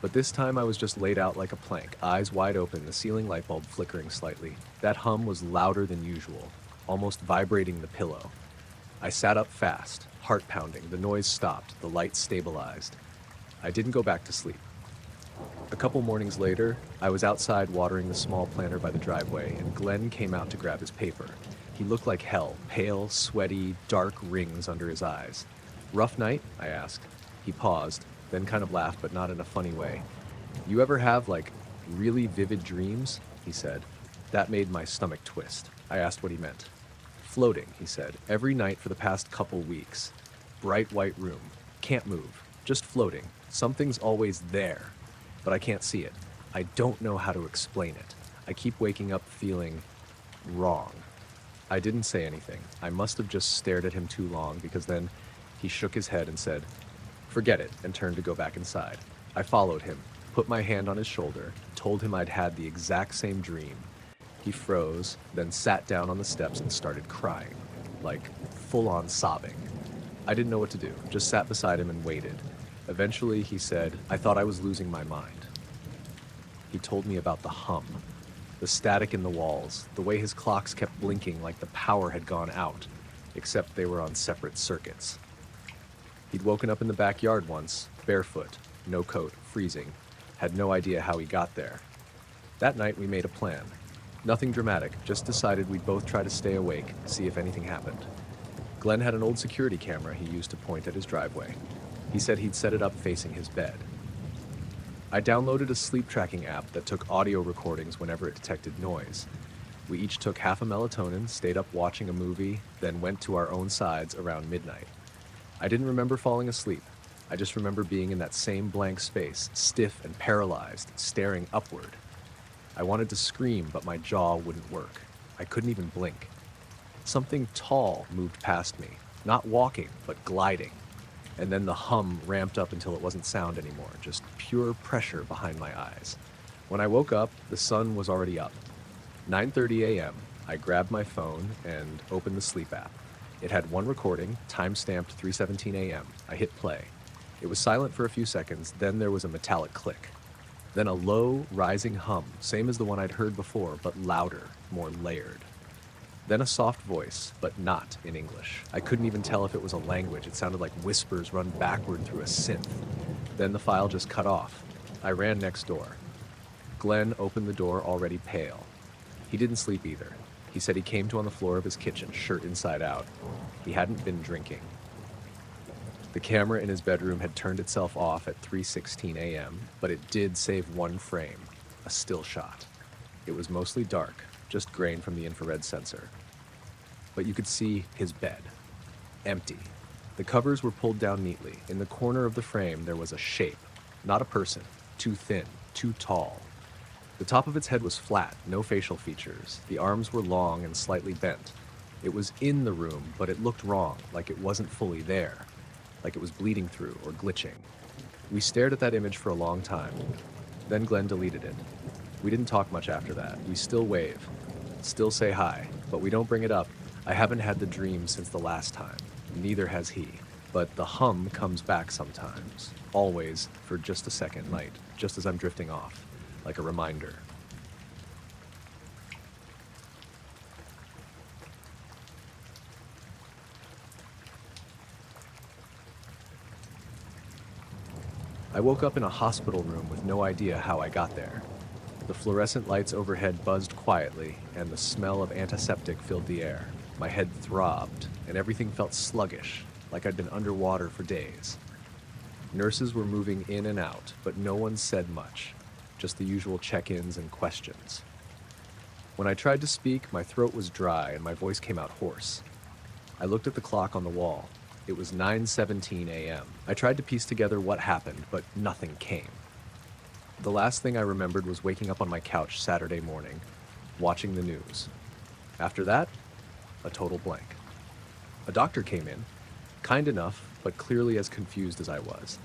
But this time I was just laid out like a plank, eyes wide open, the ceiling light bulb flickering slightly. That hum was louder than usual, almost vibrating the pillow. I sat up fast, heart pounding. The noise stopped, the light stabilized. I didn't go back to sleep. A couple mornings later, I was outside watering the small planter by the driveway, and Glenn came out to grab his paper. He looked like hell, pale, sweaty, dark rings under his eyes. "Rough night?" I asked. He paused, then kind of laughed, but not in a funny way. "You ever have, like, really vivid dreams?" he said. That made my stomach twist. I asked what he meant. "Floating," he said, "every night for the past couple weeks. Bright white room. Can't move. Just floating. Something's always there, but I can't see it. I don't know how to explain it. I keep waking up feeling wrong." I didn't say anything. I must have just stared at him too long, because then he shook his head and said, "Forget it," and turned to go back inside. I followed him, put my hand on his shoulder, told him I'd had the exact same dream. He froze, then sat down on the steps and started crying, like full-on sobbing. I didn't know what to do, just sat beside him and waited. Eventually, he said, "I thought I was losing my mind." He told me about the hum, the static in the walls, the way his clocks kept blinking like the power had gone out, except they were on separate circuits. He'd woken up in the backyard once, barefoot, no coat, freezing, had no idea how he got there. That night we made a plan. Nothing dramatic, just decided we'd both try to stay awake, see if anything happened. Glenn had an old security camera he used to point at his driveway. He said he'd set it up facing his bed. I downloaded a sleep tracking app that took audio recordings whenever it detected noise. We each took half a melatonin, stayed up watching a movie, then went to our own sides around midnight. I didn't remember falling asleep. I just remember being in that same blank space, stiff and paralyzed, staring upward. I wanted to scream, but my jaw wouldn't work. I couldn't even blink. Something tall moved past me, not walking, but gliding. And then the hum ramped up until it wasn't sound anymore, just pure pressure behind my eyes. When I woke up, the sun was already up. 9:30 a.m., I grabbed my phone and opened the sleep app. It had one recording, time-stamped 3:17 a.m. I hit play. It was silent for a few seconds, then there was a metallic click. Then a low, rising hum, same as the one I'd heard before, but louder, more layered. Then a soft voice, but not in English. I couldn't even tell if it was a language. It sounded like whispers run backward through a synth. Then the file just cut off. I ran next door. Glenn opened the door already pale. He didn't sleep either. He said he came to on the floor of his kitchen, shirt inside out. He hadn't been drinking. The camera in his bedroom had turned itself off at 3:16 a.m., but it did save one frame, a still shot. It was mostly dark, just grain from the infrared sensor. But you could see his bed. Empty. The covers were pulled down neatly. In the corner of the frame, there was a shape. Not a person. Too thin. Too tall. The top of its head was flat, no facial features. The arms were long and slightly bent. It was in the room, but it looked wrong, like it wasn't fully there, like it was bleeding through or glitching. We stared at that image for a long time. Then Glenn deleted it. We didn't talk much after that. We still wave, still say hi, but we don't bring it up. I haven't had the dream since the last time. Neither has he. But the hum comes back sometimes. Always for just a second, like just as I'm drifting off, like a reminder. I woke up in a hospital room with no idea how I got there. The fluorescent lights overhead buzzed quietly, and the smell of antiseptic filled the air. My head throbbed, and everything felt sluggish, like I'd been underwater for days. Nurses were moving in and out, but no one said much, just the usual check-ins and questions. When I tried to speak, my throat was dry and my voice came out hoarse. I looked at the clock on the wall. It was 9:17 a.m. I tried to piece together what happened, but nothing came. The last thing I remembered was waking up on my couch Saturday morning, watching the news. After that, a total blank. A doctor came in, kind enough, but clearly as confused as I was.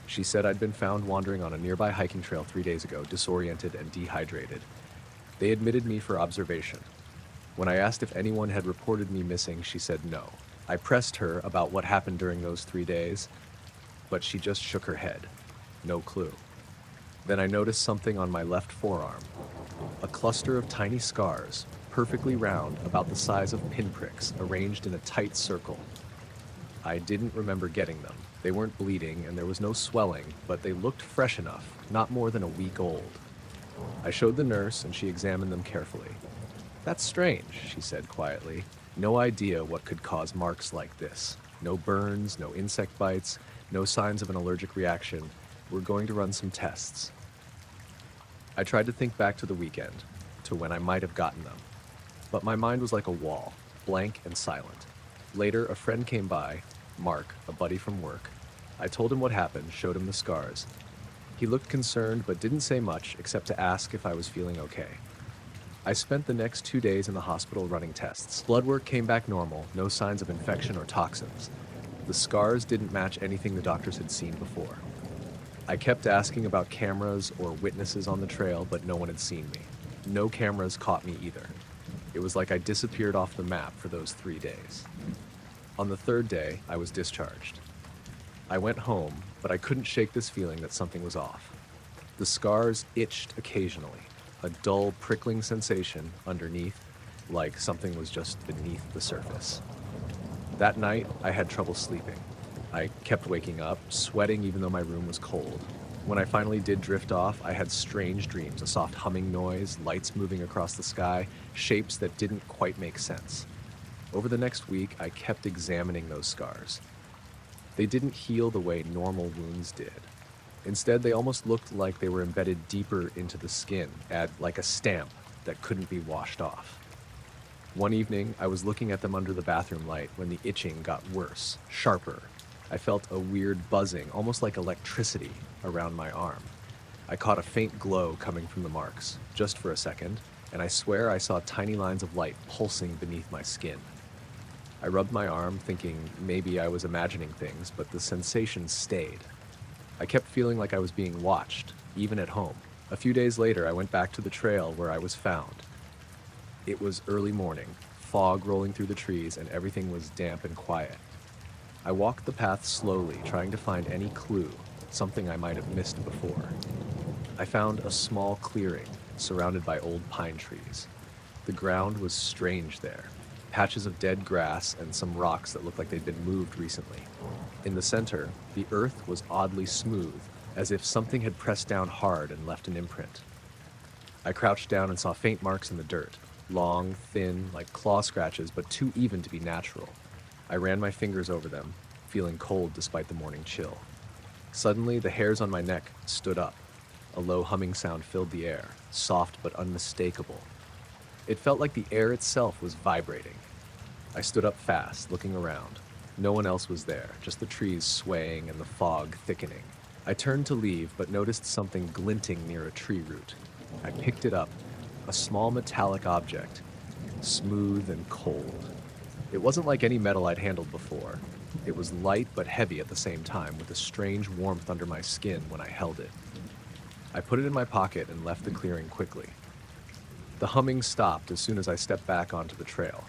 She said I'd been found wandering on a nearby hiking trail 3 days ago, disoriented and dehydrated. They admitted me for observation. When I asked if anyone had reported me missing, she said no. I pressed her about what happened during those 3 days, but she just shook her head. No clue. Then I noticed something on my left forearm. A cluster of tiny scars, perfectly round, about the size of pinpricks, arranged in a tight circle. I didn't remember getting them. They weren't bleeding and there was no swelling, but they looked fresh enough, not more than a week old. I showed the nurse and she examined them carefully. "That's strange," she said quietly. "No idea what could cause marks like this. No burns, no insect bites, no signs of an allergic reaction. We're going to run some tests." I tried to think back to the weekend, to when I might have gotten them. But my mind was like a wall, blank and silent. Later, a friend came by, Mark, a buddy from work. I told him what happened, showed him the scars. He looked concerned but didn't say much except to ask if I was feeling okay. I spent the next 2 days in the hospital running tests. Blood work came back normal, no signs of infection or toxins. The scars didn't match anything the doctors had seen before. I kept asking about cameras or witnesses on the trail, but no one had seen me. No cameras caught me either. It was like I disappeared off the map for those 3 days. On the 3rd day, I was discharged. I went home, but I couldn't shake this feeling that something was off. The scars itched occasionally, a dull, prickling sensation underneath, like something was just beneath the surface. That night, I had trouble sleeping. I kept waking up, sweating even though my room was cold. When I finally did drift off, I had strange dreams, a soft humming noise, lights moving across the sky, shapes that didn't quite make sense. Over the next week, I kept examining those scars. They didn't heal the way normal wounds did. Instead, they almost looked like they were embedded deeper into the skin, like a stamp that couldn't be washed off. One evening, I was looking at them under the bathroom light when the itching got worse, sharper. I felt a weird buzzing, almost like electricity, around my arm. I caught a faint glow coming from the marks, just for a second, and I swear I saw tiny lines of light pulsing beneath my skin. I rubbed my arm, thinking maybe I was imagining things, but the sensation stayed. I kept feeling like I was being watched, even at home. A few days later, I went back to the trail where I was found. It was early morning, fog rolling through the trees, and everything was damp and quiet. I walked the path slowly, trying to find any clue, something I might have missed before. I found a small clearing, surrounded by old pine trees. The ground was strange there. Patches of dead grass and some rocks that looked like they'd been moved recently. In the center, the earth was oddly smooth, as if something had pressed down hard and left an imprint. I crouched down and saw faint marks in the dirt, long, thin, like claw scratches, but too even to be natural. I ran my fingers over them, feeling cold despite the morning chill. Suddenly, the hairs on my neck stood up. A low humming sound filled the air, soft but unmistakable. It felt like the air itself was vibrating. I stood up fast, looking around. No one else was there, just the trees swaying and the fog thickening. I turned to leave, but noticed something glinting near a tree root. I picked it up, a small metallic object, smooth and cold. It wasn't like any metal I'd handled before. It was light but heavy at the same time, with a strange warmth under my skin when I held it. I put it in my pocket and left the clearing quickly. The humming stopped as soon as I stepped back onto the trail.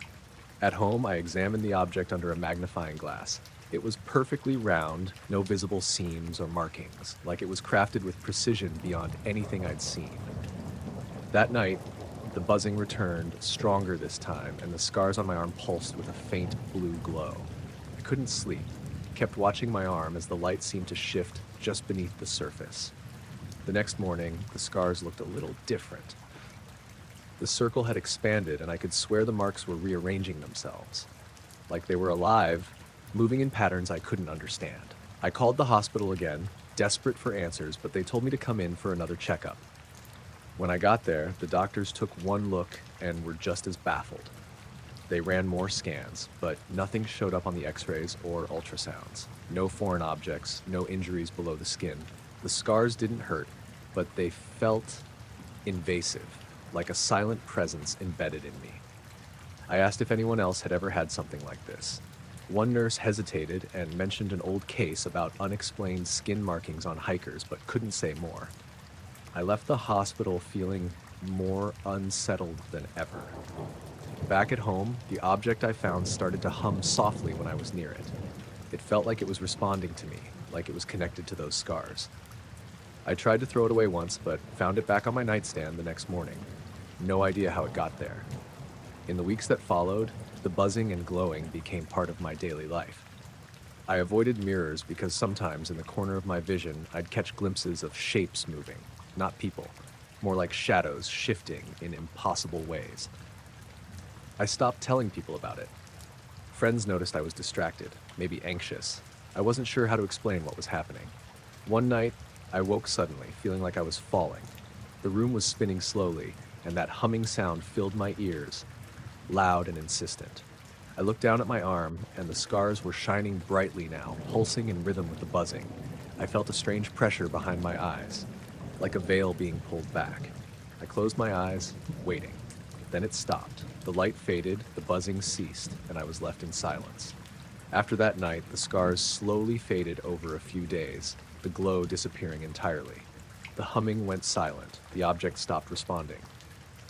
At home, I examined the object under a magnifying glass. It was perfectly round, no visible seams or markings, like it was crafted with precision beyond anything I'd seen. That night, the buzzing returned, stronger this time, and the scars on my arm pulsed with a faint blue glow. I couldn't sleep, kept watching my arm as the light seemed to shift just beneath the surface. The next morning, the scars looked a little different. The circle had expanded, and I could swear the marks were rearranging themselves, like they were alive, moving in patterns I couldn't understand. I called the hospital again, desperate for answers, but they told me to come in for another checkup. When I got there, the doctors took one look and were just as baffled. They ran more scans, but nothing showed up on the x-rays or ultrasounds. No foreign objects, no injuries below the skin. The scars didn't hurt, but they felt invasive, like a silent presence embedded in me. I asked if anyone else had ever had something like this. One nurse hesitated and mentioned an old case about unexplained skin markings on hikers, but couldn't say more. I left the hospital feeling more unsettled than ever. Back at home, the object I found started to hum softly when I was near it. It felt like it was responding to me, like it was connected to those scars. I tried to throw it away once, but found it back on my nightstand the next morning. No idea how it got there. In the weeks that followed, the buzzing and glowing became part of my daily life. I avoided mirrors because sometimes in the corner of my vision, I'd catch glimpses of shapes moving, not people, more like shadows shifting in impossible ways. I stopped telling people about it. Friends noticed I was distracted, maybe anxious. I wasn't sure how to explain what was happening. One night, I woke suddenly, feeling like I was falling. The room was spinning slowly, and that humming sound filled my ears, loud and insistent. I looked down at my arm, and the scars were shining brightly now, pulsing in rhythm with the buzzing. I felt a strange pressure behind my eyes, like a veil being pulled back. I closed my eyes, waiting. Then it stopped. The light faded, the buzzing ceased, and I was left in silence. After that night, the scars slowly faded over a few days, the glow disappearing entirely. The humming went silent. The object stopped responding.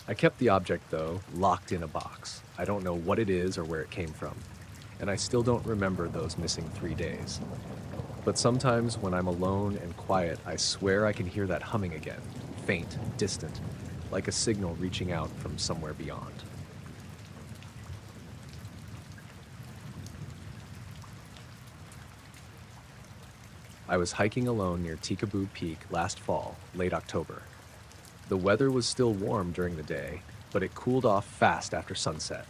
I kept the object, though, locked in a box. I don't know what it is or where it came from, and I still don't remember those missing 3 days. But sometimes when I'm alone and quiet, I swear I can hear that humming again, faint, distant, like a signal reaching out from somewhere beyond. I was hiking alone near Tikaboo Peak last fall, late October. The weather was still warm during the day, but it cooled off fast after sunset.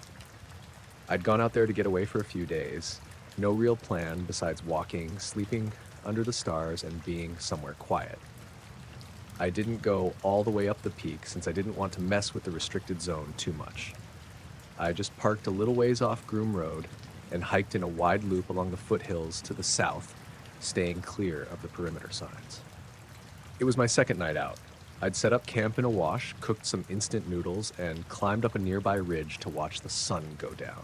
I'd gone out there to get away for a few days, no real plan besides walking, sleeping under the stars, and being somewhere quiet. I didn't go all the way up the peak since I didn't want to mess with the restricted zone too much. I just parked a little ways off Groom Road and hiked in a wide loop along the foothills to the south, staying clear of the perimeter signs. It was my second night out. I'd set up camp in a wash, cooked some instant noodles, and climbed up a nearby ridge to watch the sun go down.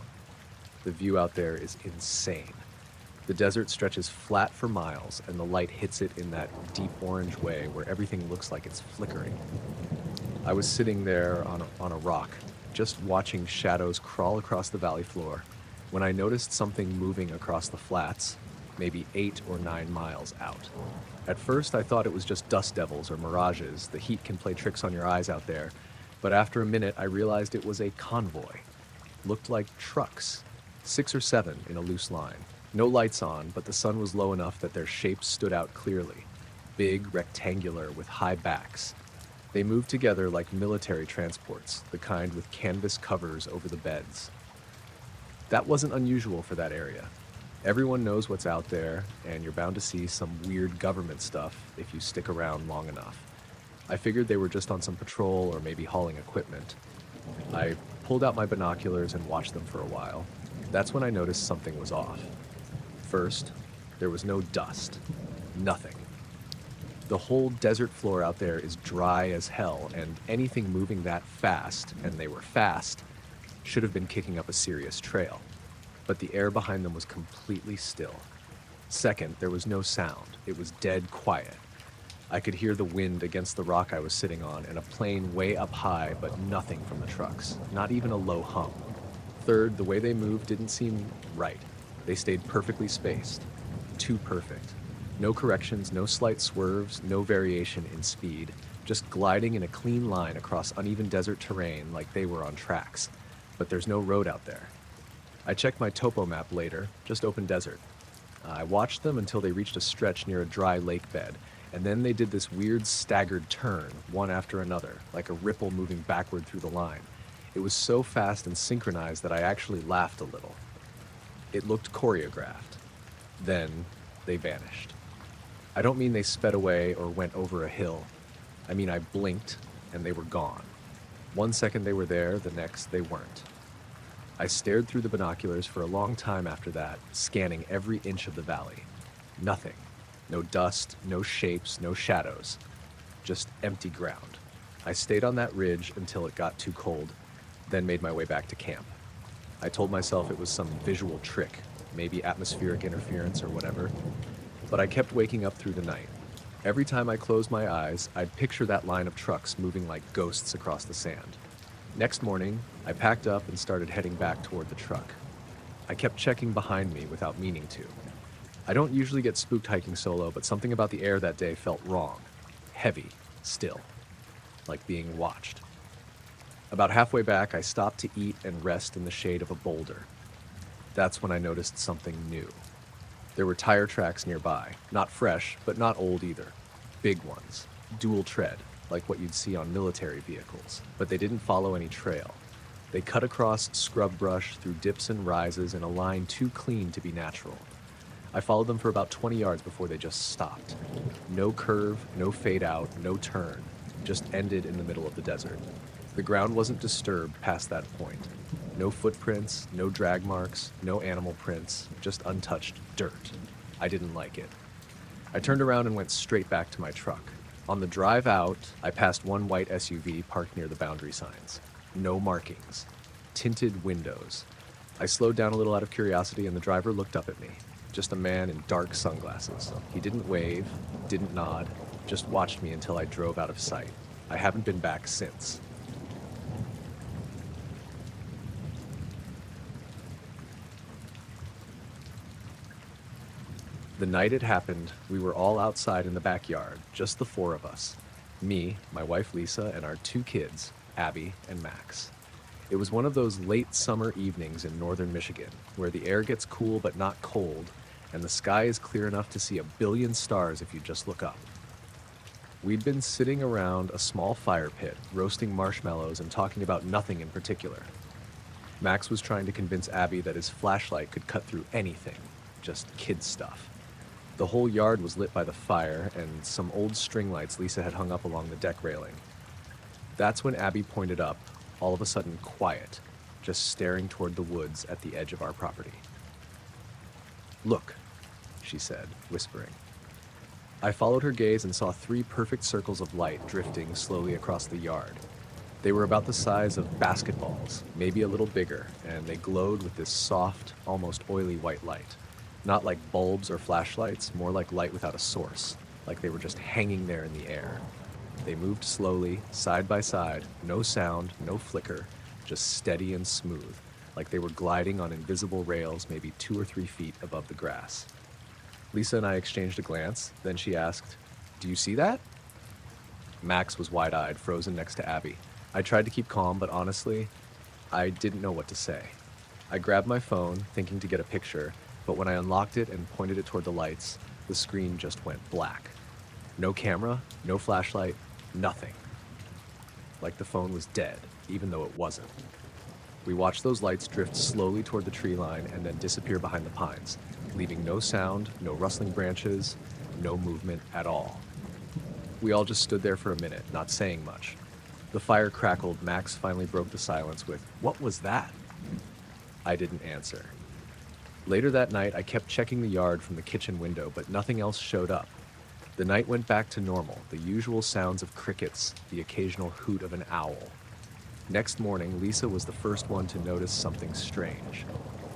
The view out there is insane. The desert stretches flat for miles, and the light hits it in that deep orange way where everything looks like it's flickering. I was sitting there on a rock, just watching shadows crawl across the valley floor, when I noticed something moving across the flats, maybe 8 or 9 miles out. At first, I thought it was just dust devils or mirages. The heat can play tricks on your eyes out there. But after a minute, I realized it was a convoy. Looked like trucks, 6 or 7 in a loose line. No lights on, but the sun was low enough that their shapes stood out clearly. Big, rectangular, with high backs. They moved together like military transports, the kind with canvas covers over the beds. That wasn't unusual for that area. Everyone knows what's out there, and you're bound to see some weird government stuff if you stick around long enough. I figured they were just on some patrol or maybe hauling equipment. I pulled out my binoculars and watched them for a while. That's when I noticed something was off. First, there was no dust. Nothing. The whole desert floor out there is dry as hell, and anything moving that fast, and they were fast, should have been kicking up a serious trail. But the air behind them was completely still. Second, there was no sound. It was dead quiet. I could hear the wind against the rock I was sitting on, and a plane way up high, but nothing from the trucks. Not even a low hum. Third, the way they moved didn't seem right. They stayed perfectly spaced. Too perfect. No corrections, no slight swerves, no variation in speed. Just gliding in a clean line across uneven desert terrain like they were on tracks. But there's no road out there. I checked my topo map later, just open desert. I watched them until they reached a stretch near a dry lake bed, and then they did this weird staggered turn, one after another, like a ripple moving backward through the line. It was so fast and synchronized that I actually laughed a little. It looked choreographed. Then, they vanished. I don't mean they sped away or went over a hill. I mean I blinked and they were gone. 1 second they were there, the next they weren't. I stared through the binoculars for a long time after that, scanning every inch of the valley. Nothing. No dust, no shapes, no shadows. Just empty ground. I stayed on that ridge until it got too cold, then made my way back to camp. I told myself it was some visual trick, maybe atmospheric interference or whatever, but I kept waking up through the night. Every time I closed my eyes, I'd picture that line of trucks moving like ghosts across the sand. Next morning, I packed up and started heading back toward the truck. I kept checking behind me without meaning to. I don't usually get spooked hiking solo, but something about the air that day felt wrong. Heavy, still, like being watched. About halfway back, I stopped to eat and rest in the shade of a boulder. That's when I noticed something new. There were tire tracks nearby, not fresh, but not old either. Big ones, dual tread, like what you'd see on military vehicles, but they didn't follow any trail. They cut across scrub brush through dips and rises in a line too clean to be natural. I followed them for about 20 yards before they just stopped. No curve, no fade out, no turn, just ended in the middle of the desert. The ground wasn't disturbed past that point. No footprints, no drag marks, no animal prints, just untouched dirt. I didn't like it. I turned around and went straight back to my truck. On the drive out, I passed one white SUV parked near the boundary signs. No markings. Tinted windows. I slowed down a little out of curiosity and the driver looked up at me. Just a man in dark sunglasses. He didn't wave, didn't nod, just watched me until I drove out of sight. I haven't been back since. The night it happened, we were all outside in the backyard, just the four of us. Me, my wife Lisa, and our two kids, Abby and Max. It was one of those late summer evenings in northern Michigan, where the air gets cool but not cold, and the sky is clear enough to see a billion stars if you just look up. We'd been sitting around a small fire pit, roasting marshmallows and talking about nothing in particular. Max was trying to convince Abby that his flashlight could cut through anything, just kid stuff. The whole yard was lit by the fire and some old string lights Lisa had hung up along the deck railing. That's when Abby pointed up, all of a sudden quiet, just staring toward the woods at the edge of our property. "Look," she said, whispering. I followed her gaze and saw 3 perfect circles of light drifting slowly across the yard. They were about the size of basketballs, maybe a little bigger, and they glowed with this soft, almost oily white light. Not like bulbs or flashlights, more like light without a source, like they were just hanging there in the air. They moved slowly, side by side, no sound, no flicker, just steady and smooth, like they were gliding on invisible rails maybe 2 or 3 feet above the grass. Lisa and I exchanged a glance, then she asked, "Do you see that?" Max was wide-eyed, frozen next to Abby. I tried to keep calm, but honestly, I didn't know what to say. I grabbed my phone, thinking to get a picture, but when I unlocked it and pointed it toward the lights, the screen just went black. No camera, no flashlight, nothing. Like the phone was dead, even though it wasn't. We watched those lights drift slowly toward the tree line and then disappear behind the pines, leaving no sound, no rustling branches, no movement at all. We all just stood there for a minute, not saying much. The fire crackled. Max finally broke the silence with, "What was that?" I didn't answer. Later that night, I kept checking the yard from the kitchen window, but nothing else showed up. The night went back to normal, the usual sounds of crickets, the occasional hoot of an owl. Next morning, Lisa was the first one to notice something strange.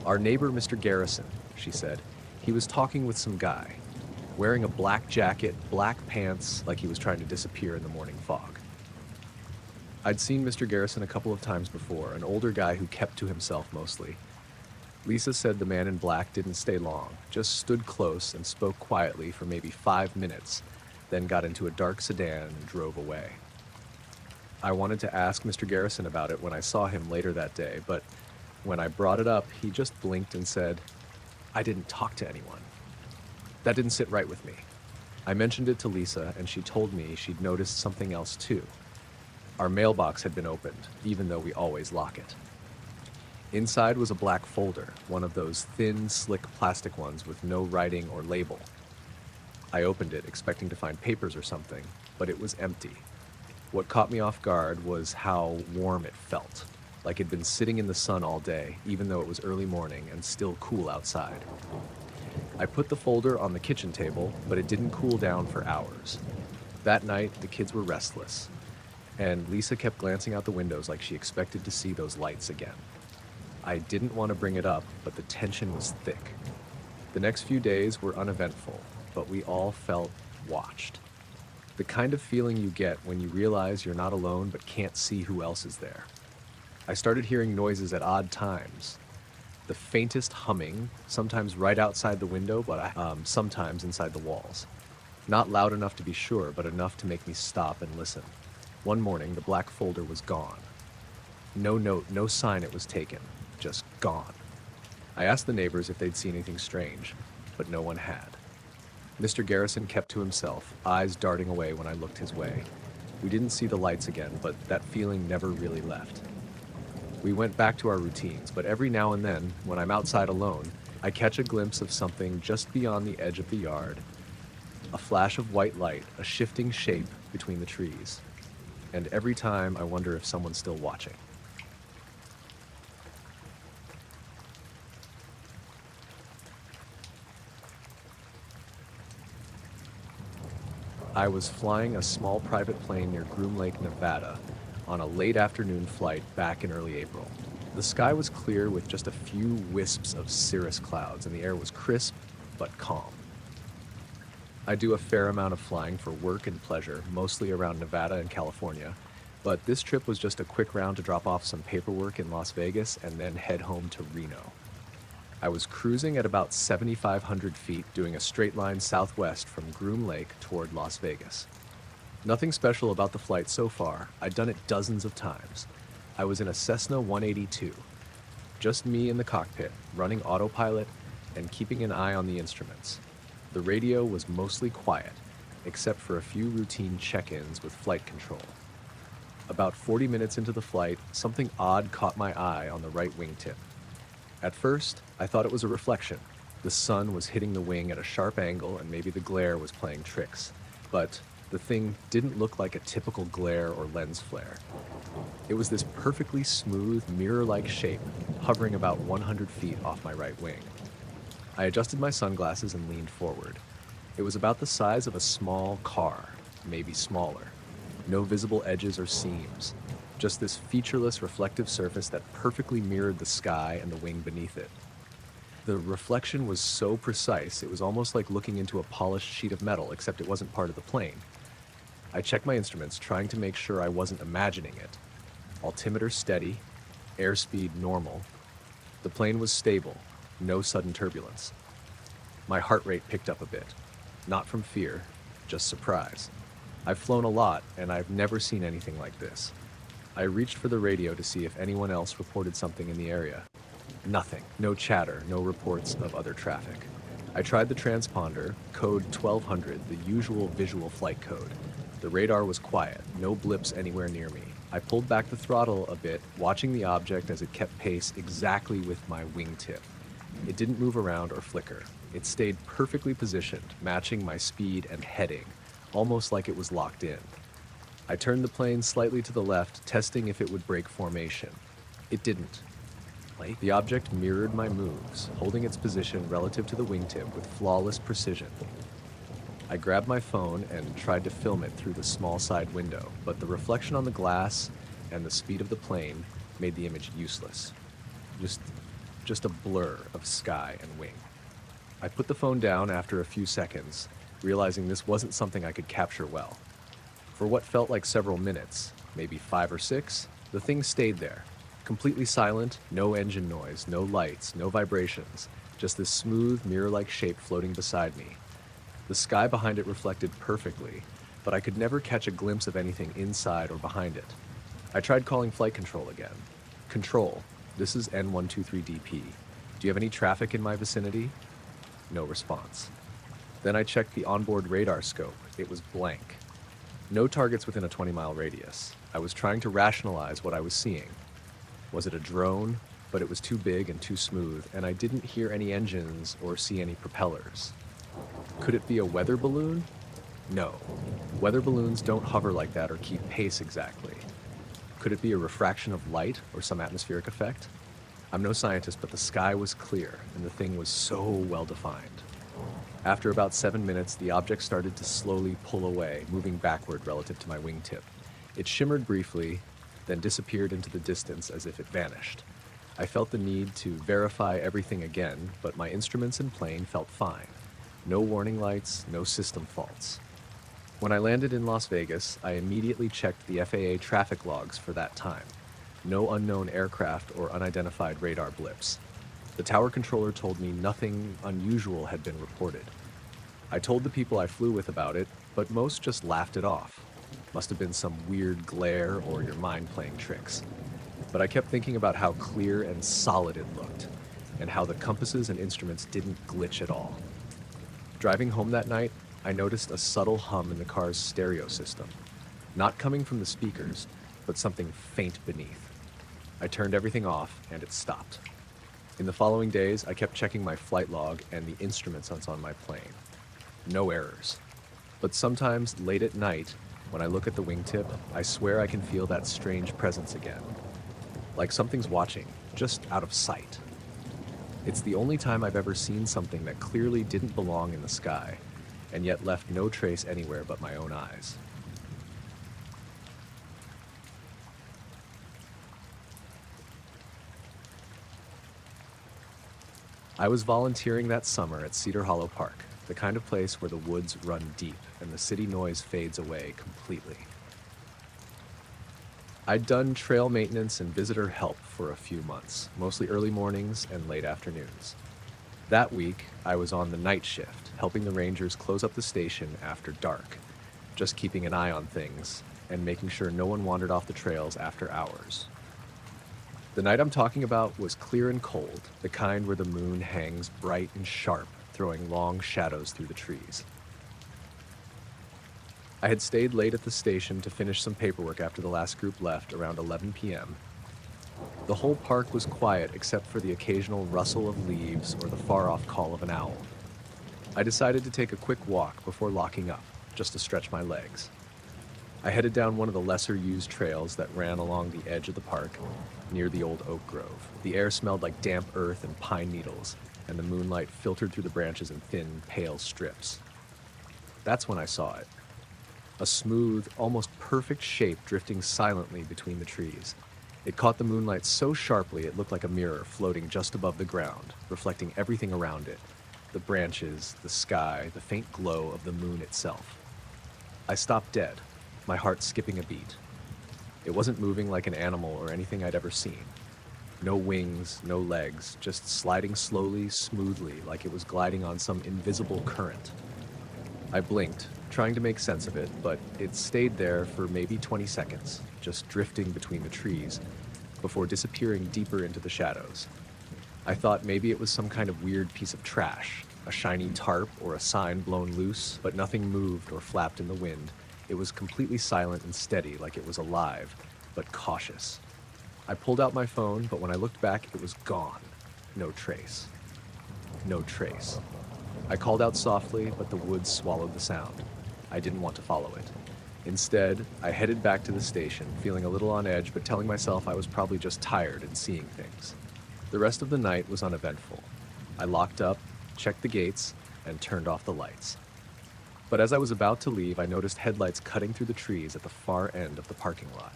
"Our neighbor, Mr. Garrison," she said. "He was talking with some guy, wearing a black jacket, black pants, like he was trying to disappear in the morning fog." I'd seen Mr. Garrison a couple of times before, an older guy who kept to himself mostly. Lisa said the man in black didn't stay long, just stood close and spoke quietly for maybe 5 minutes, then got into a dark sedan and drove away. I wanted to ask Mr. Garrison about it when I saw him later that day, but when I brought it up, he just blinked and said, "I didn't talk to anyone." That didn't sit right with me. I mentioned it to Lisa, and she told me she'd noticed something else too. Our mailbox had been opened, even though we always lock it. Inside was a black folder, one of those thin, slick plastic ones with no writing or label, I opened it, expecting to find papers or something, but it was empty. What caught me off guard was how warm it felt, like it'd been sitting in the sun all day, even though it was early morning and still cool outside. I put the folder on the kitchen table, but it didn't cool down for hours. That night, the kids were restless, and Lisa kept glancing out the windows like she expected to see those lights again. I didn't want to bring it up, but the tension was thick. The next few days were uneventful, but we all felt watched. The kind of feeling you get when you realize you're not alone but can't see who else is there. I started hearing noises at odd times. The faintest humming, sometimes right outside the window, but sometimes inside the walls. Not loud enough to be sure, but enough to make me stop and listen. One morning, the black folder was gone. No note, no sign it was taken, just gone. I asked the neighbors if they'd seen anything strange, but no one had. Mr. Garrison kept to himself, eyes darting away when I looked his way. We didn't see the lights again, but that feeling never really left. We went back to our routines, but every now and then, when I'm outside alone, I catch a glimpse of something just beyond the edge of the yard. A flash of white light, a shifting shape between the trees. And every time I wonder if someone's still watching. I was flying a small private plane near Groom Lake, Nevada, on a late afternoon flight back in early April. The sky was clear with just a few wisps of cirrus clouds, and the air was crisp but calm. I do a fair amount of flying for work and pleasure, mostly around Nevada and California, but this trip was just a quick round to drop off some paperwork in Las Vegas and then head home to Reno. I was cruising at about 7,500 feet, doing a straight line southwest from Groom Lake toward Las Vegas. Nothing special about the flight so far. I'd done it dozens of times. I was in a Cessna 182. Just me in the cockpit, running autopilot and keeping an eye on the instruments. The radio was mostly quiet, except for a few routine check-ins with flight control. About 40 minutes into the flight, something odd caught my eye on the right wingtip. At first, I thought it was a reflection. The sun was hitting the wing at a sharp angle and maybe the glare was playing tricks. But the thing didn't look like a typical glare or lens flare. It was this perfectly smooth, mirror-like shape, hovering about 100 feet off my right wing. I adjusted my sunglasses and leaned forward. It was about the size of a small car, maybe smaller. No visible edges or seams. Just this featureless reflective surface that perfectly mirrored the sky and the wing beneath it. The reflection was so precise, it was almost like looking into a polished sheet of metal, except it wasn't part of the plane. I checked my instruments, trying to make sure I wasn't imagining it. Altimeter steady, airspeed normal. The plane was stable, no sudden turbulence. My heart rate picked up a bit. Not from fear, just surprise. I've flown a lot, and I've never seen anything like this. I reached for the radio to see if anyone else reported something in the area. Nothing. No chatter, no reports of other traffic. I tried the transponder, code 1200, the usual visual flight code. The radar was quiet, no blips anywhere near me. I pulled back the throttle a bit, watching the object as it kept pace exactly with my wingtip. It didn't move around or flicker. It stayed perfectly positioned, matching my speed and heading, almost like it was locked in. I turned the plane slightly to the left, testing if it would break formation. It didn't. The object mirrored my moves, holding its position relative to the wingtip with flawless precision. I grabbed my phone and tried to film it through the small side window, but the reflection on the glass and the speed of the plane made the image useless. Just a blur of sky and wing. I put the phone down after a few seconds, realizing this wasn't something I could capture well. For what felt like several minutes, maybe 5 or 6, the thing stayed there, completely silent, no engine noise, no lights, no vibrations, just this smooth, mirror-like shape floating beside me. The sky behind it reflected perfectly, but I could never catch a glimpse of anything inside or behind it. I tried calling flight control again. Control, this is N123DP. Do you have any traffic in my vicinity? No response. Then I checked the onboard radar scope. It was blank. No targets within a 20-mile radius. I was trying to rationalize what I was seeing. Was it a drone? But it was too big and too smooth, and I didn't hear any engines or see any propellers. Could it be a weather balloon? No. Weather balloons don't hover like that or keep pace exactly. Could it be a refraction of light or some atmospheric effect? I'm no scientist, but the sky was clear and the thing was so well defined. After about 7 minutes, the object started to slowly pull away, moving backward relative to my wingtip. It shimmered briefly, then disappeared into the distance as if it vanished. I felt the need to verify everything again, but my instruments and plane felt fine. No warning lights, no system faults. When I landed in Las Vegas, I immediately checked the FAA traffic logs for that time. No unknown aircraft or unidentified radar blips. The tower controller told me nothing unusual had been reported. I told the people I flew with about it, but most just laughed it off. Must have been some weird glare or your mind playing tricks. But I kept thinking about how clear and solid it looked, and how the compasses and instruments didn't glitch at all. Driving home that night, I noticed a subtle hum in the car's stereo system. Not coming from the speakers, but something faint beneath. I turned everything off, and it stopped. In the following days, I kept checking my flight log and the instruments on my plane. No errors. But sometimes, late at night, when I look at the wingtip, I swear I can feel that strange presence again. Like something's watching, just out of sight. It's the only time I've ever seen something that clearly didn't belong in the sky, and yet left no trace anywhere but my own eyes. I was volunteering that summer at Cedar Hollow Park, the kind of place where the woods run deep and the city noise fades away completely. I'd done trail maintenance and visitor help for a few months, mostly early mornings and late afternoons. That week, I was on the night shift, helping the rangers close up the station after dark, just keeping an eye on things and making sure no one wandered off the trails after hours. The night I'm talking about was clear and cold, the kind where the moon hangs bright and sharp, throwing long shadows through the trees. I had stayed late at the station to finish some paperwork after the last group left around 11 p.m. The whole park was quiet except for the occasional rustle of leaves or the far-off call of an owl. I decided to take a quick walk before locking up, just to stretch my legs. I headed down one of the lesser-used trails that ran along the edge of the park, near the old oak grove. The air smelled like damp earth and pine needles, and the moonlight filtered through the branches in thin, pale strips. That's when I saw it. A smooth, almost perfect shape drifting silently between the trees. It caught the moonlight so sharply it looked like a mirror floating just above the ground, reflecting everything around it. The branches, the sky, the faint glow of the moon itself. I stopped dead, my heart skipping a beat. It wasn't moving like an animal or anything I'd ever seen. No wings, no legs, just sliding slowly, smoothly, like it was gliding on some invisible current. I blinked, trying to make sense of it, but it stayed there for maybe 20 seconds, just drifting between the trees, before disappearing deeper into the shadows. I thought maybe it was some kind of weird piece of trash, a shiny tarp or a sign blown loose, but nothing moved or flapped in the wind. It was completely silent and steady, like it was alive, but cautious. I pulled out my phone, but when I looked back, it was gone. No trace. No trace. I called out softly, but the woods swallowed the sound. I didn't want to follow it. Instead, I headed back to the station, feeling a little on edge, but telling myself I was probably just tired and seeing things. The rest of the night was uneventful. I locked up, checked the gates, and turned off the lights. But as I was about to leave, I noticed headlights cutting through the trees at the far end of the parking lot.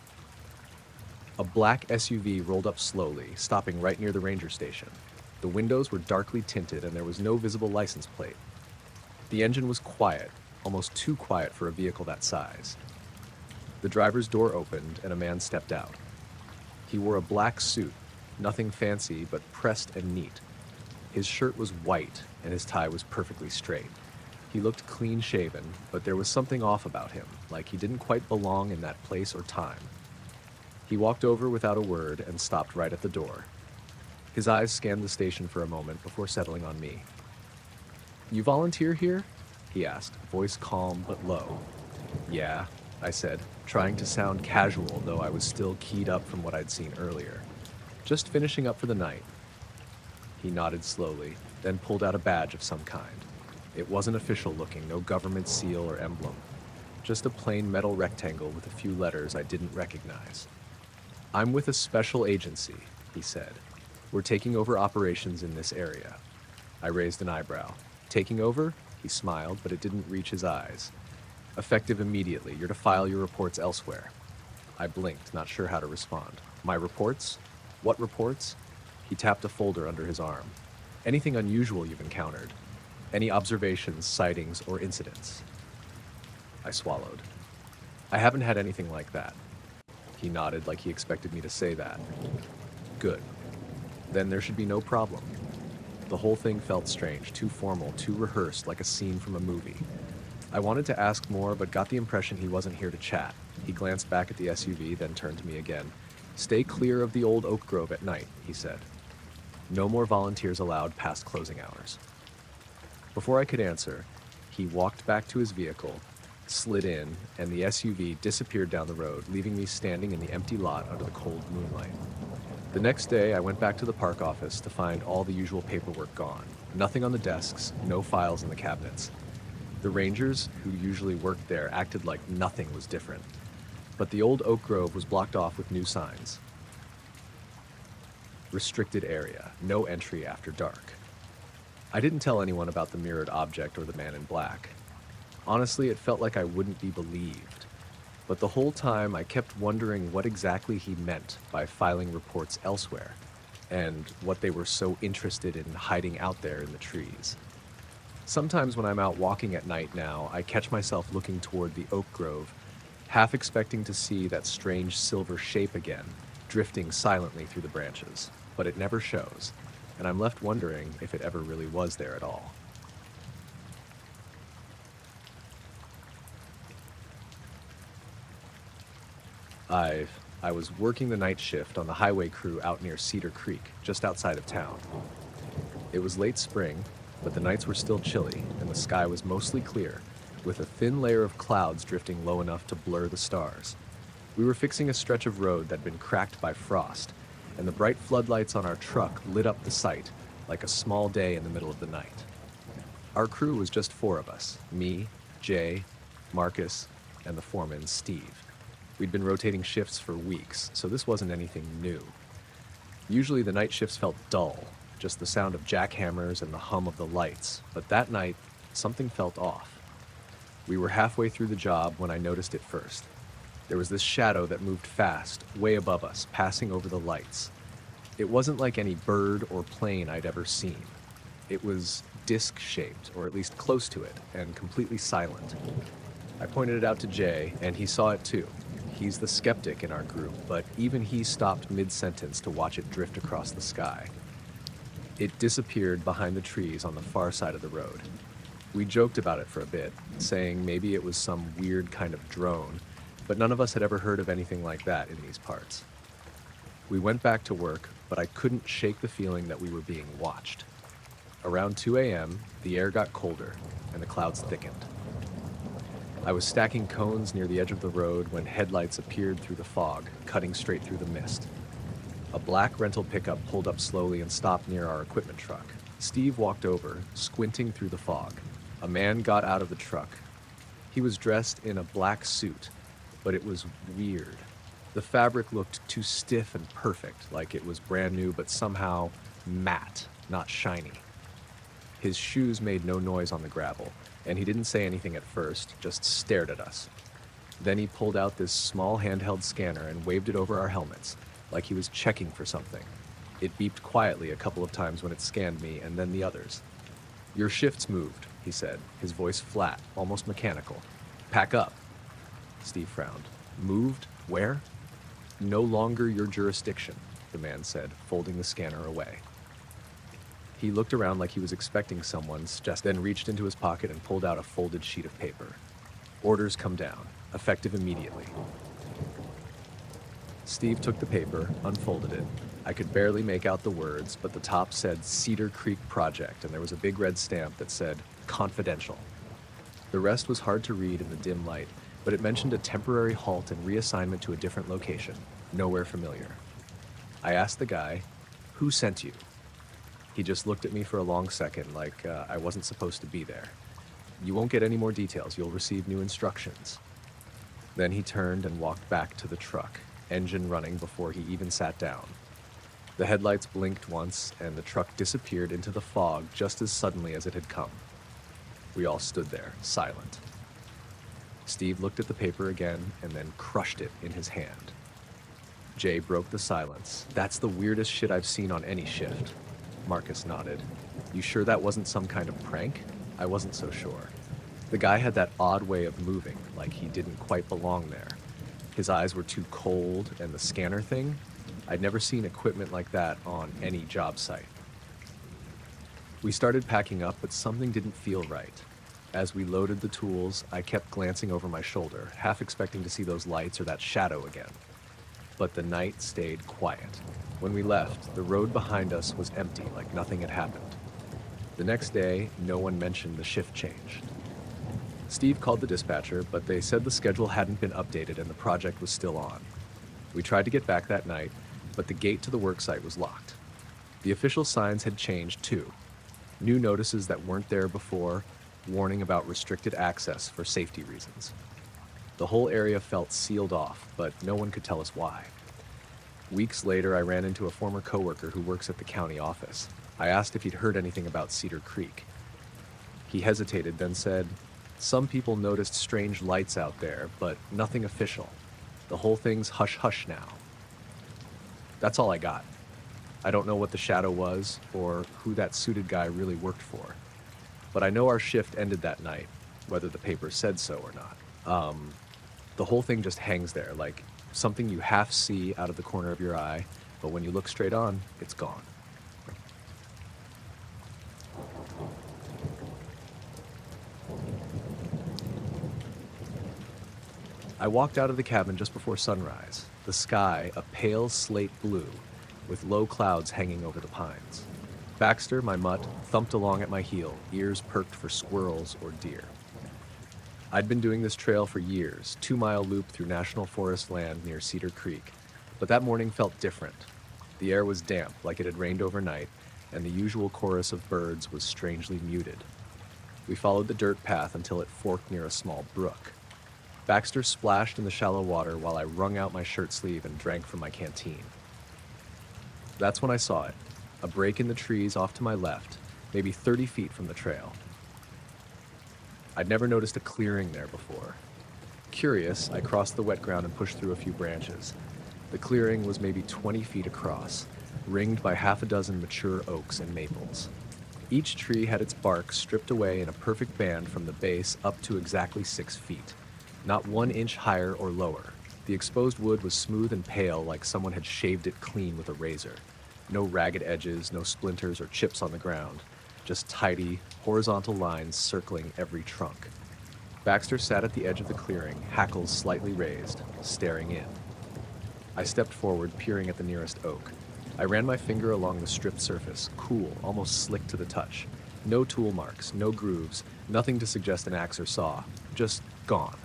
A black SUV rolled up slowly, stopping right near the ranger station. The windows were darkly tinted and there was no visible license plate. The engine was quiet, almost too quiet for a vehicle that size. The driver's door opened and a man stepped out. He wore a black suit, nothing fancy but pressed and neat. His shirt was white and his tie was perfectly straight. He looked clean-shaven, but there was something off about him, like he didn't quite belong in that place or time. He walked over without a word and stopped right at the door. His eyes scanned the station for a moment before settling on me. "You volunteer here?" he asked, voice calm but low. "Yeah," I said, trying to sound casual, though I was still keyed up from what I'd seen earlier. "Just finishing up for the night." He nodded slowly, then pulled out a badge of some kind. It wasn't official looking, no government seal or emblem. Just a plain metal rectangle with a few letters I didn't recognize. "I'm with a special agency," he said. "We're taking over operations in this area." I raised an eyebrow. "Taking over?" He smiled, but it didn't reach his eyes. "Effective immediately. You're to file your reports elsewhere." I blinked, not sure how to respond. "My reports? What reports?" He tapped a folder under his arm. "Anything unusual you've encountered? Any observations, sightings, or incidents?" I swallowed. "I haven't had anything like that." He nodded like he expected me to say that. "Good. Then there should be no problem." The whole thing felt strange, too formal, too rehearsed, like a scene from a movie. I wanted to ask more, but got the impression he wasn't here to chat. He glanced back at the SUV, then turned to me again. "Stay clear of the old oak grove at night," he said. "No more volunteers allowed past closing hours." Before I could answer, he walked back to his vehicle, slid in, and the SUV disappeared down the road, leaving me standing in the empty lot under the cold moonlight. The next day, I went back to the park office to find all the usual paperwork gone. Nothing on the desks, no files in the cabinets. The rangers, who usually worked there, acted like nothing was different. But the old oak grove was blocked off with new signs. "Restricted area, no entry after dark." I didn't tell anyone about the mirrored object or the man in black. Honestly, it felt like I wouldn't be believed. But the whole time, I kept wondering what exactly he meant by filing reports elsewhere, and what they were so interested in hiding out there in the trees. Sometimes when I'm out walking at night now, I catch myself looking toward the oak grove, half expecting to see that strange silver shape again, drifting silently through the branches. But it never shows, and I'm left wondering if it ever really was there at all. I was working the night shift on the highway crew out near Cedar Creek, just outside of town. It was late spring, but the nights were still chilly, and the sky was mostly clear, with a thin layer of clouds drifting low enough to blur the stars. We were fixing a stretch of road that'd been cracked by frost, and the bright floodlights on our truck lit up the site like a small day in the middle of the night. Our crew was just 4 of us: me, Jay, Marcus, and the foreman, Steve. We'd been rotating shifts for weeks, so this wasn't anything new. Usually the night shifts felt dull, just the sound of jackhammers and the hum of the lights, but that night, something felt off. We were halfway through the job when I noticed it first. There was this shadow that moved fast, way above us, passing over the lights. It wasn't like any bird or plane I'd ever seen. It was disc-shaped, or at least close to it, and completely silent. I pointed it out to Jay, and he saw it too. He's the skeptic in our group, but even he stopped mid-sentence to watch it drift across the sky. It disappeared behind the trees on the far side of the road. We joked about it for a bit, saying maybe it was some weird kind of drone, but none of us had ever heard of anything like that in these parts. We went back to work, but I couldn't shake the feeling that we were being watched. Around 2 a.m., the air got colder, and the clouds thickened. I was stacking cones near the edge of the road when headlights appeared through the fog, cutting straight through the mist. A black rental pickup pulled up slowly and stopped near our equipment truck. Steve walked over, squinting through the fog. A man got out of the truck. He was dressed in a black suit, but it was weird. The fabric looked too stiff and perfect, like it was brand new but somehow matte, not shiny. His shoes made no noise on the gravel, and he didn't say anything at first, just stared at us. Then he pulled out this small handheld scanner and waved it over our helmets, like he was checking for something. It beeped quietly a couple of times when it scanned me and then the others. "Your shift's moved," he said, his voice flat, almost mechanical. "Pack up." Steve frowned. "Moved? Where?" "No longer your jurisdiction," the man said, folding the scanner away. He looked around like he was expecting someone's, just then reached into his pocket and pulled out a folded sheet of paper. "Orders come down, effective immediately." Steve took the paper, unfolded it. I could barely make out the words, but the top said Cedar Creek Project, and there was a big red stamp that said confidential. The rest was hard to read in the dim light, but it mentioned a temporary halt and reassignment to a different location, nowhere familiar. I asked the guy, "Who sent you?" He just looked at me for a long second, like I wasn't supposed to be there. You won't get any more details. You'll receive new instructions. Then he turned and walked back to the truck, engine running before he even sat down. The headlights blinked once, and the truck disappeared into the fog just as suddenly as it had come. We all stood there, silent. Steve looked at the paper again and then crushed it in his hand. Jay broke the silence. "That's the weirdest shit I've seen on any shift." Marcus nodded. "You sure that wasn't some kind of prank?" I wasn't so sure. The guy had that odd way of moving, like he didn't quite belong there. His eyes were too cold, and the scanner thing? I'd never seen equipment like that on any job site. We started packing up, but something didn't feel right. As we loaded the tools, I kept glancing over my shoulder, half expecting to see those lights or that shadow again. But the night stayed quiet. When we left, the road behind us was empty, like nothing had happened. The next day, no one mentioned the shift change. Steve called the dispatcher, but they said the schedule hadn't been updated and the project was still on. We tried to get back that night, but the gate to the worksite was locked. The official signs had changed too. New notices that weren't there before, warning about restricted access for safety reasons. The whole area felt sealed off, but no one could tell us why. Weeks later, I ran into a former coworker who works at the county office. I asked if he'd heard anything about Cedar Creek. He hesitated, then said, "Some people noticed strange lights out there, but nothing official. The whole thing's hush-hush now." That's all I got. I don't know what the shadow was or who that suited guy really worked for. But I know our shift ended that night, whether the paper said so or not. The whole thing just hangs there, like something you half see out of the corner of your eye, but when you look straight on, it's gone. I walked out of the cabin just before sunrise, the sky a pale slate blue, with low clouds hanging over the pines. Baxter, my mutt, thumped along at my heel, ears perked for squirrels or deer. I'd been doing this trail for years, 2-mile loop through national forest land near Cedar Creek, but that morning felt different. The air was damp, like it had rained overnight, and the usual chorus of birds was strangely muted. We followed the dirt path until it forked near a small brook. Baxter splashed in the shallow water while I wrung out my shirt sleeve and drank from my canteen. That's when I saw it, a break in the trees off to my left, maybe 30 feet from the trail. I'd never noticed a clearing there before. Curious, I crossed the wet ground and pushed through a few branches. The clearing was maybe 20 feet across, ringed by half a dozen mature oaks and maples. Each tree had its bark stripped away in a perfect band from the base up to exactly 6 feet, not 1 inch higher or lower. The exposed wood was smooth and pale, like someone had shaved it clean with a razor. No ragged edges, no splinters or chips on the ground, just tidy, horizontal lines circling every trunk. Baxter sat at the edge of the clearing, hackles slightly raised, staring in. I stepped forward, peering at the nearest oak. I ran my finger along the stripped surface, cool, almost slick to the touch. No tool marks, no grooves, nothing to suggest an axe or saw, just gone.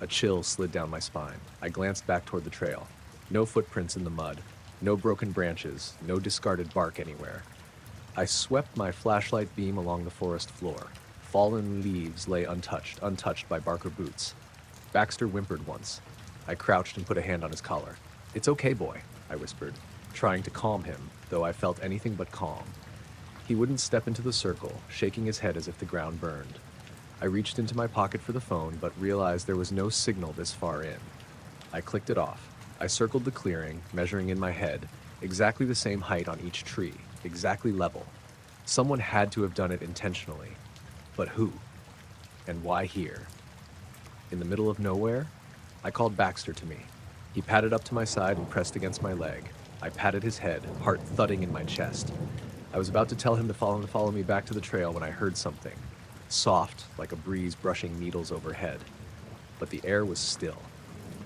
A chill slid down my spine. I glanced back toward the trail. No footprints in the mud, no broken branches, no discarded bark anywhere. I swept my flashlight beam along the forest floor. Fallen leaves lay untouched by bark or boots. Baxter whimpered once. I crouched and put a hand on his collar. "It's okay, boy," I whispered, trying to calm him, though I felt anything but calm. He wouldn't step into the circle, shaking his head as if the ground burned. I reached into my pocket for the phone, but realized there was no signal this far in. I clicked it off. I circled the clearing, measuring in my head, exactly the same height on each tree, exactly level. Someone had to have done it intentionally. But who? And why here? In the middle of nowhere? I called Baxter to me. He padded up to my side and pressed against my leg. I patted his head, heart thudding in my chest. I was about to tell him to follow me back to the trail when I heard something. Soft, like a breeze brushing needles overhead. But the air was still.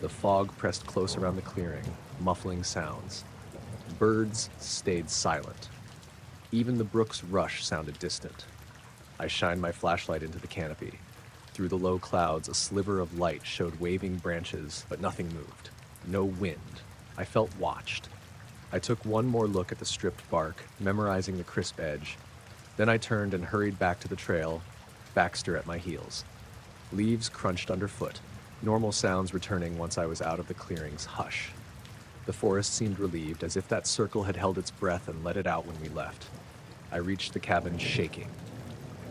The fog pressed close around the clearing, muffling sounds. Birds stayed silent. Even the brook's rush sounded distant. I shined my flashlight into the canopy. Through the low clouds, a sliver of light showed waving branches, but nothing moved. No wind. I felt watched. I took one more look at the stripped bark, memorizing the crisp edge. Then I turned and hurried back to the trail, Baxter at my heels. Leaves crunched underfoot, normal sounds returning once I was out of the clearing's hush. The forest seemed relieved, as if that circle had held its breath and let it out when we left. I reached the cabin shaking.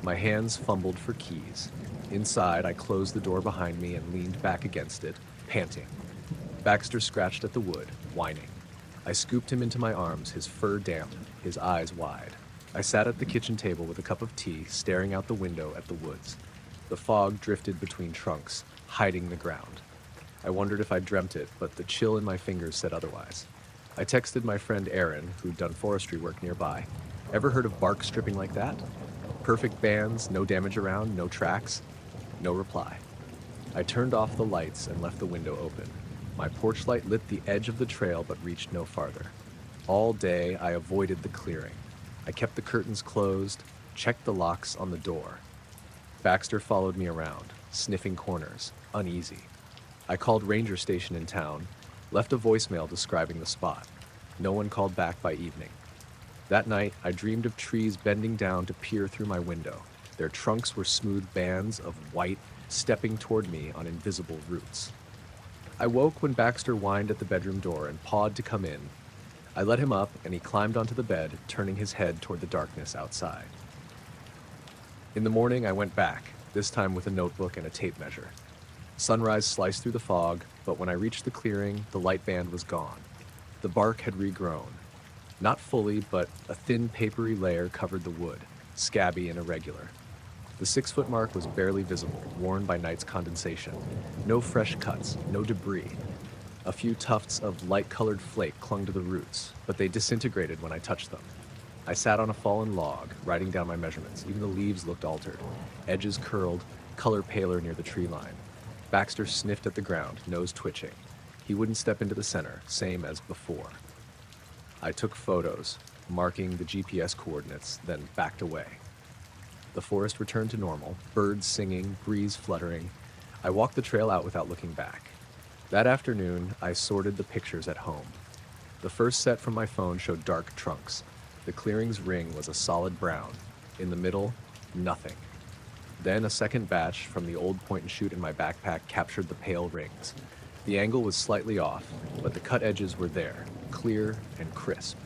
My hands fumbled for keys. Inside, I closed the door behind me and leaned back against it, panting. Baxter scratched at the wood, whining. I scooped him into my arms, his fur damp, his eyes wide. I sat at the kitchen table with a cup of tea, staring out the window at the woods. The fog drifted between trunks, hiding the ground. I wondered if I dreamt it, but the chill in my fingers said otherwise. I texted my friend Aaron, who'd done forestry work nearby. Ever heard of bark stripping like that? Perfect bands, no damage around, no tracks. No reply. I turned off the lights and left the window open. My porch light lit the edge of the trail but reached no farther. All day, I avoided the clearing. I kept the curtains closed, checked the locks on the door. Baxter followed me around, sniffing corners, uneasy. I called Ranger Station in town, left a voicemail describing the spot. No one called back by evening. That night, I dreamed of trees bending down to peer through my window. Their trunks were smooth bands of white, stepping toward me on invisible roots. I woke when Baxter whined at the bedroom door and pawed to come in. I let him up, and he climbed onto the bed, turning his head toward the darkness outside. In the morning, I went back, this time with a notebook and a tape measure. Sunrise sliced through the fog, but when I reached the clearing, the light band was gone. The bark had regrown. Not fully, but a thin, papery layer covered the wood, scabby and irregular. The 6-foot mark was barely visible, worn by night's condensation. No fresh cuts, no debris. A few tufts of light-colored flake clung to the roots, but they disintegrated when I touched them. I sat on a fallen log, writing down my measurements. Even the leaves looked altered. Edges curled, color paler near the tree line. Baxter sniffed at the ground, nose twitching. He wouldn't step into the center, same as before. I took photos, marking the GPS coordinates, then backed away. The forest returned to normal, birds singing, breeze fluttering. I walked the trail out without looking back. That afternoon, I sorted the pictures at home. The first set from my phone showed dark trunks. The clearing's ring was a solid brown. In the middle, nothing. Then a second batch from the old point and shoot in my backpack captured the pale rings. The angle was slightly off, but the cut edges were there, clear and crisp.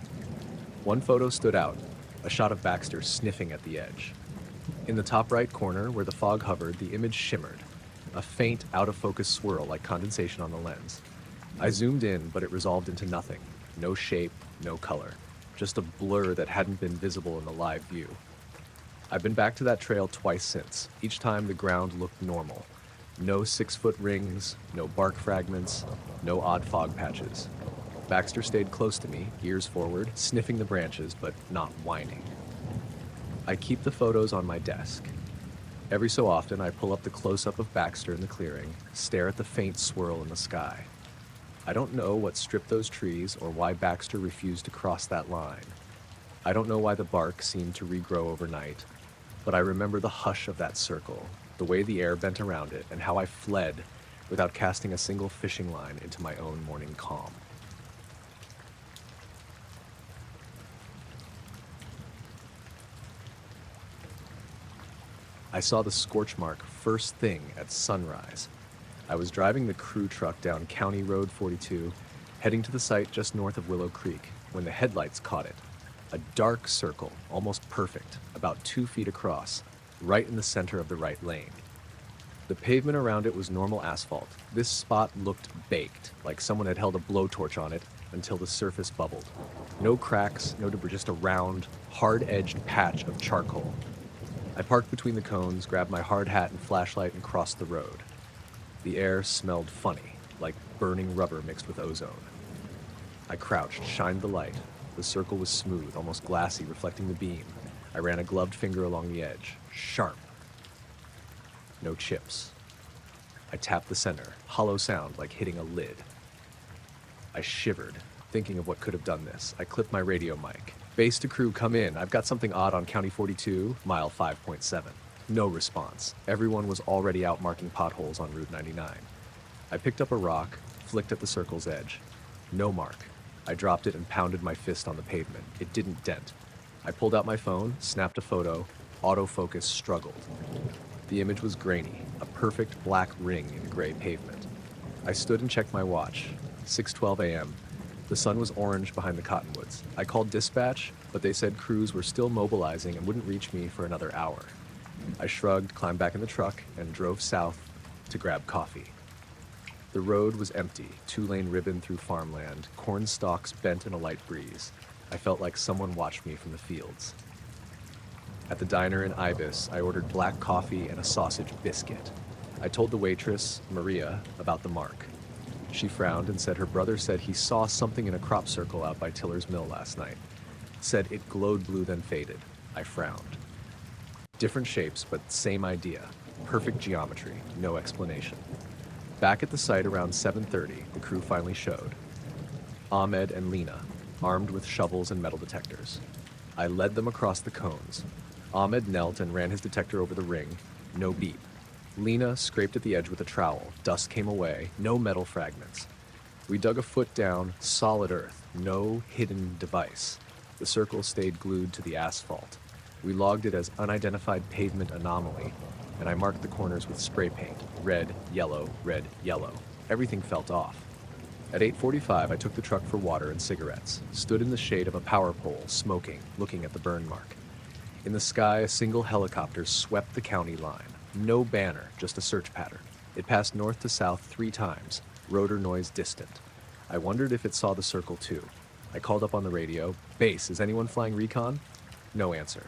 One photo stood out, a shot of Baxter sniffing at the edge. In the top right corner, where the fog hovered, the image shimmered, a faint, out-of-focus swirl like condensation on the lens. I zoomed in, but it resolved into nothing. No shape, no color. Just a blur that hadn't been visible in the live view. I've been back to that trail twice since. Each time the ground looked normal. No 6-foot rings, no bark fragments, no odd fog patches. Baxter stayed close to me, ears forward, sniffing the branches, but not whining. I keep the photos on my desk. Every so often, I pull up the close-up of Baxter in the clearing, stare at the faint swirl in the sky. I don't know what stripped those trees or why Baxter refused to cross that line. I don't know why the bark seemed to regrow overnight, but I remember the hush of that circle, the way the air bent around it, and how I fled without casting a single fishing line into my own morning calm. I saw the scorch mark first thing at sunrise. I was driving the crew truck down County Road 42, heading to the site just north of Willow Creek, when the headlights caught it. A dark circle, almost perfect, about 2 feet across, right in the center of the right lane. The pavement around it was normal asphalt. This spot looked baked, like someone had held a blowtorch on it until the surface bubbled. No cracks, no debris, just a round, hard-edged patch of charcoal. I parked between the cones, grabbed my hard hat and flashlight, and crossed the road. The air smelled funny, like burning rubber mixed with ozone. I crouched, shined the light. The circle was smooth, almost glassy, reflecting the beam. I ran a gloved finger along the edge. Sharp. No chips. I tapped the center, hollow sound like hitting a lid. I shivered, thinking of what could have done this. I clipped my radio mic. Base to crew, come in. I've got something odd on County 42, mile 5.7. No response. Everyone was already out marking potholes on Route 99. I picked up a rock, flicked at the circle's edge. No mark. I dropped it and pounded my fist on the pavement. It didn't dent. I pulled out my phone, snapped a photo. Autofocus struggled. The image was grainy, a perfect black ring in gray pavement. I stood and checked my watch. 6:12 a.m. The sun was orange behind the cottonwoods. I called dispatch, but they said crews were still mobilizing and wouldn't reach me for another hour. I shrugged, climbed back in the truck, and drove south to grab coffee. The road was empty, two-lane ribbon through farmland, corn stalks bent in a light breeze. I felt like someone watched me from the fields. At the diner in Ibis, I ordered black coffee and a sausage biscuit. I told the waitress, Maria, about the mark. She frowned and said her brother said he saw something in a crop circle out by Tiller's Mill last night. Said it glowed blue then faded. I frowned. Different shapes, but same idea. Perfect geometry, no explanation. Back at the site around 7:30, the crew finally showed. Ahmed and Lena, armed with shovels and metal detectors. I led them across the cones. Ahmed knelt and ran his detector over the ring. No beep. Lena scraped at the edge with a trowel. Dust came away. No metal fragments. We dug a foot down, solid earth. No hidden device. The circle stayed glued to the asphalt. We logged it as unidentified pavement anomaly, and I marked the corners with spray paint. Red, yellow, red, yellow. Everything felt off. At 8:45, I took the truck for water and cigarettes, stood in the shade of a power pole, smoking, looking at the burn mark. In the sky, a single helicopter swept the county line. No banner, just a search pattern. It passed north to south 3 times, rotor noise distant. I wondered if it saw the circle too. I called up on the radio, "Base, is anyone flying recon?" No answer.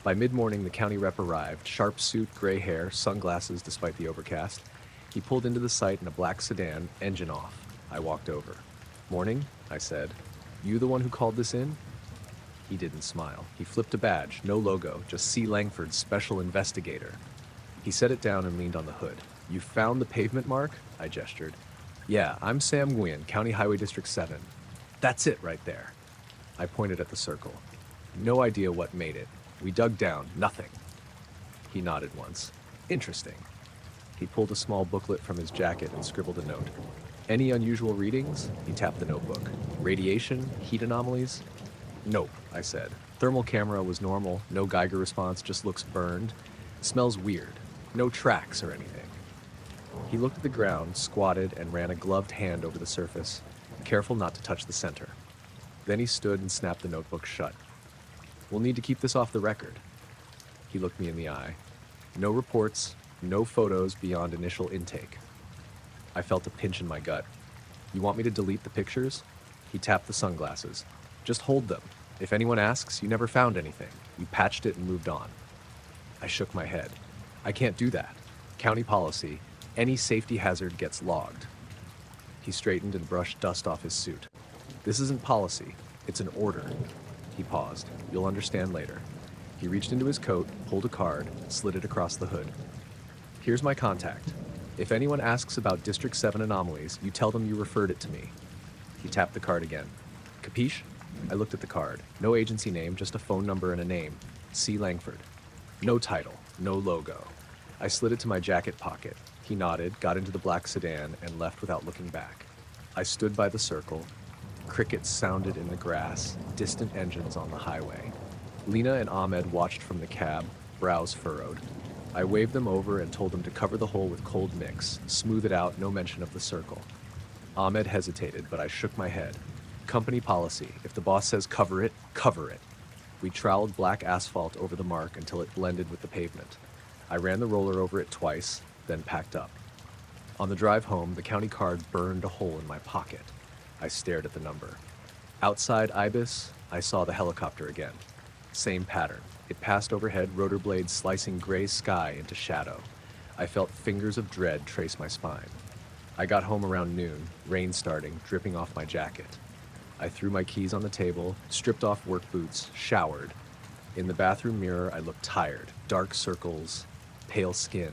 By mid-morning, the county rep arrived, sharp suit, gray hair, sunglasses despite the overcast. He pulled into the site in a black sedan, engine off. I walked over. "Morning," I said. "You the one who called this in?" He didn't smile. He flipped a badge, no logo, just C. Langford, Special Investigator. He set it down and leaned on the hood. "You found the pavement mark?" I gestured. "Yeah, I'm Sam Nguyen, County Highway District 7. That's it right there." I pointed at the circle. No idea what made it. We dug down, nothing. He nodded once. "Interesting." He pulled a small booklet from his jacket and scribbled a note. "Any unusual readings?" He tapped the notebook. "Radiation? Heat anomalies?" "Nope," I said. "Thermal camera was normal, no Geiger response, just looks burned. Smells weird. No tracks or anything." He looked at the ground, squatted, and ran a gloved hand over the surface, careful not to touch the center. Then he stood and snapped the notebook shut. "We'll need to keep this off the record." He looked me in the eye. "No reports, no photos beyond initial intake." I felt a pinch in my gut. "You want me to delete the pictures?" He tapped the sunglasses. "Just hold them. If anyone asks, you never found anything. You patched it and moved on." I shook my head. "I can't do that. County policy, any safety hazard gets logged." He straightened and brushed dust off his suit. "This isn't policy. It's an order." He paused. "You'll understand later." He reached into his coat, pulled a card, slid it across the hood. "Here's my contact. If anyone asks about District 7 anomalies, you tell them you referred it to me." He tapped the card again. "Capiche?" I looked at the card. No agency name, just a phone number and a name. C. Langford. No title, no logo. I slid it to my jacket pocket. He nodded, got into the black sedan, and left without looking back. I stood by the circle. Crickets sounded in the grass, distant engines on the highway. Lena and Ahmed watched from the cab, brows furrowed. I waved them over and told them to cover the hole with cold mix, smooth it out, no mention of the circle. Ahmed hesitated, but I shook my head. "Company policy. If the boss says cover it, cover it." We troweled black asphalt over the mark until it blended with the pavement. I ran the roller over it twice, then packed up. On the drive home, the county card burned a hole in my pocket. I stared at the number. Outside Ibis, I saw the helicopter again. Same pattern. It passed overhead, rotor blades slicing gray sky into shadow. I felt fingers of dread trace my spine. I got home around noon, rain starting, dripping off my jacket. I threw my keys on the table, stripped off work boots, showered. In the bathroom mirror, I looked tired, dark circles, pale skin.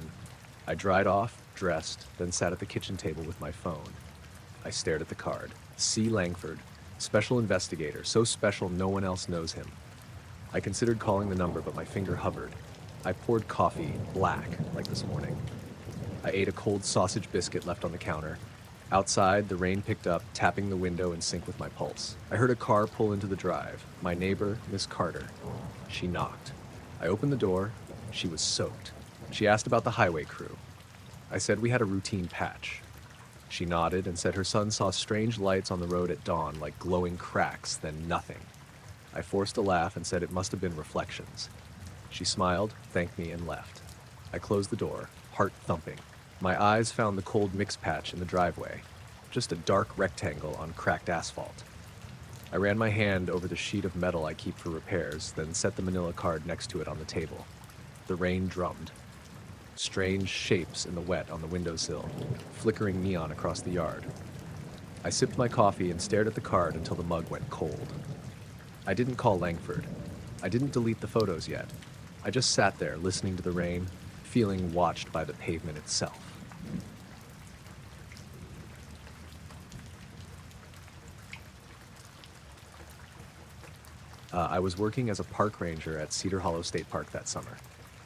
I dried off, dressed, then sat at the kitchen table with my phone. I stared at the card. C. Langford, Special Investigator, so special no one else knows him. I considered calling the number, but my finger hovered. I poured coffee, black, like this morning. I ate a cold sausage biscuit left on the counter. Outside, the rain picked up, tapping the window in sync with my pulse. I heard a car pull into the drive. My neighbor, Miss Carter. She knocked. I opened the door. She was soaked. She asked about the highway crew. I said we had a routine patch. She nodded and said her son saw strange lights on the road at dawn, like glowing cracks, then nothing. I forced a laugh and said it must have been reflections. She smiled, thanked me, and left. I closed the door, heart thumping. My eyes found the cold mix patch in the driveway, just a dark rectangle on cracked asphalt. I ran my hand over the sheet of metal I keep for repairs, then set the manila card next to it on the table. The rain drummed. Strange shapes in the wet on the windowsill, flickering neon across the yard. I sipped my coffee and stared at the card until the mug went cold. I didn't call Langford. I didn't delete the photos yet. I just sat there listening to the rain, feeling watched by the pavement itself. I was working as a park ranger at Cedar Hollow State Park that summer.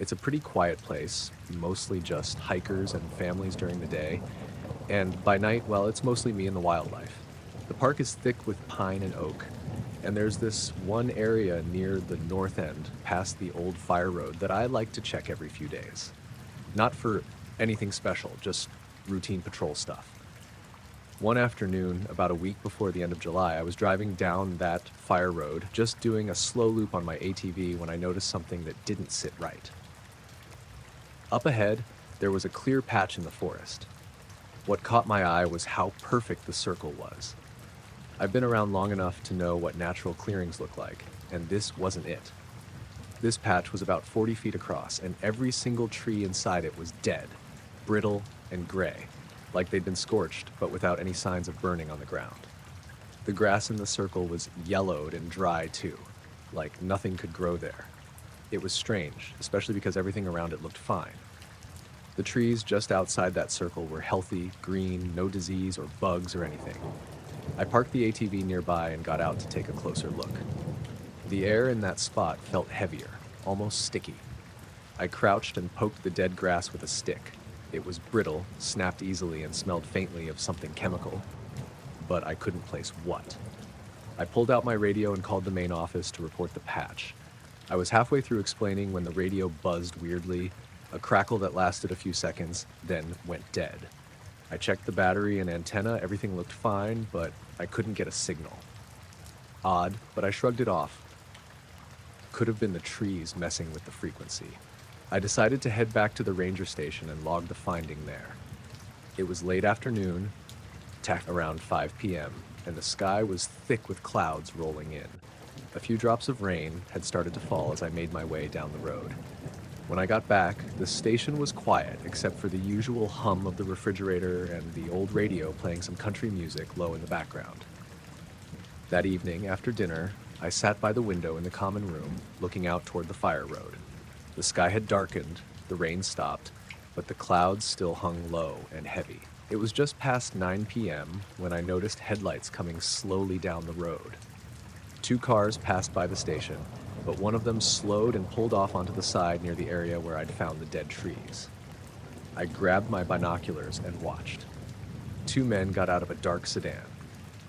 It's a pretty quiet place, mostly just hikers and families during the day. And by night, well, it's mostly me and the wildlife. The park is thick with pine and oak. And there's this one area near the north end, past the old fire road, that I like to check every few days. Not for anything special, just routine patrol stuff. One afternoon, about a week before the end of July, I was driving down that fire road, just doing a slow loop on my ATV when I noticed something that didn't sit right. Up ahead, there was a clear patch in the forest. What caught my eye was how perfect the circle was. I've been around long enough to know what natural clearings look like, and this wasn't it. This patch was about 40 feet across, and every single tree inside it was dead, brittle and gray, like they'd been scorched, but without any signs of burning on the ground. The grass in the circle was yellowed and dry too, like nothing could grow there. It was strange, especially because everything around it looked fine. The trees just outside that circle were healthy, green, no disease or bugs or anything. I parked the ATV nearby and got out to take a closer look. The air in that spot felt heavier, almost sticky. I crouched and poked the dead grass with a stick. It was brittle, snapped easily, and smelled faintly of something chemical, but I couldn't place what. I pulled out my radio and called the main office to report the patch. I was halfway through explaining when the radio buzzed weirdly, a crackle that lasted a few seconds, then went dead. I checked the battery and antenna, everything looked fine, but I couldn't get a signal. Odd, but I shrugged it off. Could have been the trees messing with the frequency. I decided to head back to the ranger station and log the finding there. It was late afternoon, around 5 p.m., and the sky was thick with clouds rolling in. A few drops of rain had started to fall as I made my way down the road. When I got back, the station was quiet except for the usual hum of the refrigerator and the old radio playing some country music low in the background. That evening, after dinner, I sat by the window in the common room, looking out toward the fire road. The sky had darkened, the rain stopped, but the clouds still hung low and heavy. It was just past 9 p.m. when I noticed headlights coming slowly down the road. 2 cars passed by the station, but one of them slowed and pulled off onto the side near the area where I'd found the dead trees. I grabbed my binoculars and watched. 2 men got out of a dark sedan.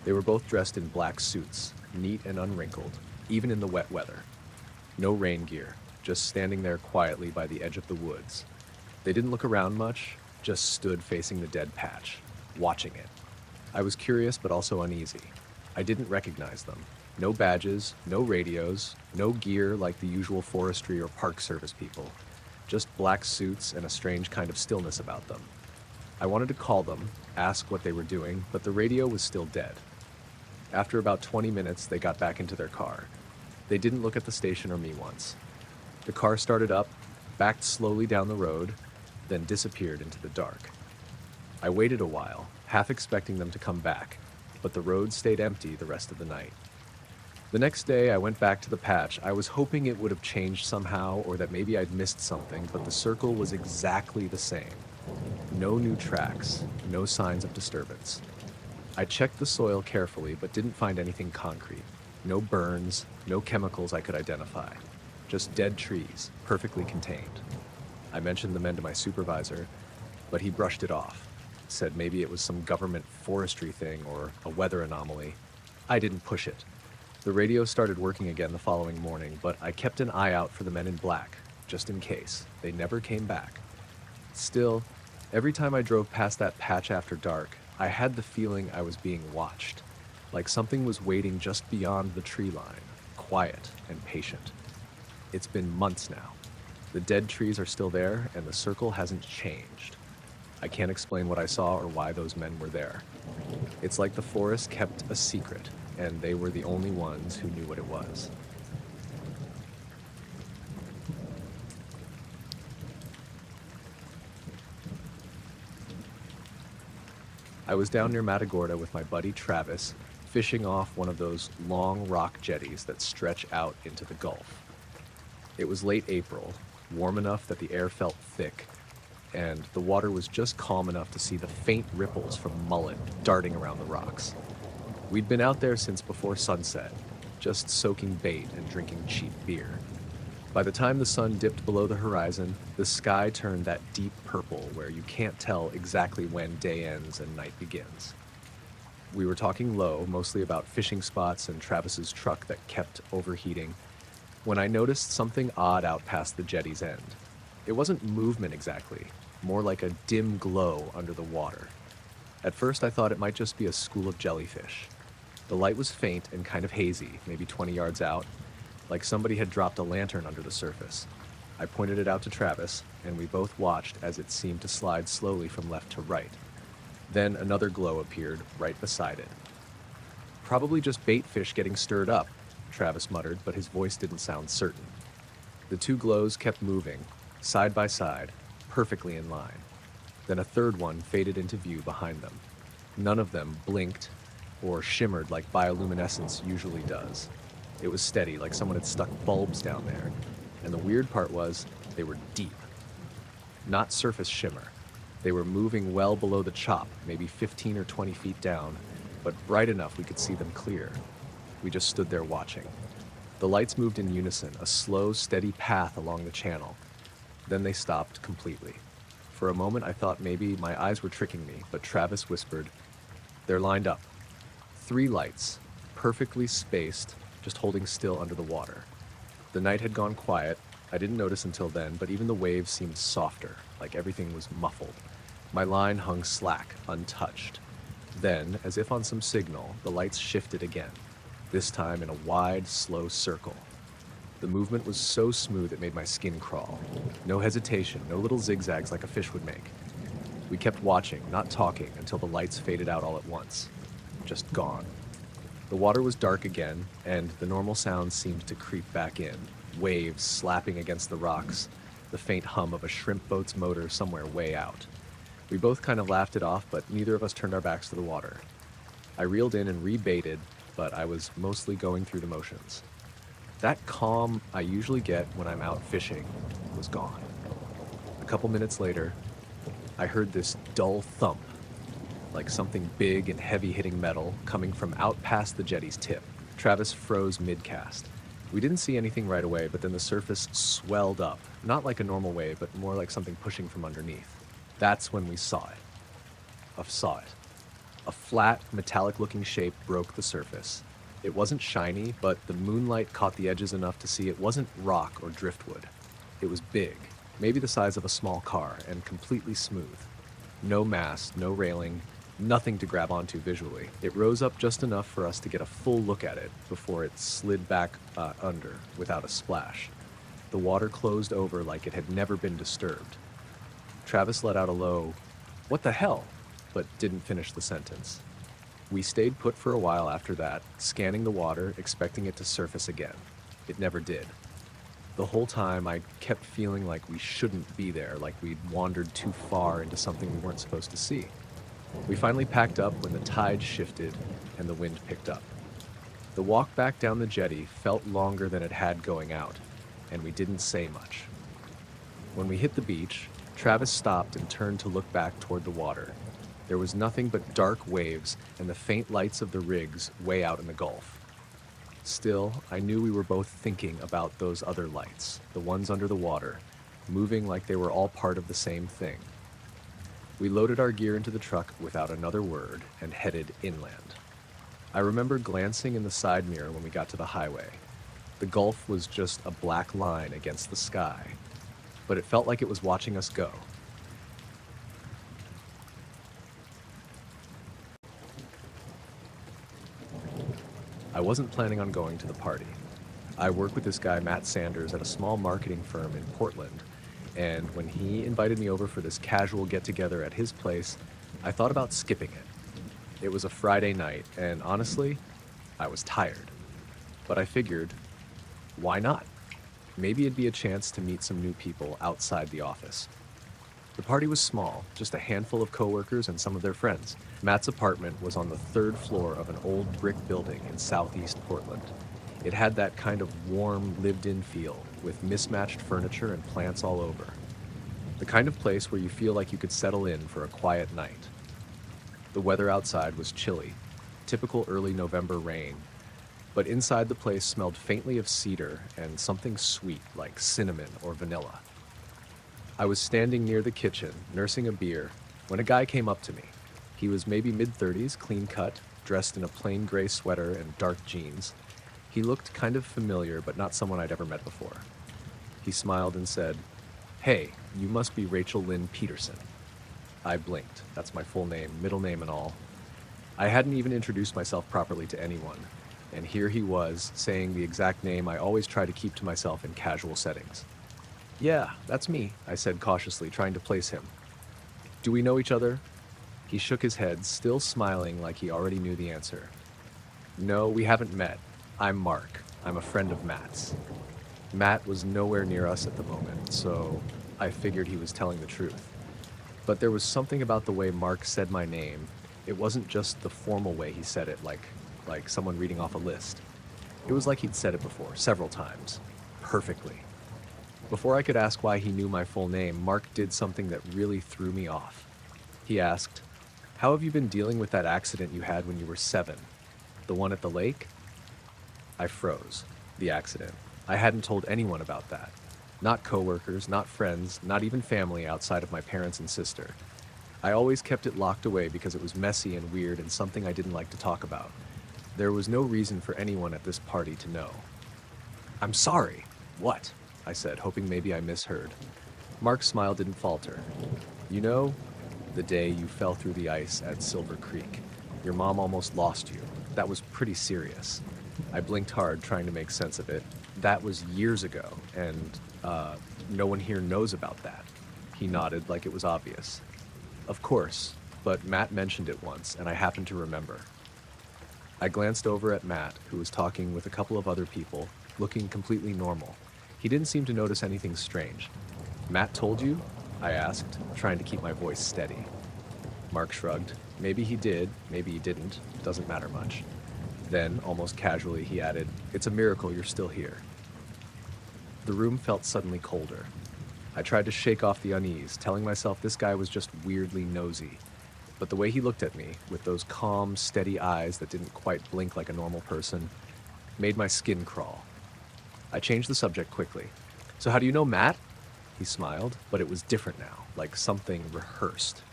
They were both dressed in black suits, neat and unwrinkled, even in the wet weather. No rain gear, just standing there quietly by the edge of the woods. They didn't look around much, just stood facing the dead patch, watching it. I was curious but also uneasy. I didn't recognize them. No badges, no radios, no gear like the usual forestry or park service people. Just black suits and a strange kind of stillness about them. I wanted to call them, ask what they were doing, but the radio was still dead. After about 20 minutes, they got back into their car. They didn't look at the station or me once. The car started up, backed slowly down the road, then disappeared into the dark. I waited a while, half expecting them to come back, but the road stayed empty the rest of the night. The next day, I went back to the patch. I was hoping it would have changed somehow, or that maybe I'd missed something, but the circle was exactly the same. No new tracks, no signs of disturbance. I checked the soil carefully, but didn't find anything concrete. No burns, no chemicals I could identify. Just dead trees, perfectly contained. I mentioned the men to my supervisor, but he brushed it off. said maybe it was some government forestry thing or a weather anomaly. I didn't push it. The radio started working again the following morning, but I kept an eye out for the men in black, just in case. They never came back. Still, every time I drove past that patch after dark, I had the feeling I was being watched, like something was waiting just beyond the tree line, quiet and patient. It's been months now. The dead trees are still there, and the circle hasn't changed. I can't explain what I saw or why those men were there. It's like the forest kept a secret, and they were the only ones who knew what it was. I was down near Matagorda with my buddy Travis, fishing off one of those long rock jetties that stretch out into the Gulf. It was late April, warm enough that the air felt thick, and the water was just calm enough to see the faint ripples from mullet darting around the rocks. We'd been out there since before sunset, just soaking bait and drinking cheap beer. By the time the sun dipped below the horizon, the sky turned that deep purple where you can't tell exactly when day ends and night begins. We were talking low, mostly about fishing spots and Travis's truck that kept overheating, when I noticed something odd out past the jetty's end. It wasn't movement exactly, more like a dim glow under the water. At first I thought it might just be a school of jellyfish. The light was faint and kind of hazy, maybe 20 yards out, like somebody had dropped a lantern under the surface. I pointed it out to Travis, and we both watched as it seemed to slide slowly from left to right. Then another glow appeared right beside it. "Probably just bait fish getting stirred up," Travis muttered, but his voice didn't sound certain. The two glows kept moving, side by side, perfectly in line. Then a third one faded into view behind them. None of them blinked or shimmered like bioluminescence usually does. It was steady, like someone had stuck bulbs down there. And the weird part was, they were deep. Not surface shimmer. They were moving well below the chop, maybe 15 or 20 feet down, but bright enough we could see them clear. We just stood there watching. The lights moved in unison, a slow, steady path along the channel. Then they stopped completely. For a moment I thought maybe my eyes were tricking me, but Travis whispered, "They're lined up." 3 lights, perfectly spaced, just holding still under the water. The night had gone quiet. I didn't notice until then, but even the waves seemed softer, like everything was muffled. My line hung slack, untouched. Then, as if on some signal, the lights shifted again, this time in a wide, slow circle. The movement was so smooth it made my skin crawl. No hesitation, no little zigzags like a fish would make. We kept watching, not talking, until the lights faded out all at once. Just gone. The water was dark again, and the normal sounds seemed to creep back in. Waves slapping against the rocks, the faint hum of a shrimp boat's motor somewhere way out. We both kind of laughed it off, but neither of us turned our backs to the water. I reeled in and rebaited, but I was mostly going through the motions. That calm I usually get when I'm out fishing was gone. A couple minutes later, I heard this dull thump, like something big and heavy hitting metal coming from out past the jetty's tip. Travis froze mid-cast. We didn't see anything right away, but then the surface swelled up, not like a normal wave, but more like something pushing from underneath. That's when we saw it. A flat, metallic-looking shape broke the surface. It wasn't shiny, but the moonlight caught the edges enough to see it wasn't rock or driftwood. It was big, maybe the size of a small car, and completely smooth. No mast, no railing, nothing to grab onto visually. It rose up just enough for us to get a full look at it before it slid back under without a splash. The water closed over like it had never been disturbed. Travis let out a low, "What the hell?" but didn't finish the sentence. We stayed put for a while after that, scanning the water, expecting it to surface again. It never did. The whole time I kept feeling like we shouldn't be there, like we'd wandered too far into something we weren't supposed to see. We finally packed up when the tide shifted and the wind picked up. The walk back down the jetty felt longer than it had going out, and we didn't say much. When we hit the beach, Travis stopped and turned to look back toward the water. There was nothing but dark waves and the faint lights of the rigs way out in the Gulf. Still, I knew we were both thinking about those other lights, the ones under the water, moving like they were all part of the same thing. We loaded our gear into the truck without another word and headed inland. I remember glancing in the side mirror when we got to the highway. The Gulf was just a black line against the sky, but it felt like it was watching us go. I wasn't planning on going to the party. I work with this guy, Matt Sanders, at a small marketing firm in Portland, and when he invited me over for this casual get-together at his place, I thought about skipping it. It was a Friday night, and honestly, I was tired. But I figured, why not? Maybe it'd be a chance to meet some new people outside the office. The party was small, just a handful of coworkers and some of their friends. Matt's apartment was on the third floor of an old brick building in southeast Portland. It had that kind of warm, lived-in feel, with mismatched furniture and plants all over. The kind of place where you feel like you could settle in for a quiet night. The weather outside was chilly, typical early November rain, but inside the place smelled faintly of cedar and something sweet like cinnamon or vanilla. I was standing near the kitchen, nursing a beer, when a guy came up to me. He was maybe mid-30s, clean-cut, dressed in a plain gray sweater and dark jeans. He looked kind of familiar, but not someone I'd ever met before. He smiled and said, "Hey, you must be Rachel Lynn Peterson." I blinked. That's my full name, middle name and all. I hadn't even introduced myself properly to anyone, and here he was, saying the exact name I always try to keep to myself in casual settings. "Yeah, that's me," I said cautiously, trying to place him. "Do we know each other?" He shook his head, still smiling like he already knew the answer. "No, we haven't met. I'm Mark. I'm a friend of Matt's." Matt was nowhere near us at the moment, so I figured he was telling the truth. But there was something about the way Mark said my name. It wasn't just the formal way he said it, like someone reading off a list. It was like he'd said it before, several times. Perfectly. Before I could ask why he knew my full name, Mark did something that really threw me off. He asked, "How have you been dealing with that accident you had when you were 7? The one at the lake?" I froze. The accident. I hadn't told anyone about that. Not coworkers, not friends, not even family outside of my parents and sister. I always kept it locked away because it was messy and weird and something I didn't like to talk about. There was no reason for anyone at this party to know. "I'm sorry." "What?" I said, hoping maybe I misheard. Mark's smile didn't falter. "You know, the day you fell through the ice at Silver Creek, your mom almost lost you. That was pretty serious." I blinked hard, trying to make sense of it. "That was years ago, and, no one here knows about that." He nodded like it was obvious. "Of course, but Matt mentioned it once, and I happened to remember." I glanced over at Matt, who was talking with a couple of other people, looking completely normal. He didn't seem to notice anything strange. "Matt told you?" I asked, trying to keep my voice steady. Mark shrugged. "Maybe he did, maybe he didn't. Doesn't matter much." Then, almost casually, he added, "It's a miracle you're still here." The room felt suddenly colder. I tried to shake off the unease, telling myself this guy was just weirdly nosy. But the way he looked at me, with those calm, steady eyes that didn't quite blink like a normal person, made my skin crawl. I changed the subject quickly. "So how do you know Matt?" He smiled, but it was different now, like something rehearsed.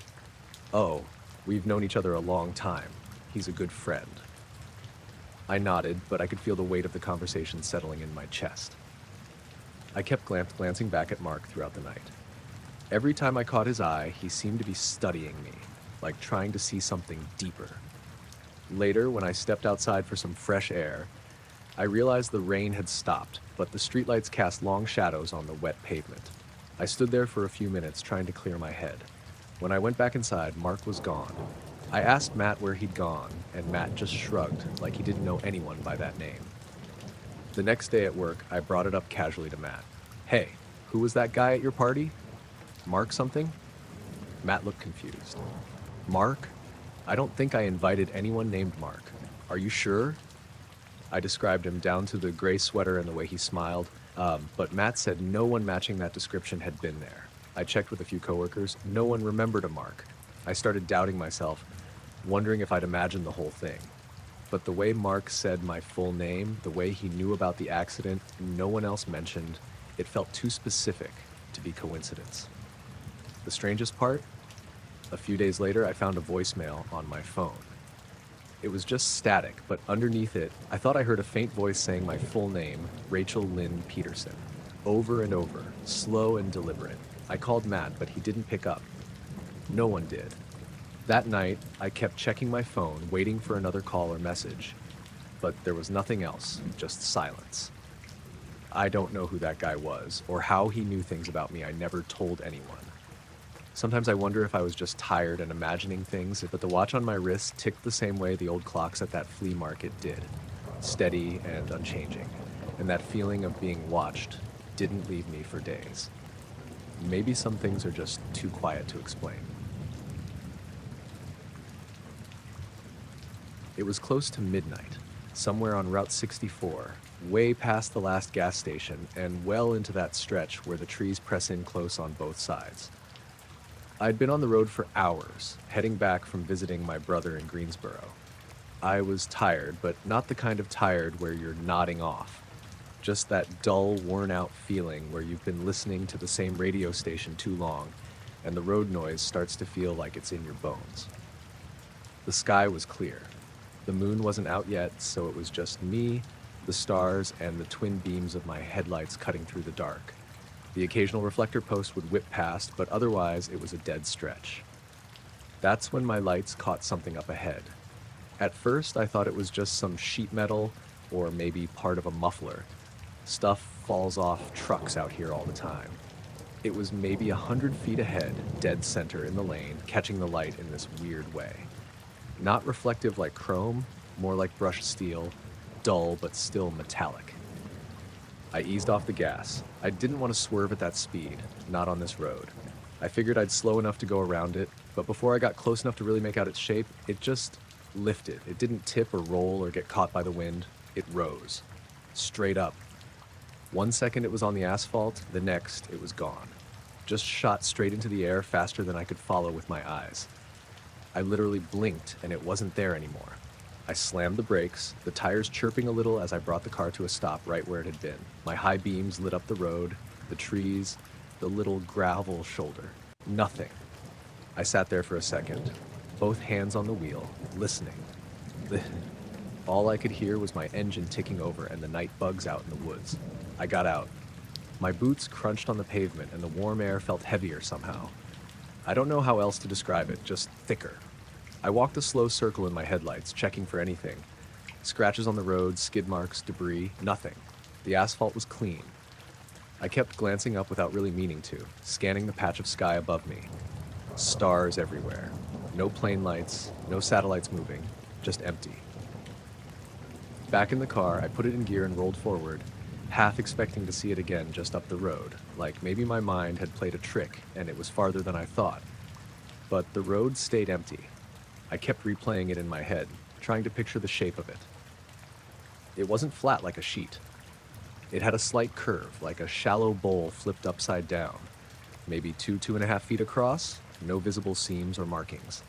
"Oh, we've known each other a long time. He's a good friend." I nodded, but I could feel the weight of the conversation settling in my chest. I kept glancing back at Mark throughout the night. Every time I caught his eye, he seemed to be studying me, like trying to see something deeper. Later, when I stepped outside for some fresh air, I realized the rain had stopped, but the streetlights cast long shadows on the wet pavement. I stood there for a few minutes trying to clear my head. When I went back inside, Mark was gone. I asked Matt where he'd gone, and Matt just shrugged like he didn't know anyone by that name. The next day at work, I brought it up casually to Matt. "Hey, who was that guy at your party? Mark something?" Matt looked confused. "Mark? I don't think I invited anyone named Mark. Are you sure?" I described him down to the gray sweater and the way he smiled, but Matt said no one matching that description had been there. I checked with a few coworkers. No one remembered a Mark. I started doubting myself, wondering if I'd imagined the whole thing. But the way Mark said my full name, the way he knew about the accident, no one else mentioned, it felt too specific to be coincidence. The strangest part? A few days later, I found a voicemail on my phone. It was just static, but underneath it, I thought I heard a faint voice saying my full name, Rachel Lynn Peterson, over and over, slow and deliberate. I called Matt, but he didn't pick up. No one did. That night, I kept checking my phone, waiting for another call or message, but there was nothing else, just silence. I don't know who that guy was, or how he knew things about me I never told anyone. Sometimes I wonder if I was just tired and imagining things, but the watch on my wrist ticked the same way the old clocks at that flea market did, steady and unchanging, and that feeling of being watched didn't leave me for days. Maybe some things are just too quiet to explain. It was close to midnight, somewhere on Route 64, way past the last gas station and well into that stretch where the trees press in close on both sides. I'd been on the road for hours, heading back from visiting my brother in Greensboro. I was tired, but not the kind of tired where you're nodding off. Just that dull, worn-out feeling where you've been listening to the same radio station too long, and the road noise starts to feel like it's in your bones. The sky was clear. The moon wasn't out yet, so it was just me, the stars, and the twin beams of my headlights cutting through the dark. The occasional reflector post would whip past, but otherwise it was a dead stretch. That's when my lights caught something up ahead. At first, I thought it was just some sheet metal or maybe part of a muffler. Stuff falls off trucks out here all the time. It was maybe 100 feet ahead, dead center in the lane, catching the light in this weird way. Not reflective like chrome, more like brushed steel, dull but still metallic. I eased off the gas. I didn't want to swerve at that speed, not on this road. I figured I'd slow enough to go around it, but before I got close enough to really make out its shape, it just lifted. It didn't tip or roll or get caught by the wind. It rose. Straight up. 1 second it was on the asphalt, the next it was gone. Just shot straight into the air faster than I could follow with my eyes. I literally blinked and it wasn't there anymore. I slammed the brakes, the tires chirping a little as I brought the car to a stop right where it had been. My high beams lit up the road, the trees, the little gravel shoulder. Nothing. I sat there for a second, both hands on the wheel, listening. All I could hear was my engine ticking over and the night bugs out in the woods. I got out. My boots crunched on the pavement and the warm air felt heavier somehow. I don't know how else to describe it, just thicker. I walked a slow circle in my headlights, checking for anything. Scratches on the road, skid marks, debris, nothing. The asphalt was clean. I kept glancing up without really meaning to, scanning the patch of sky above me. Stars everywhere. No plane lights, no satellites moving, just empty. Back in the car, I put it in gear and rolled forward, half expecting to see it again just up the road, like maybe my mind had played a trick and it was farther than I thought. But the road stayed empty. I kept replaying it in my head, trying to picture the shape of it. It wasn't flat like a sheet. It had a slight curve, like a shallow bowl flipped upside down. Maybe 2.5 feet across, no visible seams or markings.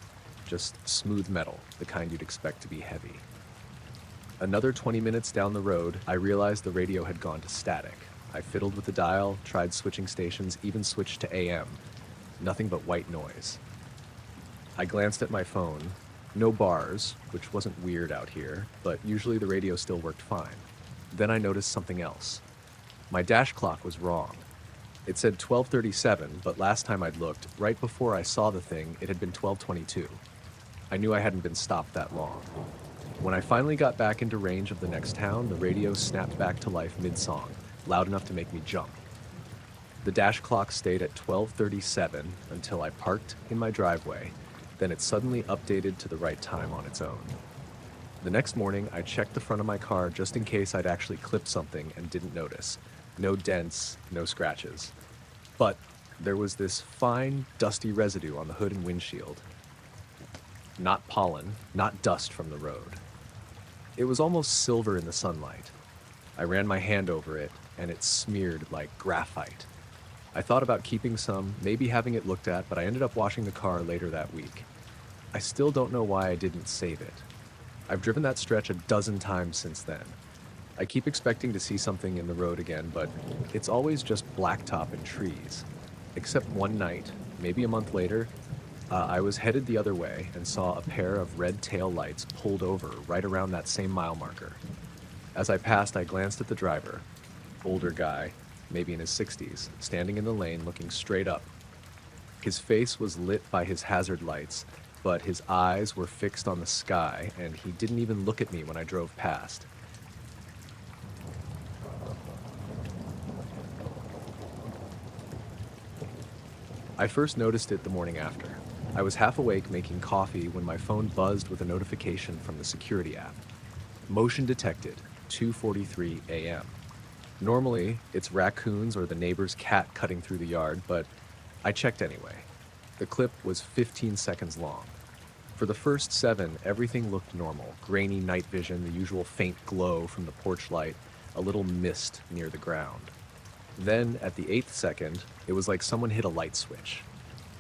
Just smooth metal, the kind you'd expect to be heavy. Another 20 minutes down the road, I realized the radio had gone to static. I fiddled with the dial, tried switching stations, even switched to AM. Nothing but white noise. I glanced at my phone. No bars, which wasn't weird out here, but usually the radio still worked fine. Then I noticed something else. My dash clock was wrong. It said 12:37, but last time I'd looked, right before I saw the thing, it had been 12:22. I knew I hadn't been stopped that long. When I finally got back into range of the next town, the radio snapped back to life mid-song, loud enough to make me jump. The dash clock stayed at 12:37 until I parked in my driveway. Then it suddenly updated to the right time on its own. The next morning, I checked the front of my car just in case I'd actually clipped something and didn't notice. No dents, no scratches. But there was this fine, dusty residue on the hood and windshield. Not pollen, not dust from the road. It was almost silver in the sunlight. I ran my hand over it, and it smeared like graphite. I thought about keeping some, maybe having it looked at, but I ended up washing the car later that week. I still don't know why I didn't save it. I've driven that stretch a dozen times since then. I keep expecting to see something in the road again, but it's always just blacktop and trees. Except one night, maybe a month later, I was headed the other way and saw a pair of red tail lights pulled over right around that same mile marker. As I passed, I glanced at the driver, older guy, maybe in his 60s, standing in the lane looking straight up. His face was lit by his hazard lights, but his eyes were fixed on the sky, and he didn't even look at me when I drove past. I first noticed it the morning after. I was half awake making coffee when my phone buzzed with a notification from the security app. Motion detected, 2:43 a.m. Normally, it's raccoons or the neighbor's cat cutting through the yard, but I checked anyway. The clip was 15 seconds long. For the first 7, everything looked normal. Grainy night vision, the usual faint glow from the porch light, a little mist near the ground. Then, at the 8th second, it was like someone hit a light switch.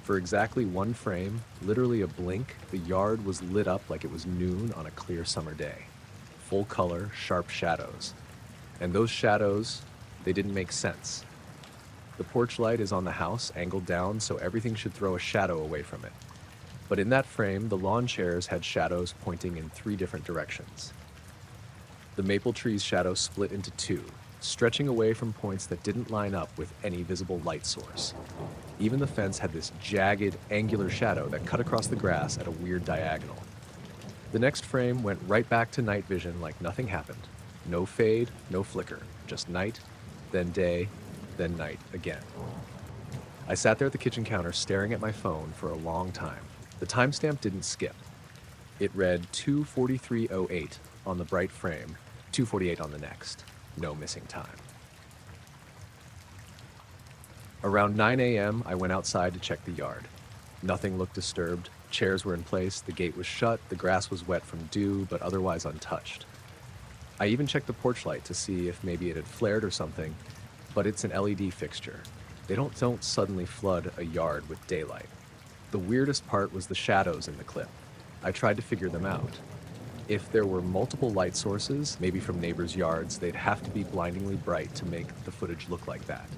For exactly 1 frame, literally a blink, the yard was lit up like it was noon on a clear summer day. Full color, sharp shadows. And those shadows, they didn't make sense. The porch light is on the house, angled down, so everything should throw a shadow away from it. But in that frame, the lawn chairs had shadows pointing in 3 different directions. The maple tree's shadow split into 2, stretching away from points that didn't line up with any visible light source. Even the fence had this jagged, angular shadow that cut across the grass at a weird diagonal. The next frame went right back to night vision like nothing happened. No fade, no flicker, just night, then day, then night again. I sat there at the kitchen counter staring at my phone for a long time. The timestamp didn't skip. It read 2:43:08 on the bright frame, 2:48 on the next. No missing time. Around 9 a.m., I went outside to check the yard. Nothing looked disturbed. Chairs were in place, the gate was shut, the grass was wet from dew, but otherwise untouched. I even checked the porch light to see if maybe it had flared or something, but it's an LED fixture. They don't suddenly flood a yard with daylight. The weirdest part was the shadows in the clip. I tried to figure them out. If there were multiple light sources, maybe from neighbors' yards, they'd have to be blindingly bright to make the footage look like that.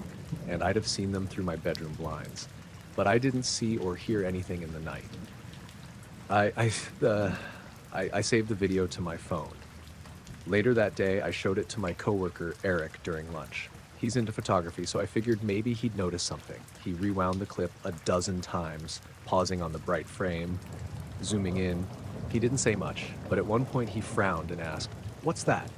And I'd have seen them through my bedroom blinds. But I didn't see or hear anything in the night. I saved the video to my phone. Later that day, I showed it to my coworker, Eric, during lunch. He's into photography, so I figured maybe he'd notice something. He rewound the clip a dozen times, pausing on the bright frame, zooming in. He didn't say much, but at one point he frowned and asked, "What's that?"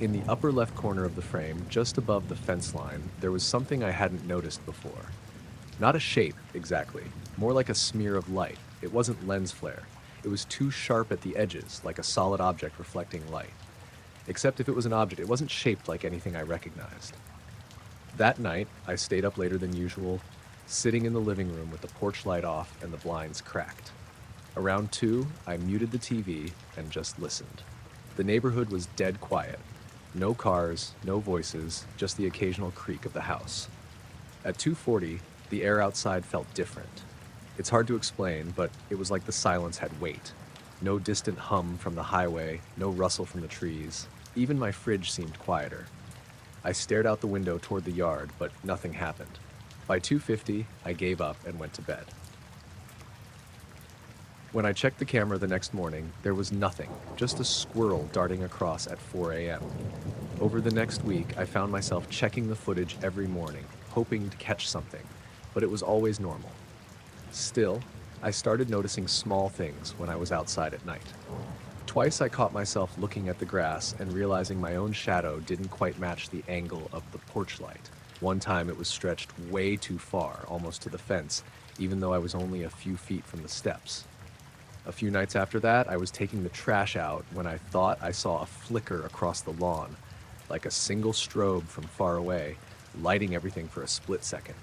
In the upper left corner of the frame, just above the fence line, there was something I hadn't noticed before. Not a shape, exactly. More like a smear of light. It wasn't lens flare. It was too sharp at the edges, like a solid object reflecting light. Except if it was an object, it wasn't shaped like anything I recognized. That night, I stayed up later than usual, sitting in the living room with the porch light off and the blinds cracked. Around 2, I muted the TV and just listened. The neighborhood was dead quiet. No cars, no voices, just the occasional creak of the house. At 2:40, the air outside felt different. It's hard to explain, but it was like the silence had weight. No distant hum from the highway, no rustle from the trees. Even my fridge seemed quieter. I stared out the window toward the yard, but nothing happened. By 2:50, I gave up and went to bed. When I checked the camera the next morning, there was nothing, just a squirrel darting across at 4 a.m. Over the next week, I found myself checking the footage every morning, hoping to catch something, but it was always normal. Still, I started noticing small things when I was outside at night. Twice I caught myself looking at the grass and realizing my own shadow didn't quite match the angle of the porch light. One time it was stretched way too far, almost to the fence, even though I was only a few feet from the steps. A few nights after that, I was taking the trash out when I thought I saw a flicker across the lawn, like a single strobe from far away, lighting everything for a split second.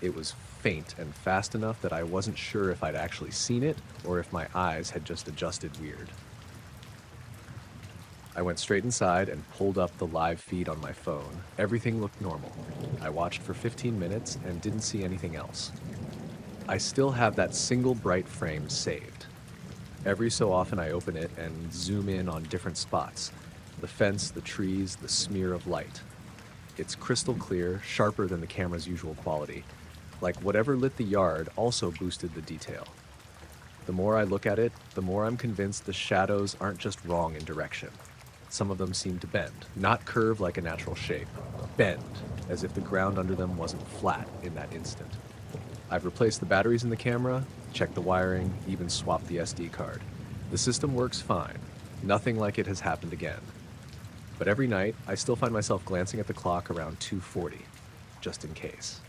It was faint and fast enough that I wasn't sure if I'd actually seen it or if my eyes had just adjusted weird. I went straight inside and pulled up the live feed on my phone. Everything looked normal. I watched for 15 minutes and didn't see anything else. I still have that single bright frame saved. Every so often I open it and zoom in on different spots. The fence, the trees, the smear of light. It's crystal clear, sharper than the camera's usual quality. Like whatever lit the yard also boosted the detail. The more I look at it, the more I'm convinced the shadows aren't just wrong in direction. Some of them seem to bend, not curve like a natural shape. Bend, as if the ground under them wasn't flat in that instant. I've replaced the batteries in the camera, checked the wiring, even swapped the SD card. The system works fine. Nothing like it has happened again. But every night, I still find myself glancing at the clock around 2:40, just in case.